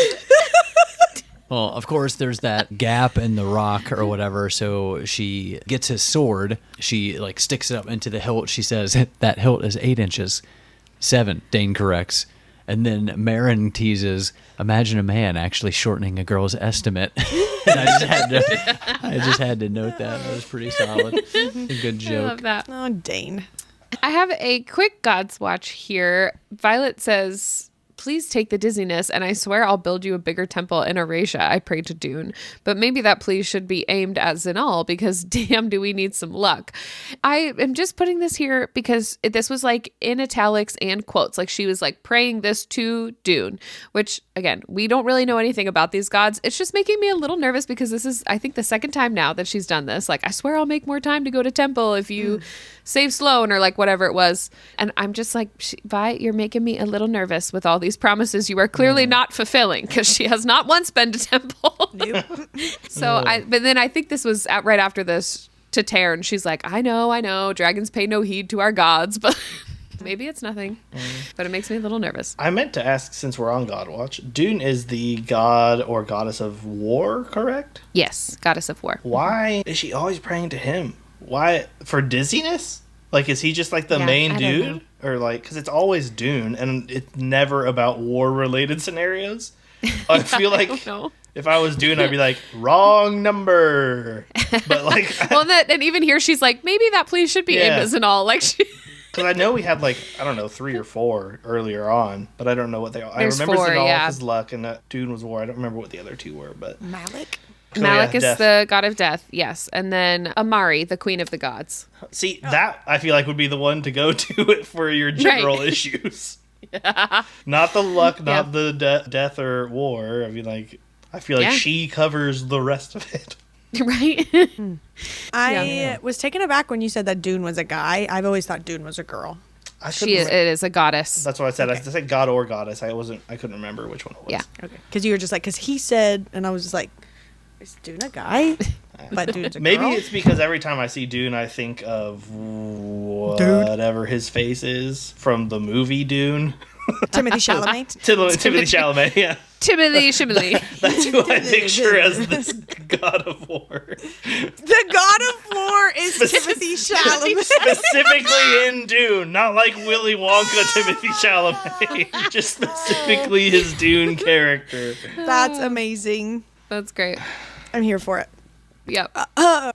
Well, of course, there's that gap in the rock or whatever. So she gets his sword. She like sticks it up into the hilt. She says, that hilt is 8 inches. 7, Dane corrects. And then Marin teases, imagine a man actually shortening a girl's estimate. And I just had to note that. That was pretty solid. A good joke. I love that. Oh, Dane. I have a quick God's Watch here. Violet says, please take the dizziness, and I swear I'll build you a bigger temple in Erasia. I pray to Dune. But maybe that please should be aimed at Zinal, because damn, do we need some luck. I am just putting this here because this was like in italics and quotes. Like she was like praying this to Dune, which again, we don't really know anything about these gods. It's just making me a little nervous because this is, I think, the second time now that she's done this. Like, I swear I'll make more time to go to temple if you save Sloane, or like whatever it was. And I'm just like, Vi, you're making me a little nervous with all these promises you are clearly not fulfilling, because she has not once been to temple. Nope. But then I think this was right after this to Taryn. She's like, I know, dragons pay no heed to our gods, but maybe it's nothing. But it makes me a little nervous. I meant to ask, since we're on God Watch, Dune is the god or goddess of war, correct? Yes, goddess of war. Why is she always praying to him? Why? For dizziness? Like, is he just like the main I don't know. dude? Or like, because it's always Dune and it's never about war-related scenarios. I feel I like don't know. if I was Dune, I'd be like, wrong number. But like, Well, and even here, she's like, maybe that please should be Yeah. aimed and all. Like, because I know we had like, I don't know, 3 or 4 earlier on, but I don't know what they are. I There's remember 4, Zinal yeah. was luck and Dune was war. I don't remember what the other 2 were, but Malik? Malik is death. the god of death, yes. And then Amari, the queen of the gods. See, that I feel like would be the one to go to for your general Right. issues. Not the luck, not the death or war. I feel like Yeah. she covers the rest of it. Right? I was taken aback when you said that Dune was a guy. I've always thought Dune was a girl. It is a goddess. That's what I said. Okay. I said god or goddess. I couldn't remember which one it was. Yeah. Okay. Because you were just like, because he said, and I was just like, is Dune a guy? But Dune's a Maybe girl? it's because every time I see Dune, I think of whatever his face is from the movie Dune. Timothy Chalamet. Timothy Chalamet, yeah. Timothy Shimley. That's who I picture as this god of war. The god of war is Timothy Chalamet. Specifically in Dune, not like Willy Wonka Timothy Chalamet. Just specifically his Dune character. That's amazing. That's great. I'm here for it. Yep.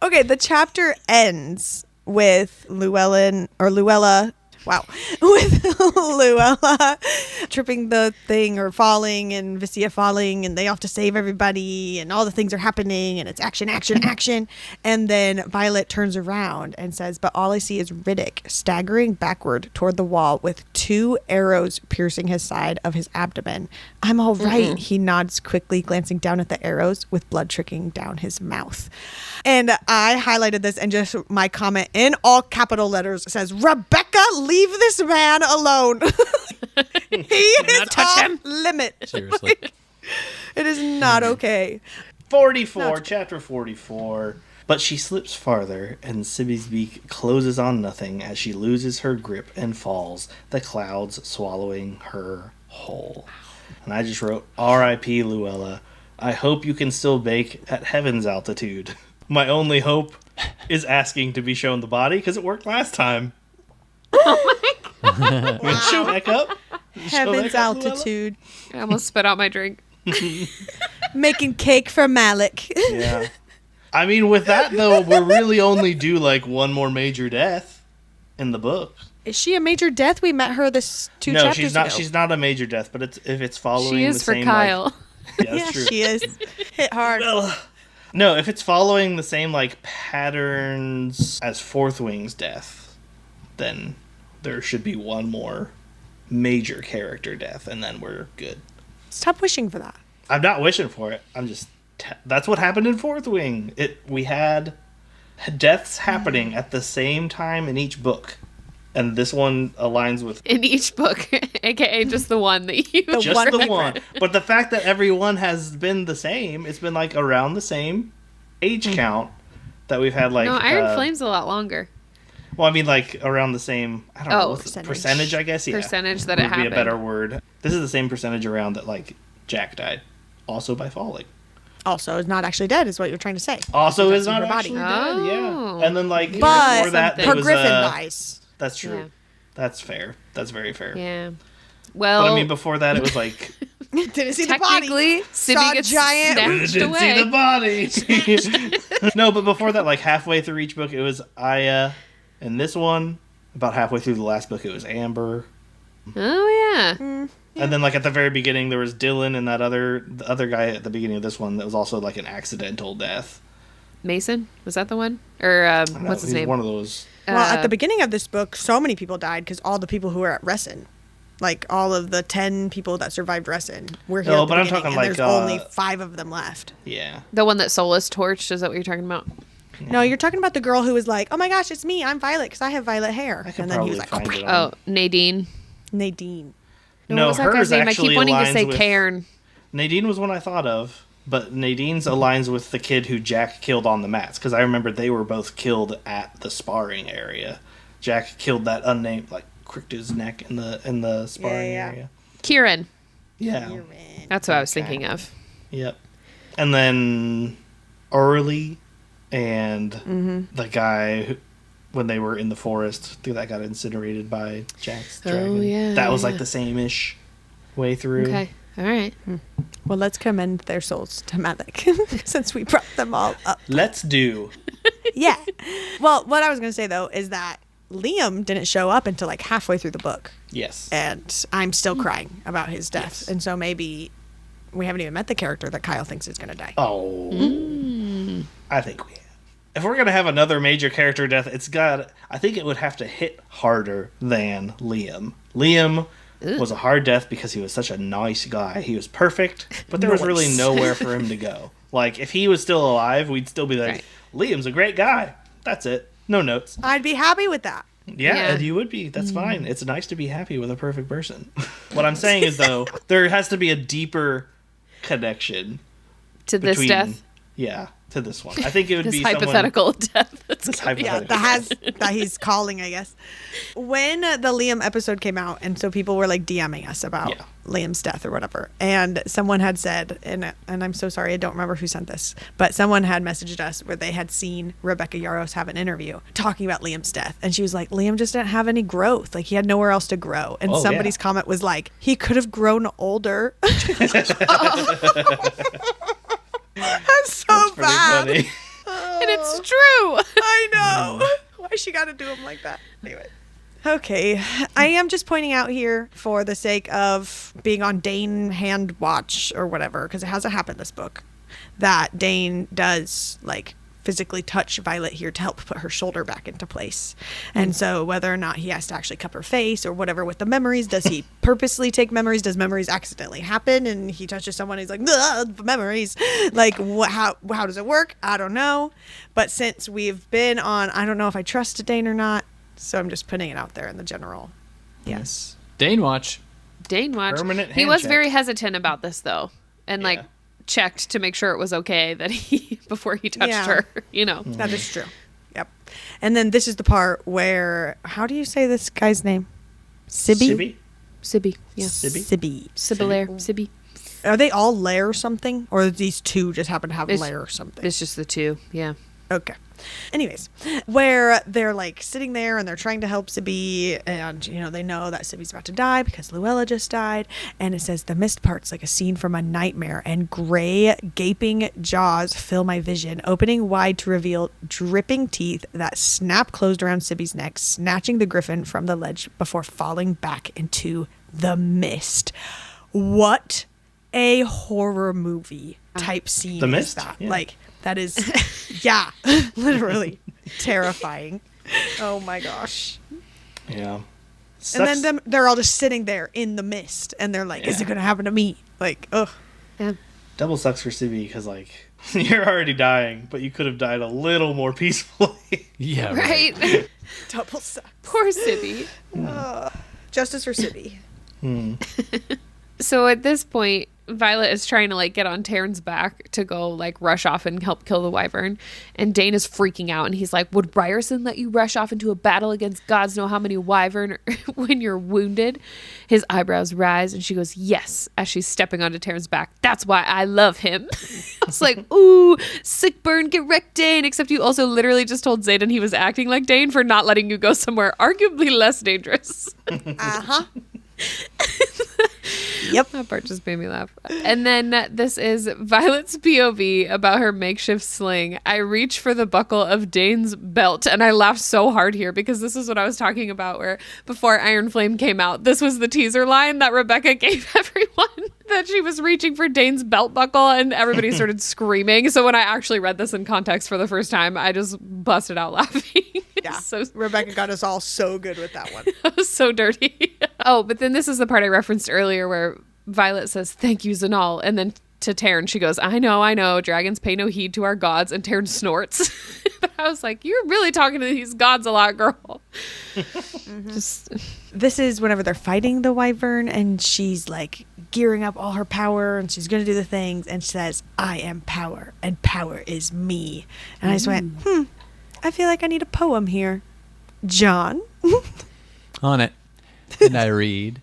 Okay, the chapter ends with Luella. Wow. With Luella tripping the thing or falling, and Vistia falling, and they have to save everybody, and all the things are happening, and it's action, action, action. And then Violet turns around and says, but all I see is Riddick staggering backward toward the wall with 2 arrows piercing his side of his abdomen. I'm all right. He nods quickly, glancing down at the arrows with blood trickling down his mouth. And I highlighted this, and just my comment in all capital letters says, Rebecca, leave this man alone. is touch off him. limit. Seriously. It is not okay. 44, chapter 44. But she slips farther, and Sibby's beak closes on nothing as she loses her grip and falls, the clouds swallowing her whole. And I just wrote, R.I.P. Luella. I hope you can still bake at heaven's altitude. My only hope is asking to be shown the body, because it worked last time. Oh my God. Show back up. Heaven's altitude. I almost spit out my drink. Making cake for Malik. Yeah. I mean, with that, though, we're really only due, like, one more major death in the book. Is she a major death? We met her this two No, chapters she's not. ago. She's not a major death, but if it's following She is the for same, Kyle. Like, yeah, that's true. She is. Hit hard. Well, no, if it's following the same like patterns as Fourth Wing's death, then there should be one more major character death, and then we're good. Stop wishing for that. I'm not wishing for it. I'm just. That's what happened in Fourth Wing. We had deaths happening at the same time in each book. And this one aligns with... In each book, a.k.a. just the one that you... Just the one. But the fact that everyone has been the same, it's been like around the same age count that we've had like... No, Iron Flame's a lot longer. Well, I mean like around the same... I don't know. Percentage, I guess? Yeah. Percentage that it happened. Would be a better word. This is the same percentage around that like Jack died. Also by falling. Also is not actually dead is what you're trying to say. Also is not her body. actually dead, Oh. yeah. And then like But before that, there her was, griffin dies. That's true. Yeah. That's fair. That's very fair. Yeah. Well... But I mean, before that, it was like... Didn't see the body. Technically, Sibby gets snatched Didn't away. see the body. No, but before that, like halfway through each book, it was Aya. And this one, about halfway through the last book, it was Amber. Oh, yeah. And then, like, at the very beginning, there was Dylan and the other guy at the beginning of this one that was also, like, an accidental death. Mason? Was that the one? Or what's his name? One of those. Well, at the beginning of this book, so many people died because all the people who were at Resin, like all of the 10 people that survived Resin, were here. No, but I'm talking and like there's only 5 of them left. Yeah. The one that Solus torched, is that what you're talking about? No, you're talking about the girl who was like, "Oh my gosh, it's me. I'm Violet because I have violet hair." I could And then he probably was like, find it Oh, on... Nadine. Nadine. What No, was that guy's hers name? I actually keep wanting to aligns say with... Cairn. Nadine was one I thought of, but Nadine's aligns with the kid who Jack killed on the mats, because I remember they were both killed at the sparring area. Jack killed that unnamed, like, cricked his neck in the sparring area. Kieran. Yeah. That's what I was thinking of. Yep. And then Early and the guy who, when they were in the forest, that got incinerated by Jack's dragon. Yeah, that was like the same-ish way through. Okay. All right. Well, let's commend their souls to Malik since we brought them all up. Let's do. Yeah. Well, what I was going to say, though, is that Liam didn't show up until like halfway through the book. Yes. And I'm still crying about his death. Yes. And so maybe we haven't even met the character that Kyle thinks is going to die. Oh. I think we have. If we're going to have another major character death, I think it would have to hit harder than Liam. Liam was a hard death because he was such a nice guy. He was perfect, but there was really nowhere for him to go. Like, if he was still alive, we'd still be like, Right. Liam's a great guy. That's it. No notes. I'd be happy with that. Yeah, Yeah. you would be. That's fine. It's nice to be happy with a perfect person. What I'm saying is, though, there has to be a deeper connection To this between... death. Yeah, to this one. I think it would This be hypothetical death. That's This coming. Yeah, hypothetical. that he's calling, I guess. When the Liam episode came out, and so people were like DMing us about Yeah. Liam's death or whatever, and someone had said, and I'm so sorry, I don't remember who sent this, but someone had messaged us where they had seen Rebecca Yarros have an interview talking about Liam's death, and she was like, Liam just didn't have any growth, like he had nowhere else to grow, and Oh, somebody's yeah. comment was like, he could have grown older. That's so Pretty bad. funny. And it's true. I know. Why she got to do him like that? Anyway. Okay. I am just pointing out here for the sake of being on Dane hand watch or whatever, because it hasn't happened this book, that Dane does like physically touch Violet here to help put her shoulder back into place. And so whether or not he has to actually cup her face or whatever with the memories, does he purposely take memories? Does memories accidentally happen and he touches someone, he's like, "Ugh, memories." Like how does it work? I don't know. But since we've been on, I don't know if I trust Dane or not, so I'm just putting it out there in the general. Yes. Dane watch. Dane watched. Permanent He was handshake. very hesitant about this, though. And, like, checked to make sure it was okay that before he touched her, you know. That is true. Yep. And then this is the part where, how do you say this guy's name? Sibby? Sibby. Yeah. Sibby. Sibyllaire. Sibby. Are they all lair or something? Or these two just happen to have lair or something? It's just the two. Yeah. Okay. Anyways, where they're like sitting there and they're trying to help Sibby, and you know they know that Sibby's about to die because Luella just died, and it says the mist parts like a scene from a nightmare, and gray gaping jaws fill my vision, opening wide to reveal dripping teeth that snap closed around Sibby's neck, snatching the griffin from the ledge before falling back into the mist. What a horror movie type scene The is Mist? that? Yeah. Like, that is, yeah, literally terrifying. Oh my gosh. Yeah. And then they're all just sitting there in the mist, and they're like, is it going to happen to me? Like, ugh. Yeah. Double sucks for Sibby because, like, you're already dying, but you could have died a little more peacefully. Yeah, Right? Double sucks. Poor Sibby. Justice for Sibby. So at this point, Violet is trying to like get on Taryn's back to go like rush off and help kill the wyvern, and Dane is freaking out, and he's like, would Ryerson let you rush off into a battle against gods know how many wyvern when you're wounded? His eyebrows rise, and she goes, yes, as she's stepping onto Taryn's back. That's why I love him. I was like, ooh, sick burn, get wrecked, Dane. Except you also literally just told Zayden he was acting like Dane for not letting you go somewhere arguably less dangerous. Yep. That part just made me laugh. And then this is Violet's POV about her makeshift sling. I reach for the buckle of Dane's belt, and I laughed so hard here because this is what I was talking about, where before Iron Flame came out, this was the teaser line that Rebecca gave everyone, that she was reaching for Dane's belt buckle, and everybody started screaming. So when I actually read this in context for the first time, I just busted out laughing. Yeah. So Rebecca got us all so good with that one. that was so dirty. Oh, but then this is the part I referenced earlier where Violet says, thank you, Zanal. And then to Taryn, she goes, I know. Dragons pay no heed to our gods. And Taryn snorts. But I was like, you're really talking to these gods a lot, girl. Just This is whenever they're fighting the wyvern, and she's like gearing up all her power, and she's going to do the things, and she says, I am power, and power is me. And I just went, I feel like I need a poem here. John? On it. And I read.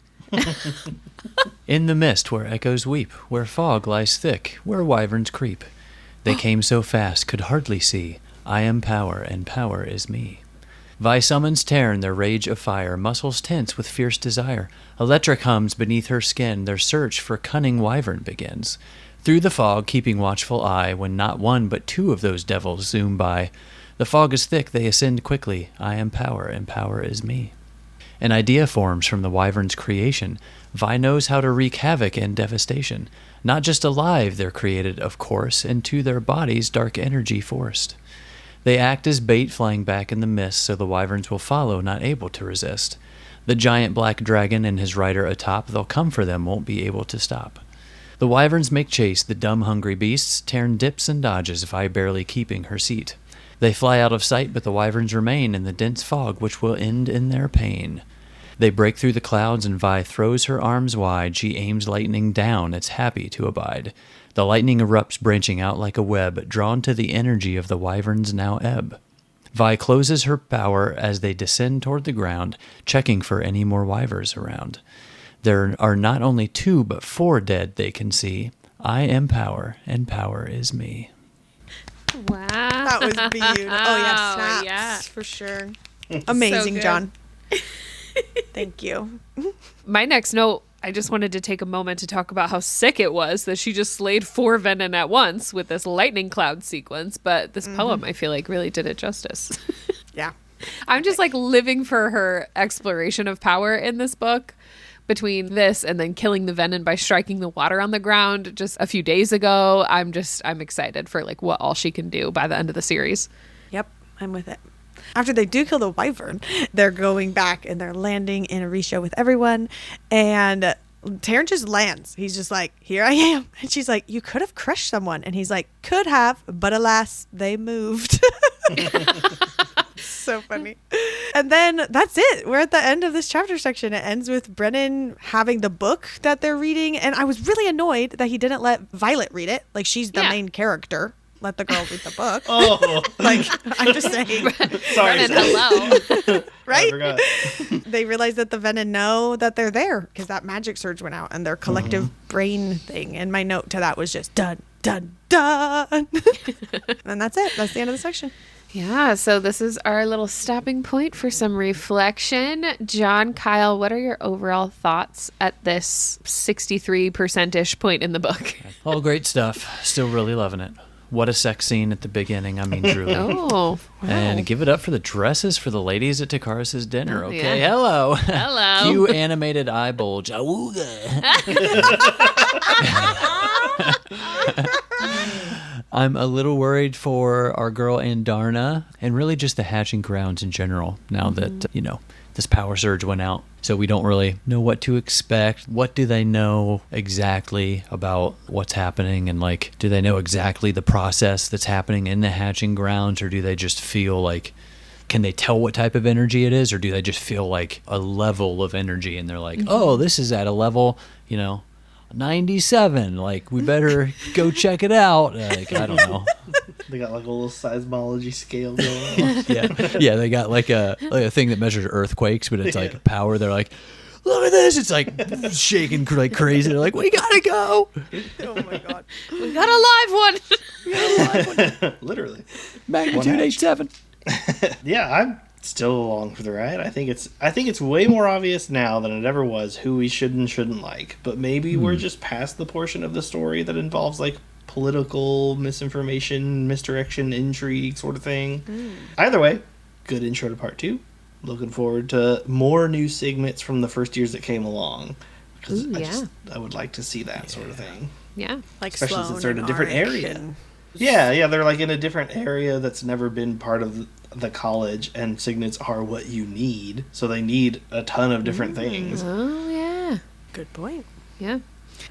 In the mist where echoes weep, where fog lies thick, where wyverns creep. They came so fast, could hardly see. I am power, and power is me. Vi summons Taryn, their rage of fire, muscles tense with fierce desire. Electric hums beneath her skin, their search for cunning wyvern begins. Through the fog, keeping watchful eye, when not one but two of those devils zoom by. The fog is thick, they ascend quickly. I am power, and power is me. An idea forms from the wyvern's creation. Vi knows how to wreak havoc and devastation. Not just alive, they're created, of course, and to their bodies dark energy forced. They act as bait flying back in the mist, so the wyverns will follow, not able to resist. The giant black dragon and his rider atop, they'll come for them, won't be able to stop. The wyverns make chase, the dumb hungry beasts, Taryn dips and dodges, Vi barely keeping her seat. They fly out of sight, but the wyverns remain in the dense fog, which will end in their pain. They break through the clouds, and Vi throws her arms wide. She aims lightning down, it's happy to abide. The lightning erupts, branching out like a web, drawn to the energy of the wyverns now ebb. Vi closes her power as they descend toward the ground, checking for any more wyverns around. There are not only 2, but 4 dead they can see. I am power, and power is me. wow. That was beautiful. Oh, yeah, snaps. Yeah. For sure. Amazing, good. John. Thank you. My next note, I just wanted to take a moment to talk about how sick it was that she just slayed 4 venom at once with this lightning cloud sequence. But this poem, I feel like, really did it justice. Yeah. I'm just like living for her exploration of power in this book, between this and then killing the venom by striking the water on the ground just a few days ago. I'm excited for like what all she can do by the end of the series. Yep, I'm with it. After they do kill the wyvern, they're going back and they're landing in Arisha with everyone. And Taryn just lands. He's just like, here I am. And she's like, you could have crushed someone. And he's like, could have, but alas, they moved. So funny. And then that's it. We're at the end of this chapter section. It ends with Brennan having the book that they're reading. And I was really annoyed that he didn't let Violet read it. Like, she's the main character. Let the girl read the book. Oh. Like, I'm just saying. Sorry. Brennan, hello. Right? I forgot. They realize that the Venom know that they're there because that magic surge went out and their collective brain thing. And my note to that was just done, done, done. And that's it. That's the end of the section. Yeah, so this is our little stopping point for some reflection. Jon, Kyle, what are your overall thoughts at this 63%-ish point in the book? All great stuff. Still really loving it. What a sex scene at the beginning. I mean, truly. Oh, wow. And give it up for the dresses for the ladies at Takaris' dinner, Oh, okay? yeah. Hello. Hello. Cue animated eye bulge. Awooga. I'm a little worried for our girl Andarna and really just the hatching grounds in general now that, this power surge went out. So we don't really know what to expect. What do they know exactly about what's happening? And do they know exactly the process that's happening in the hatching grounds? Or do they just feel like, can they tell what type of energy it is? Or do they just feel like a level of energy and they're like, oh, this is at a level, 97. We better go check it out. I don't know. They got a little seismology scale going on. Yeah, they got a thing that measures earthquakes, but it's power. They're like, look at this. It's shaking like crazy. They're like, we gotta go. Oh my God. We got a live one. Literally. Magnitude 8.7. Yeah, I'm still along for the ride. I think it's way more obvious now than it ever was who we should and shouldn't like. But maybe we're just past the portion of the story that involves political misinformation, misdirection, intrigue sort of thing. Either way, good intro to part 2. Looking forward to more new segments from the first years that came along. Because I would like to see that sort of thing. Yeah. Especially Sloan since they're in a and different Arik area. and- Yeah, they're in a different area that's never been part of the college, and signets are what you need. So they need a ton of different things. Oh, yeah. Good point. Yeah.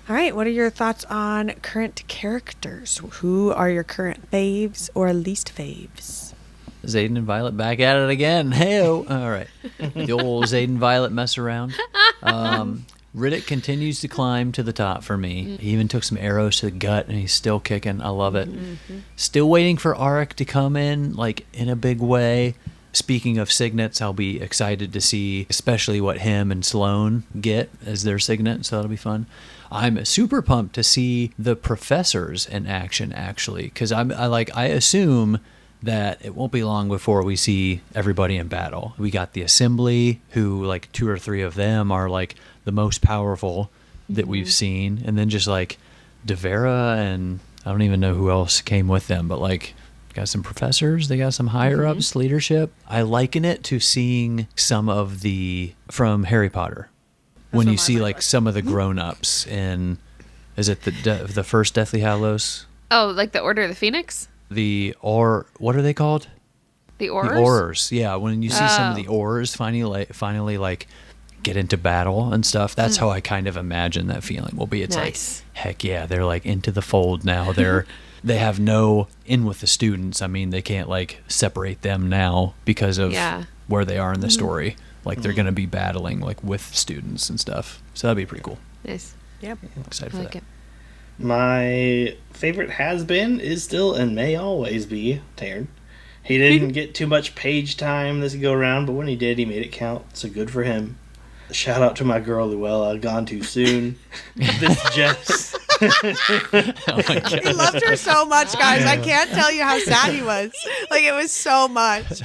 All right. What are your thoughts on current characters? Who are your current faves or least faves? Zayden and Violet back at it again. Hey-o. All right. The old Zayden Violet mess around. Riddick continues to climb to the top for me. He even took some arrows to the gut, and he's still kicking. I love it. Still waiting for Arik to come in, in a big way. Speaking of signets, I'll be excited to see especially what him and Sloan get as their signet, so that'll be fun. I'm super pumped to see the professors in action, actually, because I assume that it won't be long before we see everybody in battle. We got the assembly, who 2 or 3 of them are the most powerful that we've seen, and then just Devera, and I don't even know who else came with them, but got some professors, they got some higher ups, leadership. I liken it to seeing some of from Harry Potter. When you see some of the grown-ups in, is it the first Deathly Hallows? Oh, the Order of the Phoenix? What are they called? The Aurors? The Aurors, yeah. When you see some of the Aurors finally get into battle and stuff, that's how I kind of imagine that feeling will be. It's nice. Heck yeah, they're into the fold now. They have no in with the students. I mean, they can't separate them now because of where they are in the story. They're going to be battling with students and stuff. So that'd be pretty cool. Nice. Yep. I'm excited I for like that. it. My favorite has been, is still, and may always be Taryn. He didn't get too much page time this go around, but when he did, he made it count. So good for him. Shout out to my girl Luella, gone too soon. This Jess. Oh my God. He loved her so much, guys. I can't tell you how sad he was. It was so much.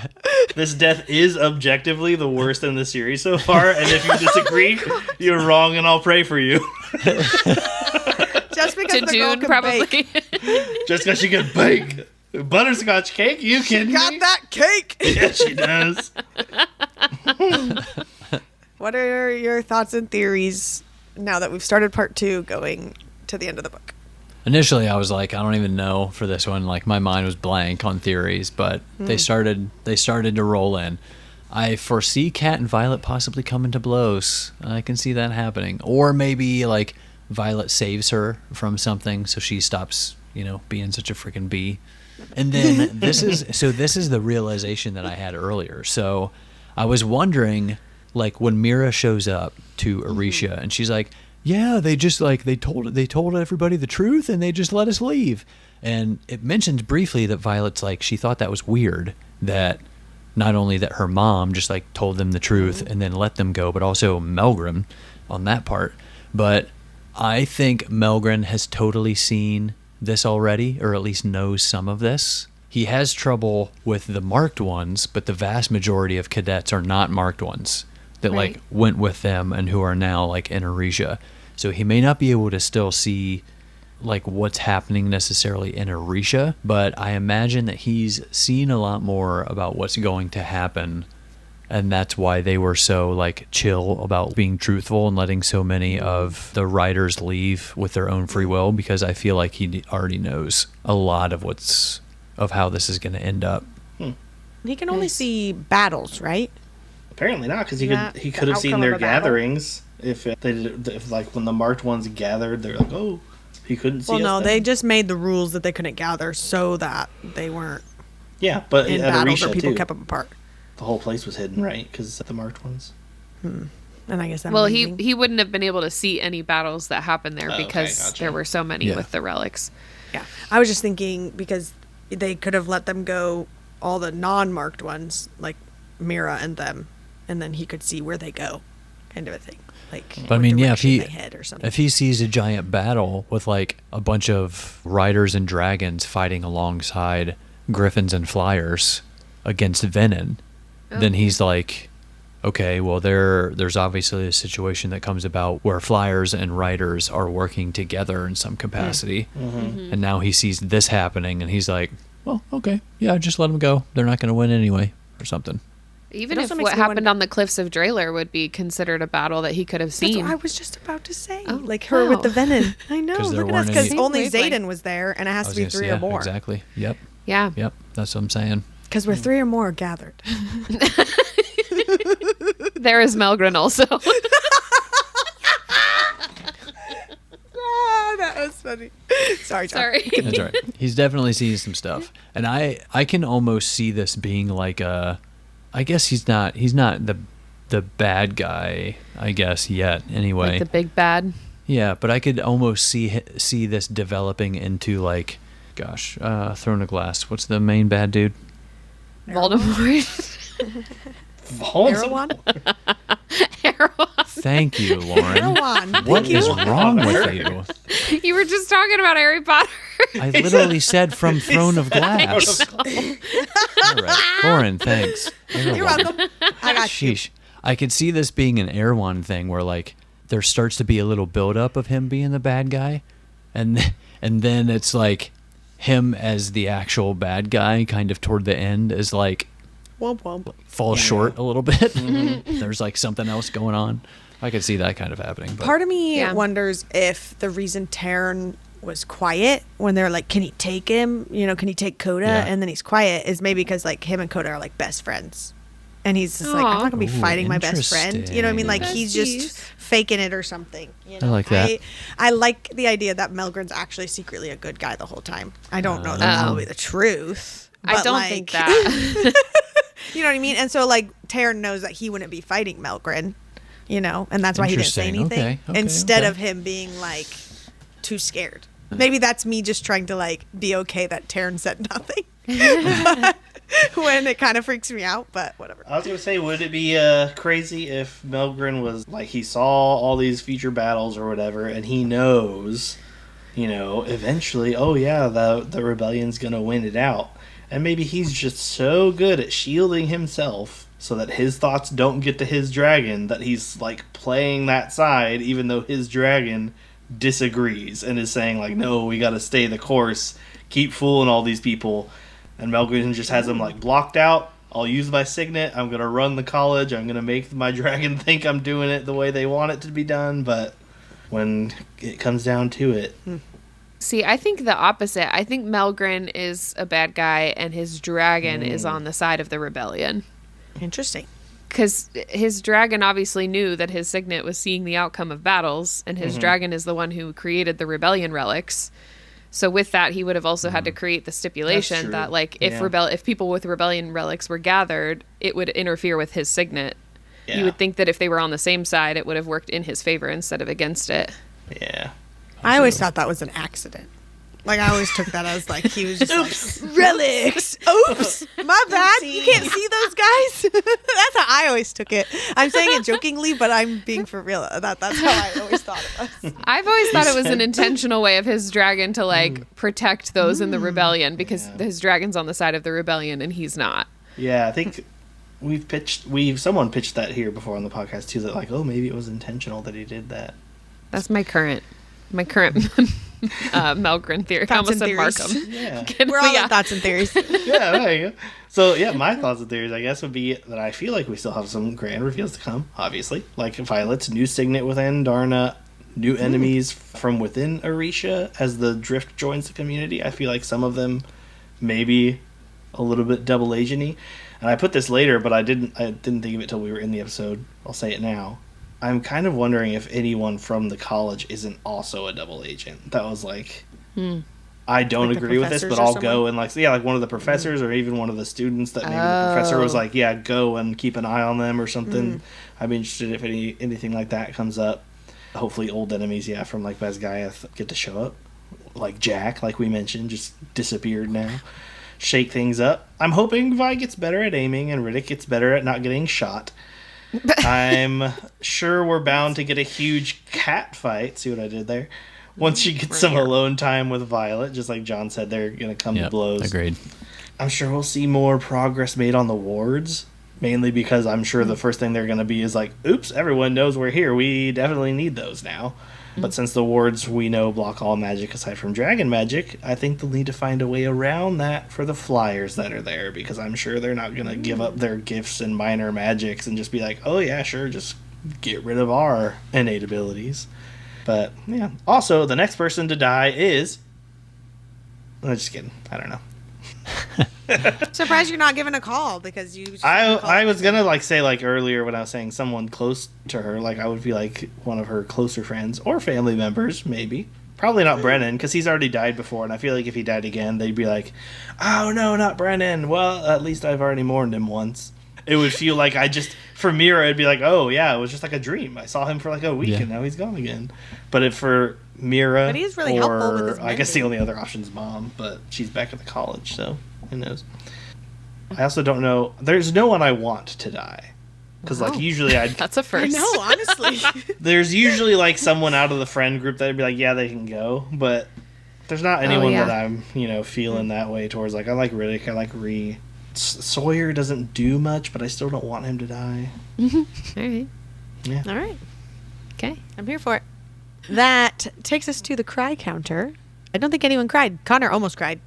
This death is objectively the worst in the series so far, and if you disagree, you're wrong, and I'll pray for you. Just because To the girl Dune, can probably. Just because she can bake butterscotch cake, you kidding Got me? that cake. Yeah, she does. What are your thoughts and theories now that we've started part 2 going to the end of the book? Initially, I was I don't even know for this one. My mind was blank on theories, but they started to roll in. I foresee Cat and Violet possibly coming to blows. I can see that happening. Or maybe Violet saves her from something, so she stops, being such a freaking bee. And then this is the realization that I had earlier. So I was wondering, like, when Mira shows up to Arisha and she's like, yeah, they just like they told everybody the truth and they just let us leave. And it mentions briefly that Violet's like, she thought that was weird, that not only that her mom just like told them the truth and then let them go, but also Melgren on that part. But I think Melgren has totally seen this already, or at least knows some of this. He has trouble with the marked ones, but the vast majority of cadets are not marked ones that like went with them and who are now like in Arisha. So he may not be able to still see like what's happening necessarily in Arisha, but I imagine that he's seen a lot more about what's going to happen, and that's why they were so like chill about being truthful and letting so many of the writers leave with their own free will, because I feel like he already knows a lot of how this is going to end up. He can only see battles, right? Apparently not, because he could have seen their gatherings. If like when the marked ones gathered, they're like, oh, he couldn't see. Well, no, us they then. just made the rules that they couldn't gather so that they weren't. Yeah, but in at battles Arisha or people too, kept them apart. the whole place was hidden, right? Because the marked ones. And I guess that. Well, he wouldn't have been able to see any battles that happened there because gotcha. there were so many with the relics. Yeah, I was just thinking because they could have let them go, all the non-marked ones like Mira and them, and then he could see where they go, kind of a thing. Like, But I mean, yeah, if they head or something. he sees a giant battle with like a bunch of riders and dragons fighting alongside griffins and flyers against Venom, then he's like, okay, well there's obviously a situation that comes about where flyers and riders are working together in some capacity, and now he sees this happening and he's like, well, okay, yeah, just let them go. They're not going to win anyway, or something. Even It if also what makes me happened wonder- on the cliffs of Drayler would be considered a battle that he could have That's seen. what I was just about to say. Oh, Like her with the wow. venom. I know. 'Cause there Look at us, weren't because any- only Same Zayden was there, and it has I to was be gonna say, 3 or more. Exactly. Yep. Yeah. Yep. That's what I'm saying. Because we're 3 or more gathered. There is Melgren also. That was funny. Sorry, John. Sorry. That's right. He's definitely seen some stuff, and I can almost see this being like a. I guess he's not the bad guy, I guess, yet. Anyway, Like the big bad. yeah, but I could almost see this developing into like, gosh, Throne of Glass. What's the main bad dude? Voldemort. Erewhon? Thank you, Lauren. Erewhon. What Thank you. is wrong with you? You were just talking about Harry Potter. I literally said from Throne of Glass. All right, Lauren, thanks. You're welcome. I got you. Sheesh. I could see this being an Erewhon thing where like there starts to be a little buildup of him being the bad guy, and then it's like him as the actual bad guy kind of toward the end is like Womp womp. falls short a little bit. There's like something else going on. I could see that kind of happening. But Part of me Yeah. wonders if the reason Taryn was quiet when they're like, can he take him? You know, can he take Coda? Yeah. And then he's quiet is maybe because like him and Coda are like best friends. And he's just like, I'm Aw. not going to be Ooh, fighting my best friend. You know what I mean? Like he's Besties. just faking it or something. You know? I like that. I like the idea that Melgren's actually secretly a good guy the whole time. I don't know that that will be the truth. I but, don't like, think that. You know what I mean? And so like Taryn knows that he wouldn't be fighting Melgren, you know, and that's why he didn't say Interesting. anything. Okay, Instead okay. of him being like too scared. Maybe that's me just trying to like be okay that Taryn said nothing. When it kind of freaks me out, but whatever. I was gonna say, would it be crazy if Melgren was like, he saw all these future battles or whatever, and he knows, you know, eventually, oh yeah, the rebellion's gonna win it out, and maybe he's just so good at shielding himself so that his thoughts don't get to his dragon that he's like playing that side, even though his dragon disagrees and is saying like, no, we got to stay the course, keep fooling all these people. And Melgren just has them like blocked out. I'll use my signet. I'm going to run the college. I'm going to make my dragon think I'm doing it the way they want it to be done. But when it comes down to it, See, I think the opposite. I think Melgren is a bad guy and his dragon is on the side of the rebellion. Interesting. Because his dragon obviously knew that his signet was seeing the outcome of battles, and his dragon is the one who created the rebellion relics. So with that, he would have also had to create the stipulation that, like, if people with rebellion relics were gathered, it would interfere with his signet. Yeah. You would think that if they were on the same side, it would have worked in his favor instead of against it. Yeah. I always thought that was an accident. Like, I always took that as, like, he was just like, relics. Oops. My bad. You can't see those guys. That's how I always took it. I'm saying it jokingly, but I'm being for real. That's how I always thought it was. I've always thought it was an intentional way of his dragon to, like, protect those in the rebellion, because his dragon's on the side of the rebellion and he's not. Yeah, I think someone pitched that here before on the podcast, too, that, like, oh, maybe it was intentional that he did that. That's my current Malgren theory. I almost said Markham. Yeah. We're all in thoughts and theories. Yeah, there you go. So, yeah, my thoughts and theories, I guess, would be that I feel like we still have some grand reveals to come, obviously. Like Violet's new signet with Andarna, new enemies from within Orisha as the Drift joins the community. I feel like some of them maybe a little bit double agent-y. And I put this later, but I didn't think of it till we were in the episode. I'll say it now. I'm kind of wondering if anyone from the college isn't also a double agent. That was like, I don't agree with this, but I'll go and like one of the professors or even one of the students that maybe the professor was like, yeah, go and keep an eye on them or something. I'd be interested if anything like that comes up. Hopefully old enemies, from like Basgiath get to show up. Like Jack, like we mentioned, just disappeared now. Shake things up. I'm hoping Vi gets better at aiming and Riddick gets better at not getting shot. I'm sure we're bound to get a huge cat fight. See what I did there? Once she gets some alone time with Violet, just like John said, they're going to come to blows. Agreed. I'm sure we'll see more progress made on the wards, mainly because I'm sure the first thing they're going to be is like, oops, everyone knows we're here. We definitely need those now. But since the wards we know block all magic aside from dragon magic, I think they'll need to find a way around that for the flyers that are there, because I'm sure they're not going to give up their gifts and minor magics and just be like, oh yeah, sure, just get rid of our innate abilities. But yeah, also the next person to die is... I'm just kidding. I don't know. Surprised you're not giving a call, because you... I was gonna like say like earlier when I was saying someone close to her, like I would be like one of her closer friends or family members, maybe. Probably not Brennan, because he's already died before, and I feel like if he died again, they'd be like, oh no, not Brennan. Well, at least I've already mourned him once. It would feel like for Mira, it'd be like, oh yeah, it was just like a dream. I saw him for like a week and now he's gone again. But for Mira, but he is really helpful with his I guess the only other option is Mom, but she's back at the college, so who knows. I also don't know. There's no one I want to die. Because, like, usually That's a first. I know, honestly. There's usually, like, someone out of the friend group that'd be like, yeah, they can go. But there's not anyone that I'm, feeling that way towards. Like, I like Riddick. I like Ree. Sawyer doesn't do much, but I still don't want him to die. All right. Yeah. All right. Okay. I'm here for it. That takes us to the cry counter. I don't think anyone cried. Connor almost cried.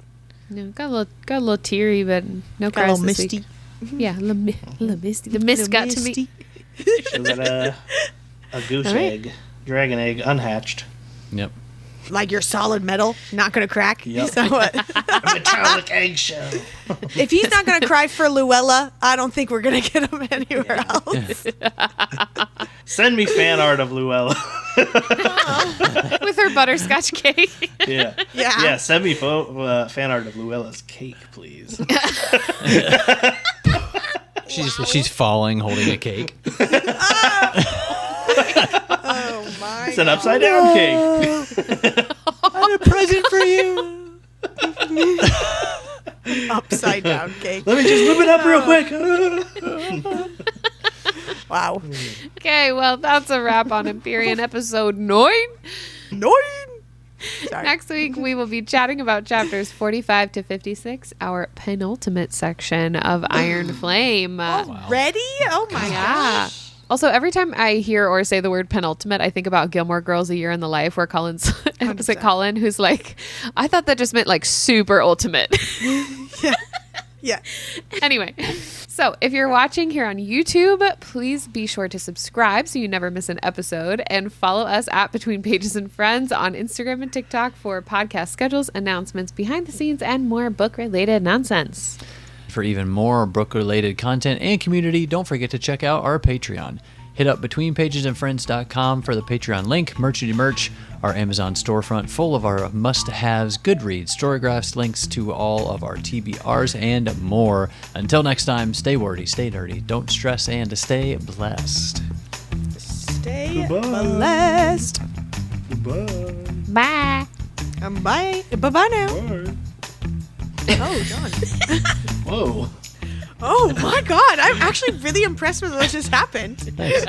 No, got a little teary, but no cries. A little misty. Week. Yeah, a little misty. The mist got to me. She got a goose egg, dragon egg, unhatched. Yep. Like your solid metal, not going to crack? Yep. So what? A metallic eggshell. If he's not going to cry for Luella, I don't think we're going to get him anywhere else. Send me fan art of Luella. With her butterscotch cake. Yeah, send me fan art of Luella's cake, please. She's falling, holding a cake. Oh my! It's an upside down cake. I have a present for you. Upside down cake. Let me just whip it up real quick. Wow. Okay, well, that's a wrap on Empyrean episode 9. Sorry. Next week, we will be chatting about chapters 45 to 56, our penultimate section of Iron Flame. Already? Oh my gosh. Also, every time I hear or say the word penultimate, I think about Gilmore Girls: A Year in the Life, where Colin's opposite Colin, who's like, I thought that just meant like super ultimate. Yeah. Anyway, so if you're watching here on YouTube, please be sure to subscribe so you never miss an episode, and follow us at Between Pages and Friends on Instagram and TikTok for podcast schedules, announcements, behind the scenes, and more book-related nonsense. For even more book-related content and community, don't forget to check out our Patreon. Hit up betweenpagesandfriends.com for the Patreon link, merchity merch, our Amazon storefront full of our must-haves, GoodReads, StoryGraphs, links to all of our TBRs, and more. Until next time, stay wordy, stay dirty, don't stress, and stay blessed. Stay Goodbye. blessed. Goodbye. Bye. Bye. Bye-bye now. Bye. Oh, John. Whoa. Oh, my God. I'm actually really impressed with what just happened. Thanks.